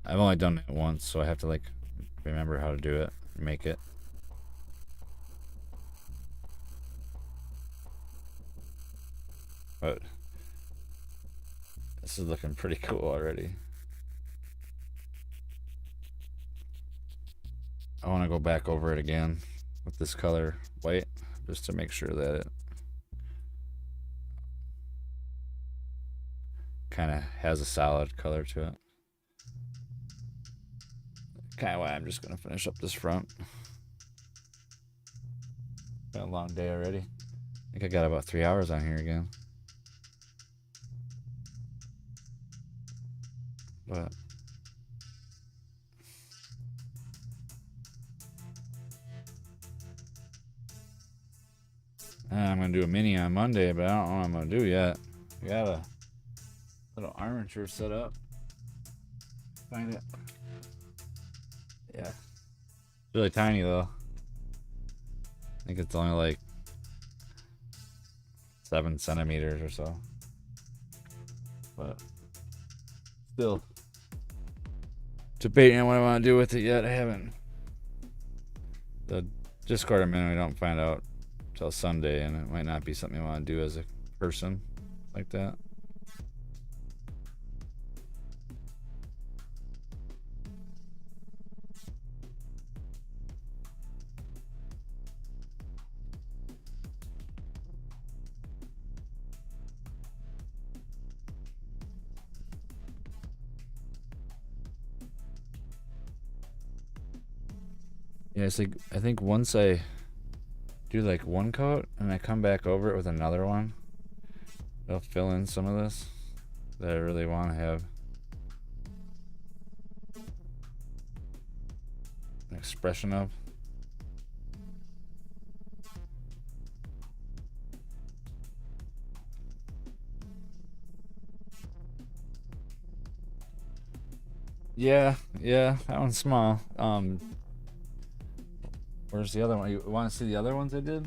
I've only done it once, so I have to like remember how to do it, make it. But this is looking pretty cool already. I want to go back over it again with this color white, just to make sure that it kind of has a solid color to it. Kind of why I'm just gonna finish up this front. Been a long day already. I think I got about 3 hours on here again. But I'm gonna do a mini on Monday, but I don't know what I'm gonna do yet. I got a little armature set up. Find it. Yeah. It's really tiny though. I think it's only like 7 centimeters or so. But still debating on what I want to do with it yet. I haven't. The Discord admin, we don't find out till Sunday, and it might not be something I want to do as a person like that. Yeah, it's like, I think once I do like one coat and I come back over it with another one, it'll fill in some of this that I really want to have an expression of. Yeah, that one's small. Where's the other one? You want to see the other ones I did?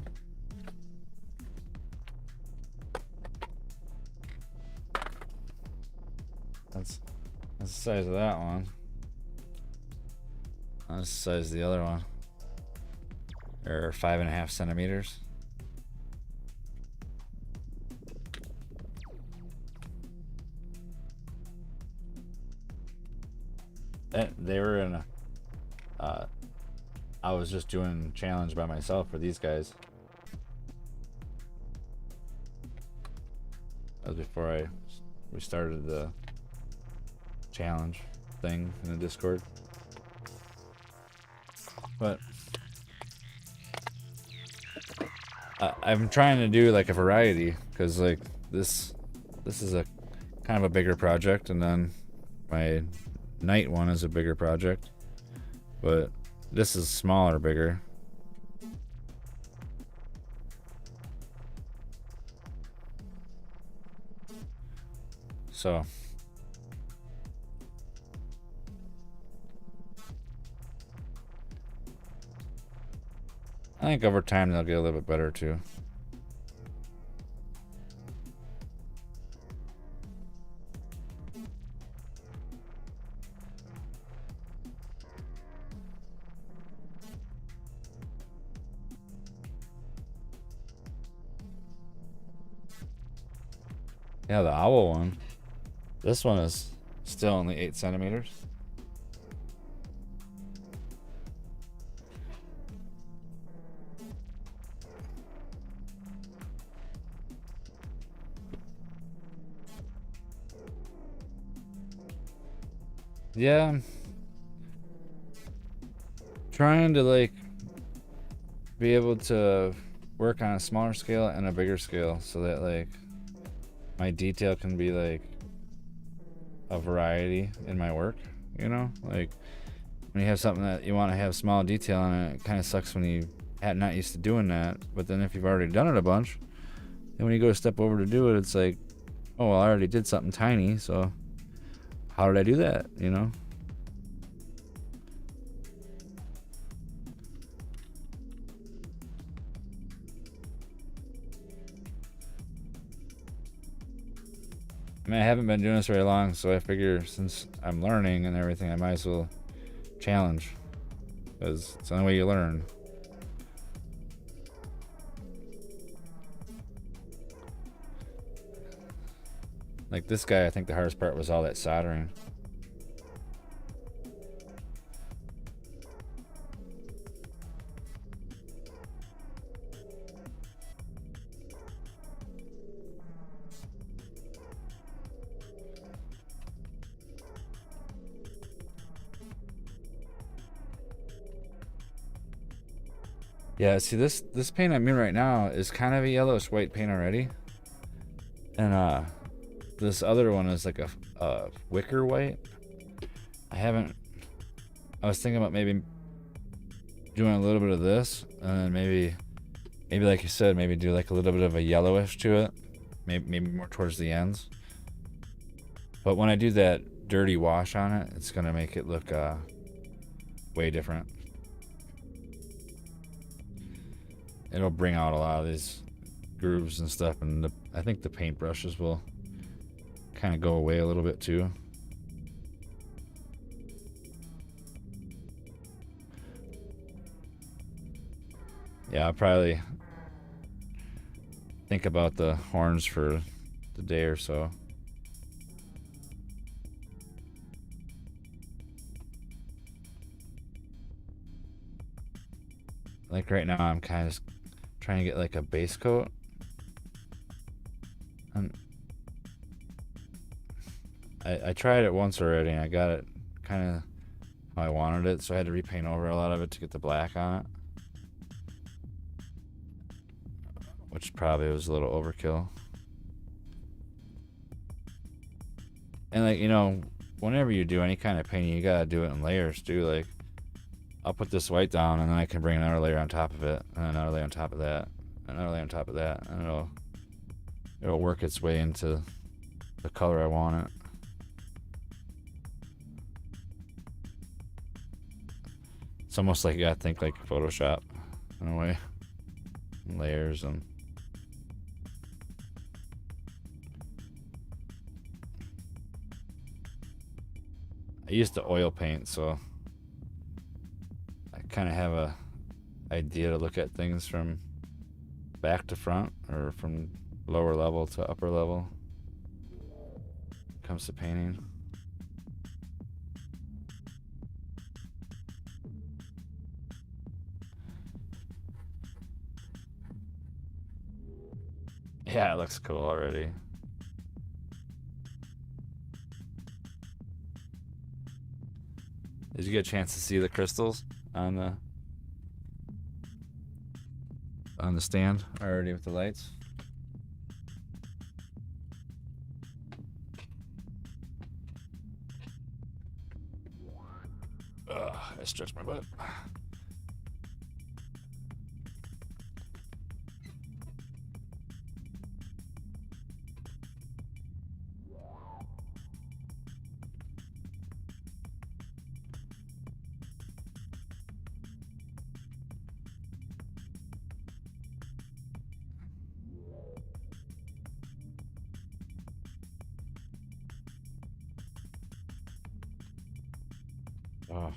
That's the size of that one. That's the size of the other one. Or 5.5 centimeters. They were in a I was just doing challenge by myself for these guys. That was before we started the challenge thing in the Discord. But I'm trying to do like a variety, because like this is a kind of a bigger project, and then my night one is a bigger project, but this is smaller, bigger. So I think over time they'll get a little bit better too. Yeah, the owl one. This one is still only 8 centimeters. Yeah, I'm trying to like be able to work on a smaller scale and a bigger scale, so that like my detail can be like a variety in my work, you know? Like when you have something that you want to have small detail on it, it kind of sucks when you not used to doing that. But then if you've already done it a bunch, and when you go to step over to do it, it's like, oh, well, I already did something tiny, so how did I do that, you know? I mean, I haven't been doing this very long, so I figure since I'm learning and everything, I might as well challenge, because it's the only way you learn. Like this guy, I think the hardest part was all that soldering. Yeah, see this paint I'm in right now is kind of a yellowish white paint already. And this other one is like a wicker white. I was thinking about maybe doing a little bit of this, and then maybe like you said, maybe do like a little bit of a yellowish to it. Maybe more towards the ends. But when I do that dirty wash on it, it's gonna make it look way different. It'll bring out a lot of these grooves and stuff, and I think the paint brushes will kind of go away a little bit too. Yeah, I'll probably think about the horns for the day or so. Like right now, I'm kind of trying to get like a base coat. And I tried it once already, and I got it kind of how I wanted it, so I had to repaint over a lot of it to get the black on it. Which probably was a little overkill. And like, you know, whenever you do any kind of painting, you gotta do it in layers too. Like, I'll put this white down, and then I can bring another layer on top of it, and another layer on top of that, another layer on top of that, and it'll work its way into the color I want it. It's almost like you gotta think like Photoshop in a way. Layers and I used to oil paint, so I kind of have a idea to look at things from back to front, or from lower level to upper level when it comes to painting. Yeah, it looks cool already. Did you get a chance to see the crystals on the stand already with the lights? Ugh, I stretched my butt. Oh.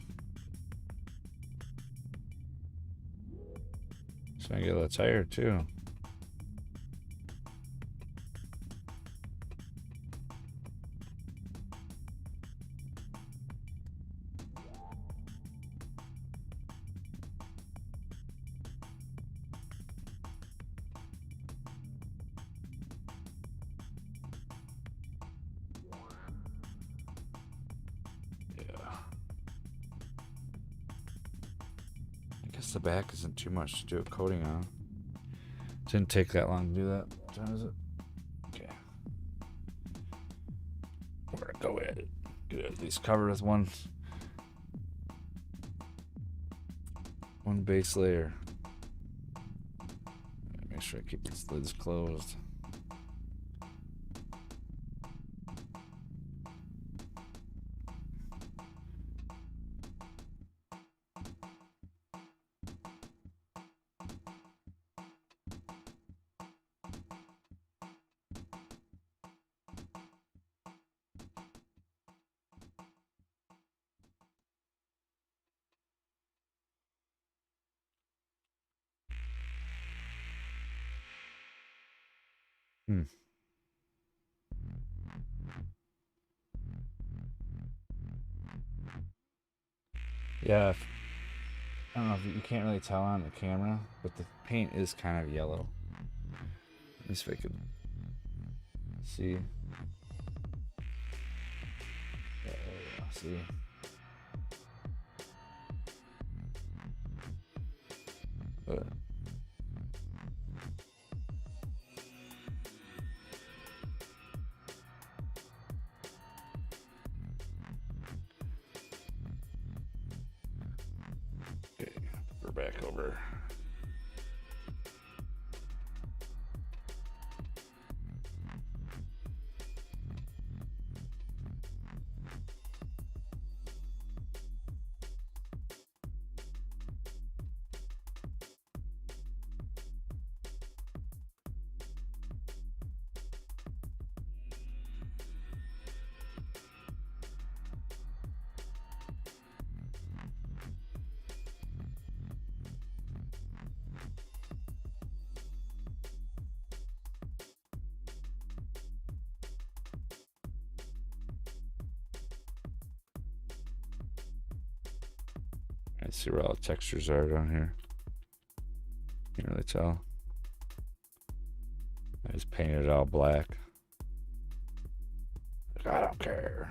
So I get a little tired too. I guess the back isn't too much to do a coating on. Didn't take that long to do that. What time is it? Okay. We're gonna go at it. Get it at least covered with one base layer. Make sure I keep these lids closed. Yeah, I don't know if you can't really tell on the camera, but the paint is kind of yellow. Let me see if I can see. Yeah, there we go. See. But okay, we're back over. I see where all the textures are down here. Can't really tell. I just painted it all black. Like, I don't care.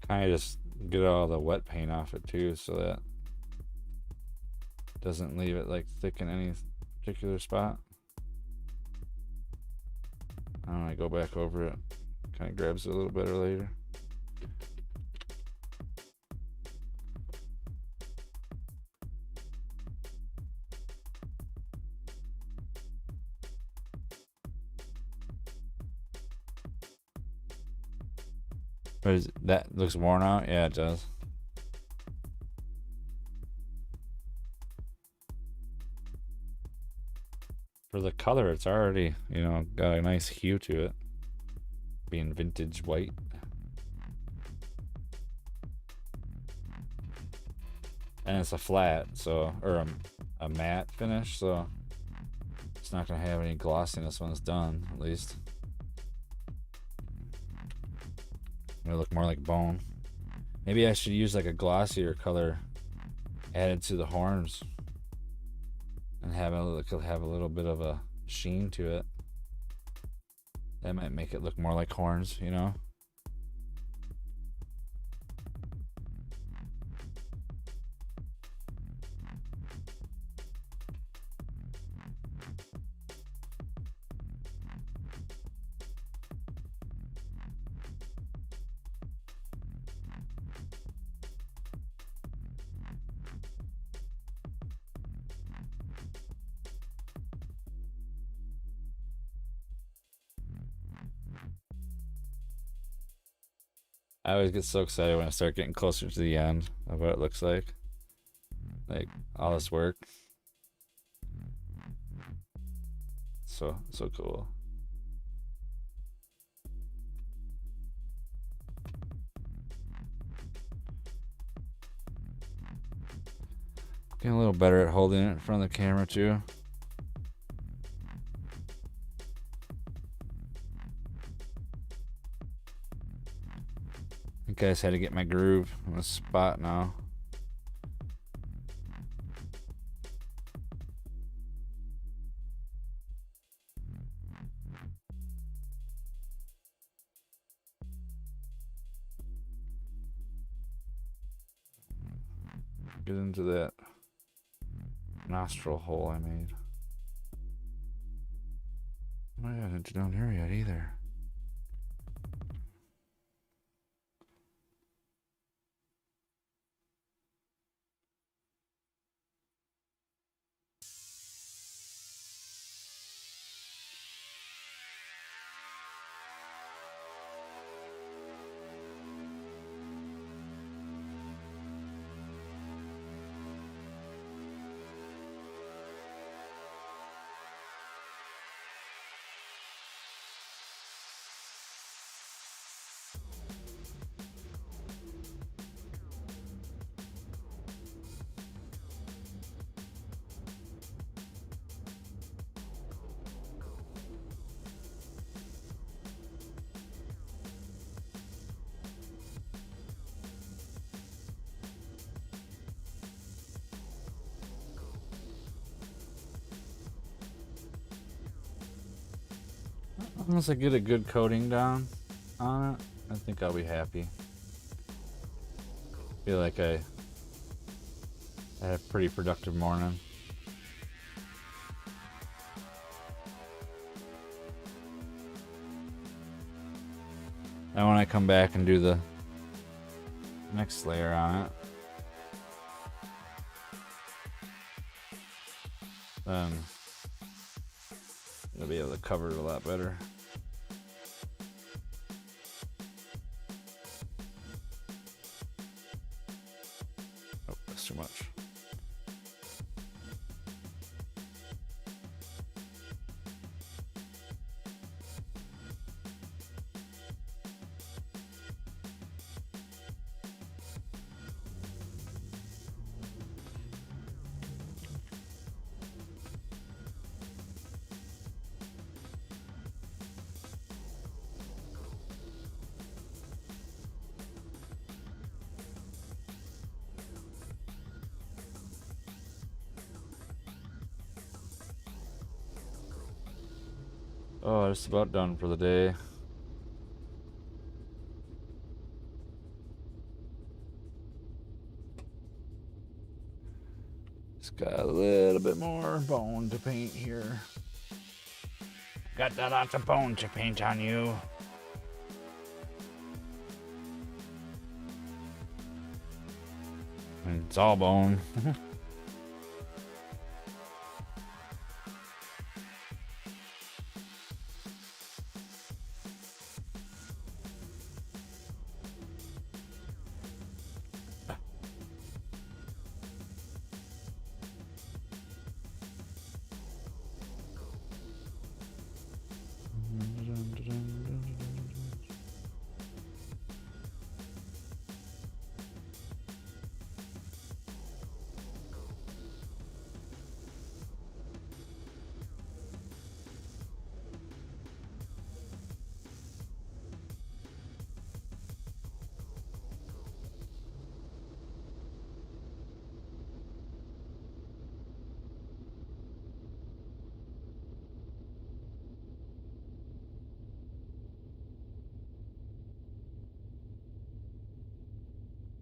Kind of just get all the wet paint off it too, so that doesn't leave it like thick in any particular spot. I don't know, I go back over it, kind of grabs it a little better later. But that looks worn out? Yeah, it does. For the color, it's already, you know, got a nice hue to it. Being vintage white. And it's a flat, so, or a matte finish, so it's not going to have any glossiness when it's done, at least. It'll look more like bone. Maybe I should use like a glossier color added to the horns and have a little bit of a sheen to it. That might make it look more like horns, you know? I always get so excited when I start getting closer to the end of what it looks like. Like all this work. So cool. Getting a little better at holding it in front of the camera too. I guys had to get my groove on the spot now. Get into that nostril hole I made. Oh yeah, I didn't do down here yet either. Once I get a good coating down on it, I think I'll be happy. Feel like I had a pretty productive morning. And when I come back and do the next layer on it, then I'll be able to cover it a lot better. Oh, that's too much. Oh, just about done for the day. Just got a little bit more bone to paint here. Got that lots of bone to paint on you. And it's all bone.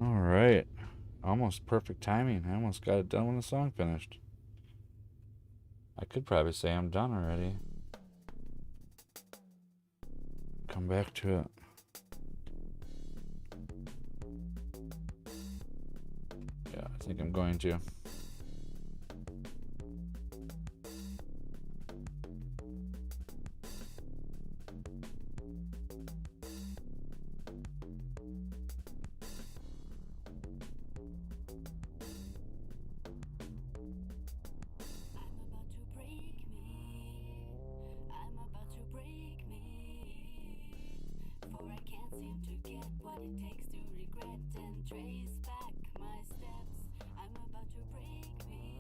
All right. Almost perfect timing. I almost got it done when the song finished. I could probably say I'm done already. Come back to it. Yeah, I think I'm going to.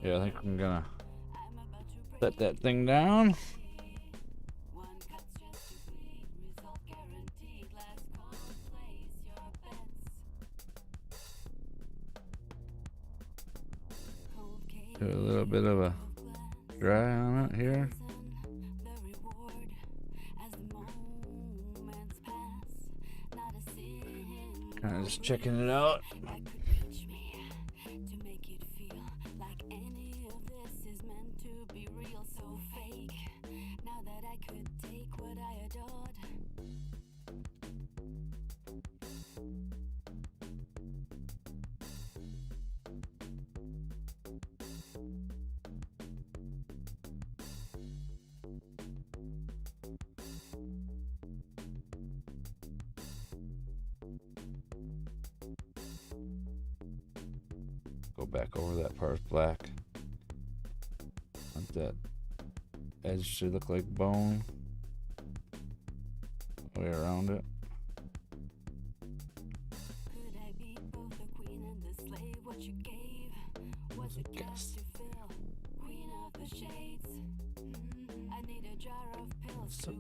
Yeah, I think I'm gonna set that thing down. Do a little bit of a dry on it here. Kind of just checking it out. Go back over that part black. Want that edge to look like bone. Way around it. So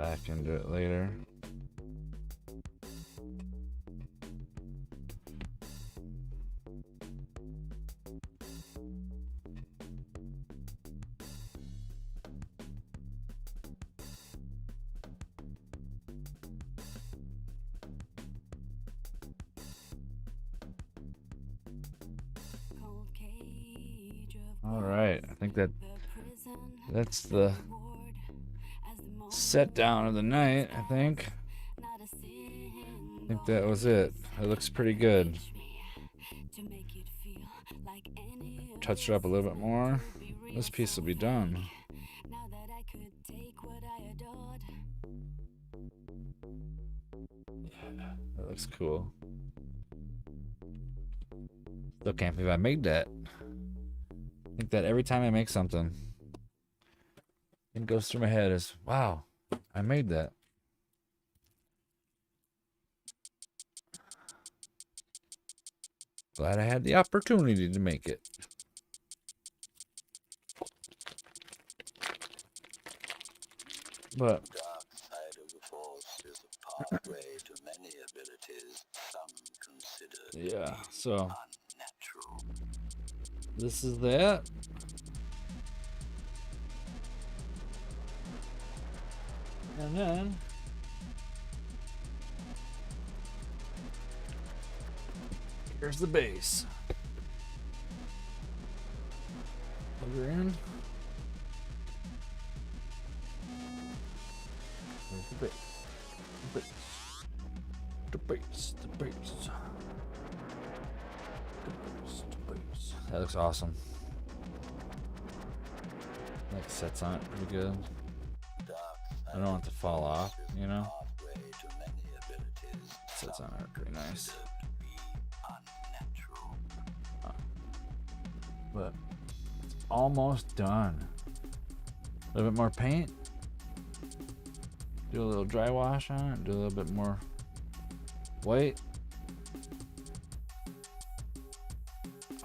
back into it later. All right, I think that's the set down of the night. I think that was it. It looks pretty good. Touch it up a little bit more. This piece will be done. Yeah, that looks cool. Still can't believe I made that. I think that every time I make something, it goes through my head is, wow, I made that. Glad I had the opportunity to make it. But Dark side of the force is a pathway to many abilities some consider yeah, so unnatural. this is that. And then here's the base. Plug her in. Here's the base. The base. The base. The base. The base. The base. That looks awesome. Like sets on it pretty good. I don't want it to fall off, you know? Sets on it pretty nice. But it's almost done. A little bit more paint. Do a little dry wash on it. Do a little bit more white.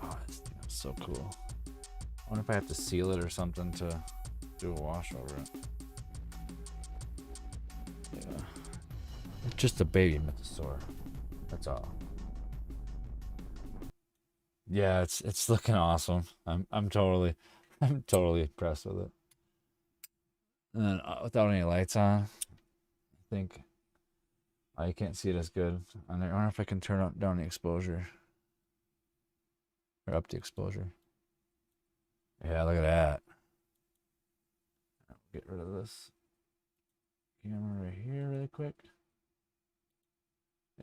Oh, it's so cool. I wonder if I have to seal it or something to do a wash over it. Yeah. It's just a baby Mythosaur. That's all. Yeah, it's looking awesome. I'm totally impressed with it. And then without any lights on, I think you can't see it as good. And I wonder if I can turn down the exposure or up the exposure. Yeah, look at that. Get rid of this camera right here really quick.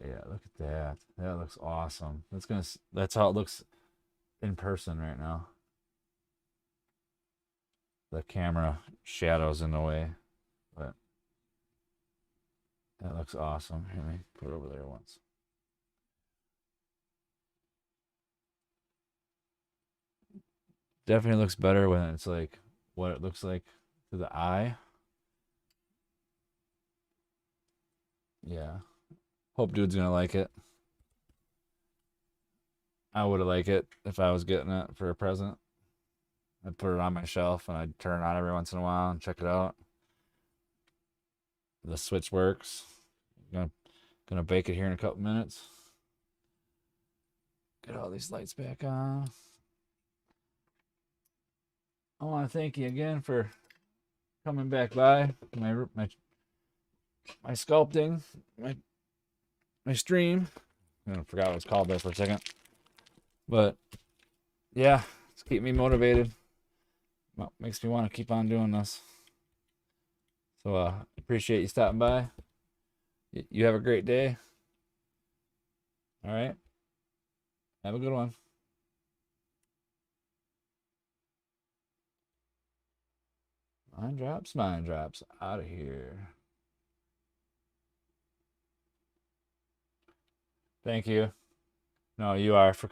Yeah, look at that. That looks awesome. That's how it looks in person right now. The camera shadows in the way, but that looks awesome. Here, let me put it over there once. Definitely looks better when it's like what it looks like to the eye. Yeah. Hope dude's gonna like it. I would have liked it if I was getting it for a present. I'd put it on my shelf and I'd turn it on every once in a while and check it out. The switch works. Gonna bake it here in a couple minutes. Get all these lights back on. I want to thank you again for coming back by my sculpting, my stream. I forgot what it's called there for a second. But yeah, it's keeping me motivated. Well, makes me want to keep on doing this. So appreciate you stopping by. You have a great day. All right. Have a good one. Mind drops out of here. Thank you. No, you are for coming.